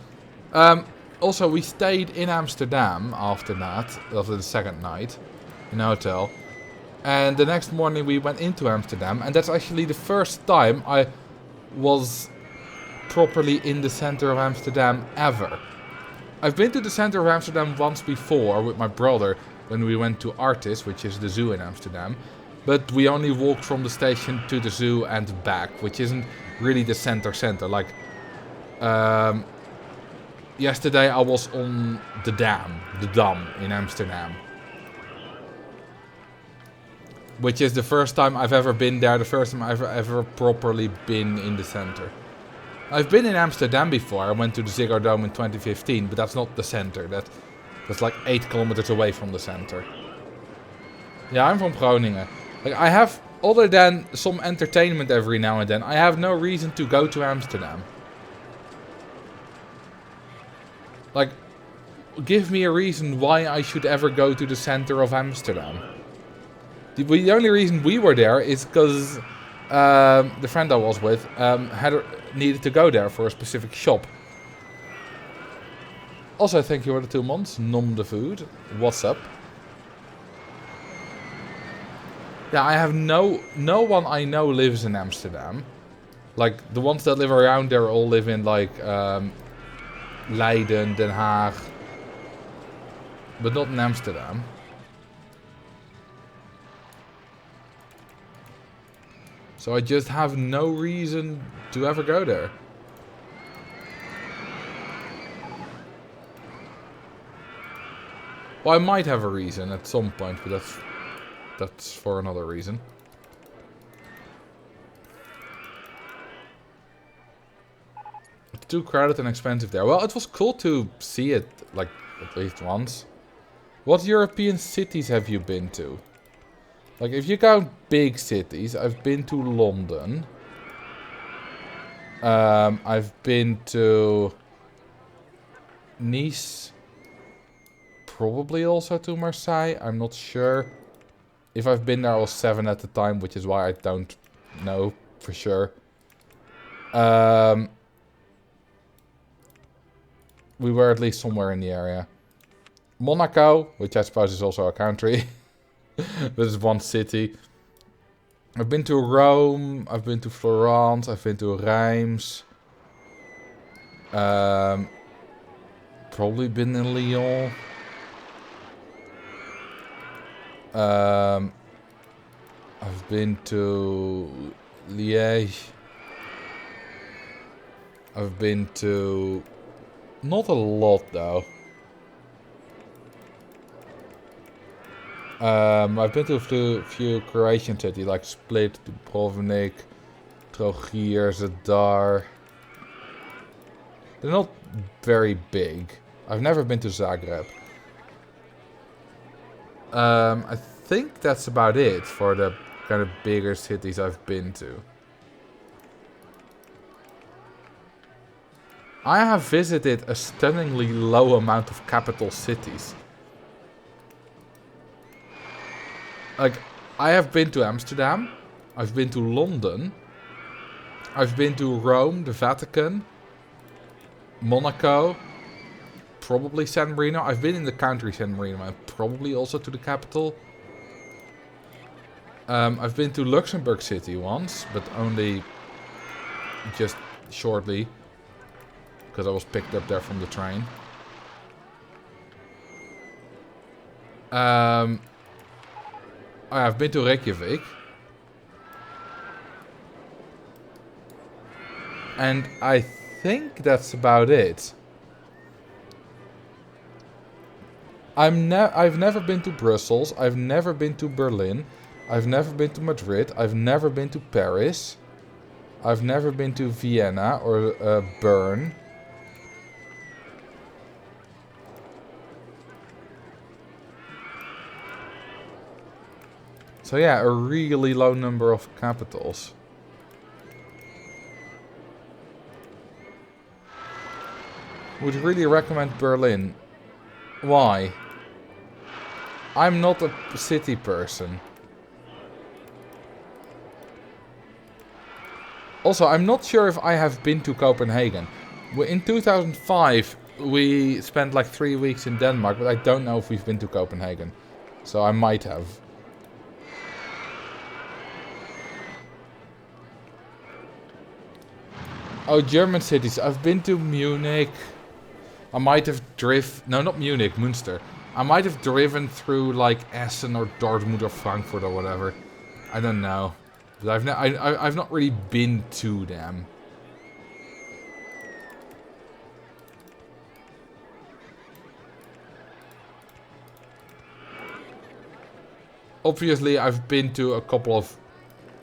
Also, we stayed in Amsterdam after that, after the second night, in a hotel. And the next morning we went into Amsterdam, and that's actually the first time I was properly in the center of Amsterdam ever. I've been to the center of Amsterdam once before with my brother when we went to Artis, which is the zoo in Amsterdam. But we only walked from the station to the zoo and back, which isn't really the center. Like, yesterday I was on the Dam in Amsterdam. Which is the first time I've ever been there, the first time I've ever properly been in the center. I've been in Amsterdam before. I went to the Ziggo Dome in 2015, but that's not the center. That's like 8 kilometers away from the center. Yeah, I'm from Groningen. Like, I have, other than some entertainment every now and then, I have no reason to go to Amsterdam. Like, give me a reason why I should ever go to the center of Amsterdam. The only reason we were there is because the friend I was with needed to go there for a specific shop. Also, thank you for the 2 months. Nom de food. What's up? Yeah, I have no one I know lives in Amsterdam. Like, the ones that live around there all live in, like, Leiden, Den Haag. But not in Amsterdam. So I just have no reason to ever go there. Well, I might have a reason at some point, but that's for another reason. It's too crowded and expensive there. Well, it was cool to see it, like, at least once. What European cities have you been to? Like, if you count big cities, I've been to London. I've been to Nice. Probably also to Marseille. I'm not sure. If I've been there, I was 7 at the time, which is why I don't know for sure. We were at least somewhere in the area. Monaco, which I suppose is also a country. This is one city. I've been to Rome. I've been to Florence. I've been to Reims. Probably been in Lyon. I've been to Liège. I've been to... not a lot though. I've been to a few Croatian cities like Split, Dubrovnik, Trogir, Zadar. They're not very big. I've never been to Zagreb. I think that's about it for the kind of bigger cities I've been to. I have visited a stunningly low amount of capital cities. Like, I have been to Amsterdam, I've been to London, I've been to Rome, the Vatican, Monaco, probably San Marino. I've been in the country San Marino and probably also to the capital. I've been to Luxembourg City once, but only just shortly, because I was picked up there from the train. I've been to Reykjavik. And I think that's about it. I've never been to Brussels. I've never been to Berlin. I've never been to Madrid. I've never been to Paris. I've never been to Vienna or Bern. So yeah, a really low number of capitals. Would really recommend Berlin. Why? I'm not a city person. Also, I'm not sure if I have been to Copenhagen. In 2005, we spent like 3 weeks in Denmark, but I don't know if we've been to Copenhagen. So I might have. Oh, German cities. I've been to Munich. I might have no, not Munich, Münster. I might have driven through like Essen or Dortmund or Frankfurt or whatever. I don't know. But I've not really been to them. Obviously, I've been to a couple of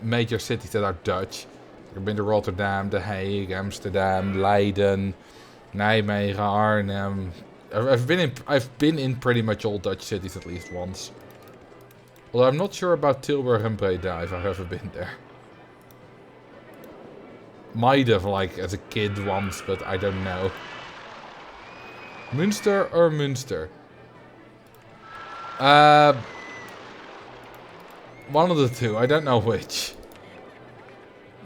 major cities that are Dutch. I've been to Rotterdam, The Hague, Amsterdam, Leiden, Nijmegen, Arnhem. I've been in pretty much all Dutch cities at least once. Although I'm not sure about Tilburg and Breda if I've ever been there. Might have, like, as a kid once, but I don't know. Münster or Münster? One of the two, I don't know which.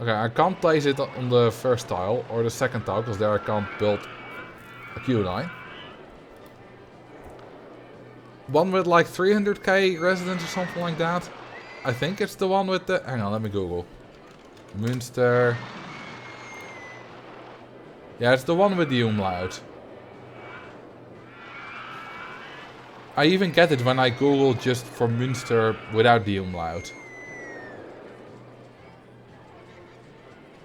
Okay, I can't place it on the first tile or the second tile, because there I can't build a queue line. One with like 300k residents or something like that. I think it's the one with the... Hang on, let me Google. Münster. Yeah, it's the one with the umlaut. I even get it when I Google just for Münster without the umlaut.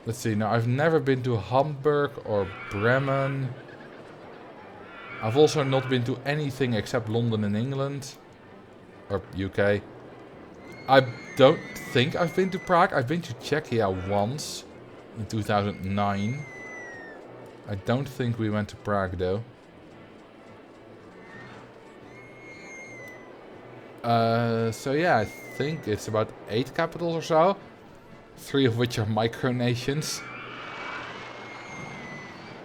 Let's see, now I've never been to Hamburg or Bremen. I've also not been to anything except London in England. Or UK. I don't think I've been to Prague. I've been to Czechia once. In 2009. I don't think we went to Prague though. So yeah, I think it's about 8 capitals or so. 3 of which are micronations.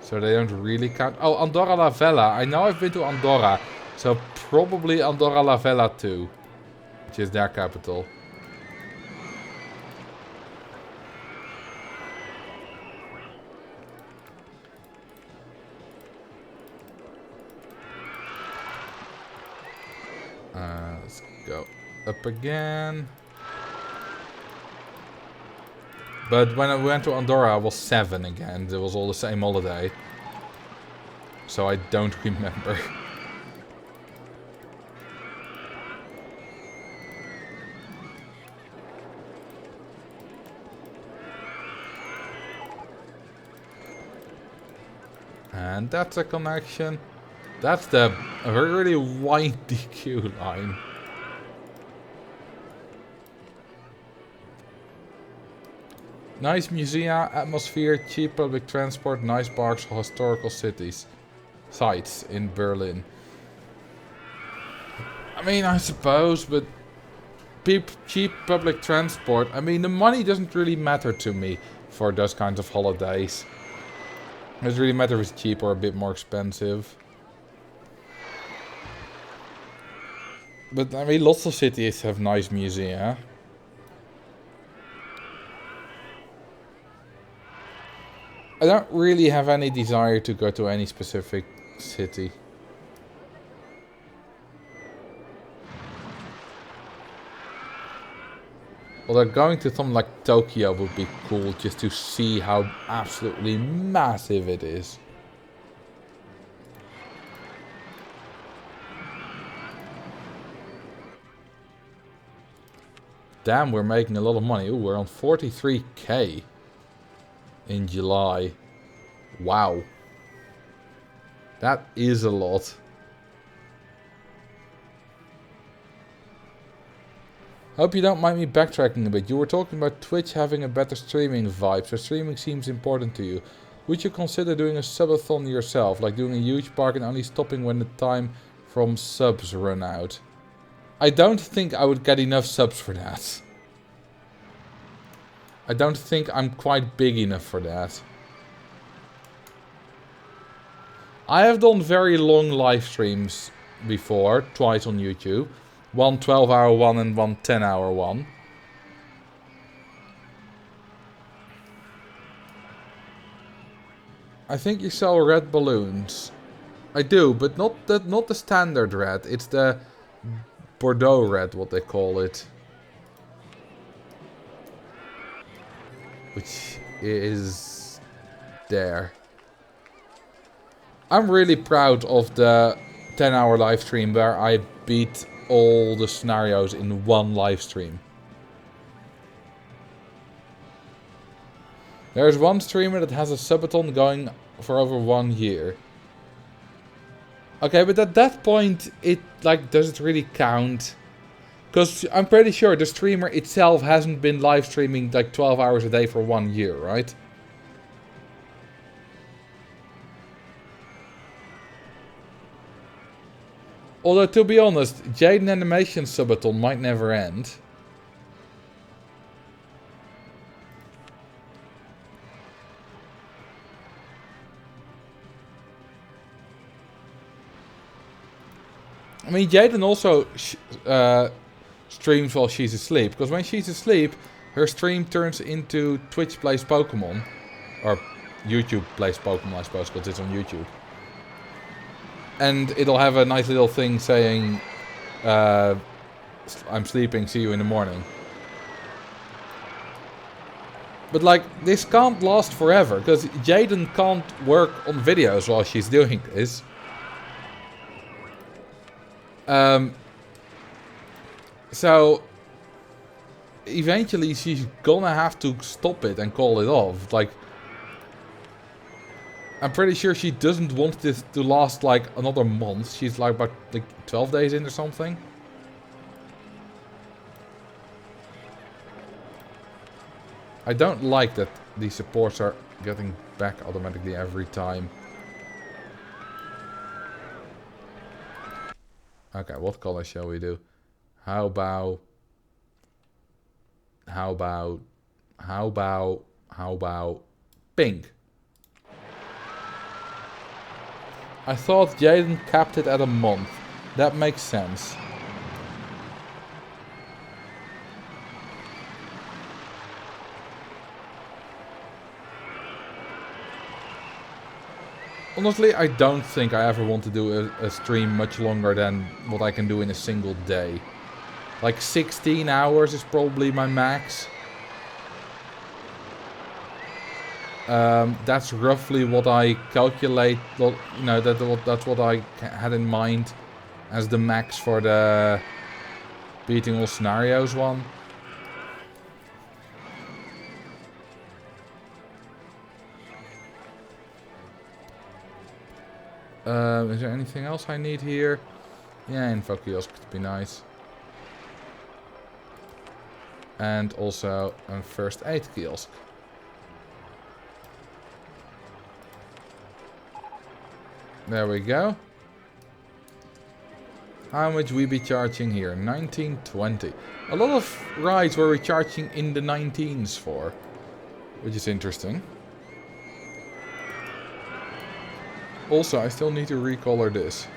So they don't really count. Oh, Andorra la Vella. I know I've been to Andorra. So probably Andorra la Vella too. Which is their capital. Let's go up again. But when I went to Andorra, I was 7 again. It was all the same holiday. So I don't remember. And that's a connection. That's the really windy queue line. Nice musea, atmosphere, cheap public transport, nice parks, historical sites in Berlin. I mean, I suppose, but cheap public transport. I mean, the money doesn't really matter to me for those kinds of holidays. It doesn't really matter if it's cheap or a bit more expensive. But I mean, lots of cities have nice musea. I don't really have any desire to go to any specific city. Although going to something like Tokyo would be cool just to see how absolutely massive it is. Damn, we're making a lot of money. Ooh, we're on 43k in July. Wow. That is a lot. Hope you don't mind me backtracking a bit. You were talking about Twitch having a better streaming vibe, so streaming seems important to you. Would you consider doing a subathon yourself, like doing a huge park and only stopping when the time from subs run out? I don't think I would get enough subs for that. I don't think I'm quite big enough for that. I have done very long live streams before, twice on YouTube. One 12-hour one and one 10-hour one. I think you sell red balloons. I do, but not the standard red. It's the Bordeaux red, what they call it. Which is there. I'm really proud of the 10-hour live stream where I beat all the scenarios in one live stream. There's one streamer that has a subathon going for over 1 year. Okay, but at that point, does it really count? Because I'm pretty sure the streamer itself hasn't been live streaming like 12 hours a day for 1 year, right? Although, to be honest, Jaden Animation subathon might never end. I mean, Jaden also streams while she's asleep. Because when she's asleep, her stream turns into Twitch Plays Pokemon. Or YouTube Plays Pokemon, I suppose, because it's on YouTube. And it'll have a nice little thing saying, I'm sleeping, see you in the morning. But like, this can't last forever, because Jaden can't work on videos while she's doing this. So, eventually she's gonna have to stop it and call it off. Like, I'm pretty sure she doesn't want this to last like another month. She's like about like 12 days in or something. I don't like that these supports are getting back automatically every time. Okay, what color shall we do? How about pink? I thought Jaden capped it at a month. That makes sense. Honestly, I don't think I ever want to do a stream much longer than what I can do in a single day. Like 16 hours is probably my max. That's roughly what I calculate. You know, that's what I had in mind as the max for the beating all scenarios one. Is there anything else I need here? Yeah, info kiosk would be nice. And also a first aid kiosk. There we go. How much we be charging here? 19.20. A lot of rides were we charging in the 19s for, which is interesting. Also, I still need to recolor this.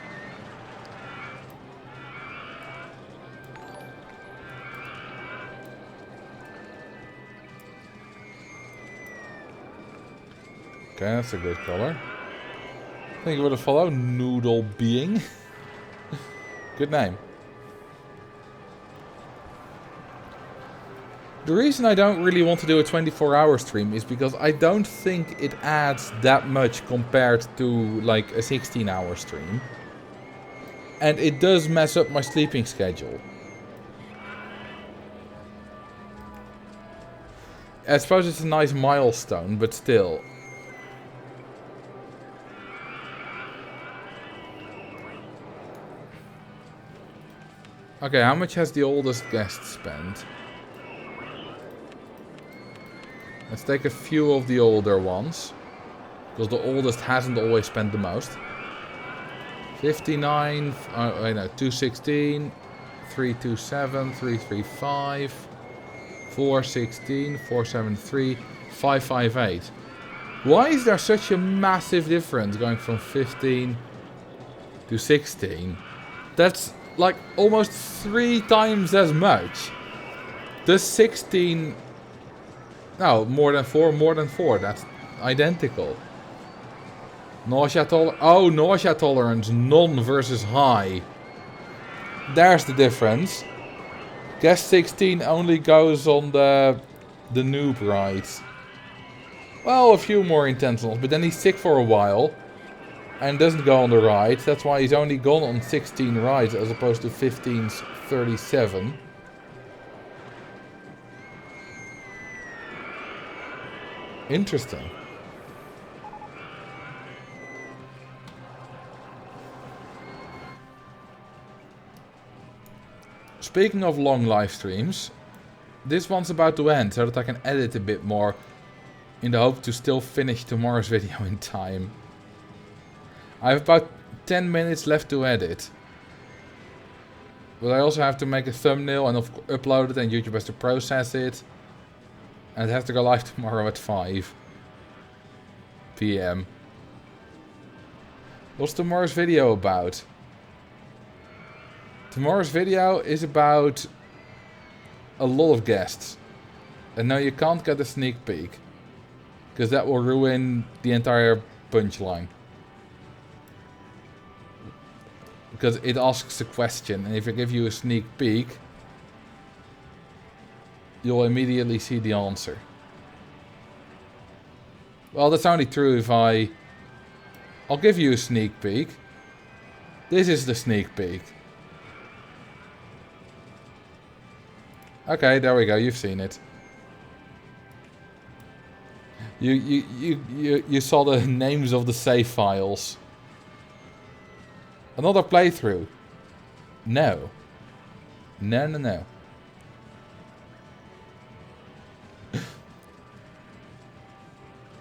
Okay, that's a good color. Thank you for the follow, Noodle Being. Good name. The reason I don't really want to do a 24-hour stream is because I don't think it adds that much compared to like a 16-hour stream. And it does mess up my sleeping schedule. I suppose it's a nice milestone, but still. Okay, how much has the oldest guest spent? Let's take a few of the older ones. Because the oldest hasn't always spent the most. 59, oh, wait, no, 216, 327, 335, 416, 473, 558. Why is there such a massive difference going from 15 to 16? That's like almost 3 times as much. Does 16... No, more than 4. That's identical. Nausea tolerance. Oh, nausea tolerance. None versus high. There's the difference. Guest 16 only goes on the noob ride. Well, a few more intentionals, but then he's sick for a while. And doesn't go on the ride. That's why he's only gone on 16 rides as opposed to 15's 37. Interesting. Speaking of long live streams, this one's about to end so that I can edit a bit more in the hope to still finish tomorrow's video in time. I have about 10 minutes left to edit. But I also have to make a thumbnail and upload it, and YouTube has to process it. And it has to go live tomorrow at 5 PM. What's tomorrow's video about? Tomorrow's video is about a lot of guests. And no, you can't get a sneak peek. Because that will ruin the entire punchline. Because it asks a question, and if I give you a sneak peek, you'll immediately see the answer. Well, that's only true if I'll give you a sneak peek. This is the sneak peek. Okay, there we go, you've seen it. You saw the names of the save files. Another playthrough. No. No.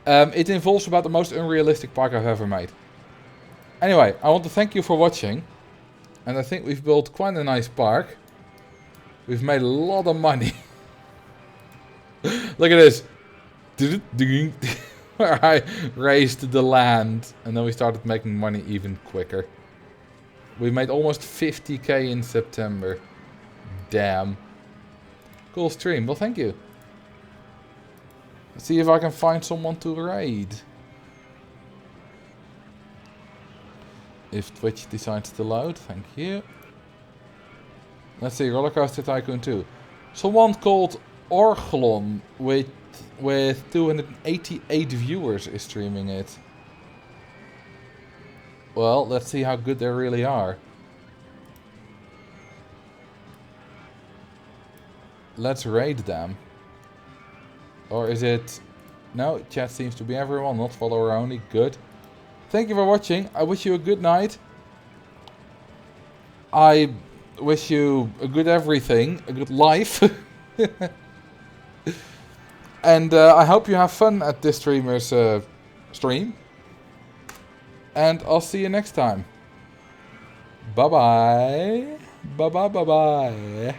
It involves about the most unrealistic park I've ever made. Anyway, I want to thank you for watching. And I think we've built quite a nice park. We've made a lot of money. Look at this. Where I raised the land. And then we started making money even quicker. We made almost 50k in September. Damn. Cool stream. Well, thank you. Let's see if I can find someone to raid. If Twitch decides to load, thank you. Let's see, Rollercoaster Tycoon 2. Someone called Orglon with 288 viewers is streaming it. Well, let's see how good they really are. Let's raid them. Or is it... No, chat seems to be everyone, not follower only. Good. Thank you for watching. I wish you a good night. I wish you a good everything. A good life. And I hope you have fun at this streamer's stream. And I'll see you next time. Bye-bye. Bye-bye, bye-bye.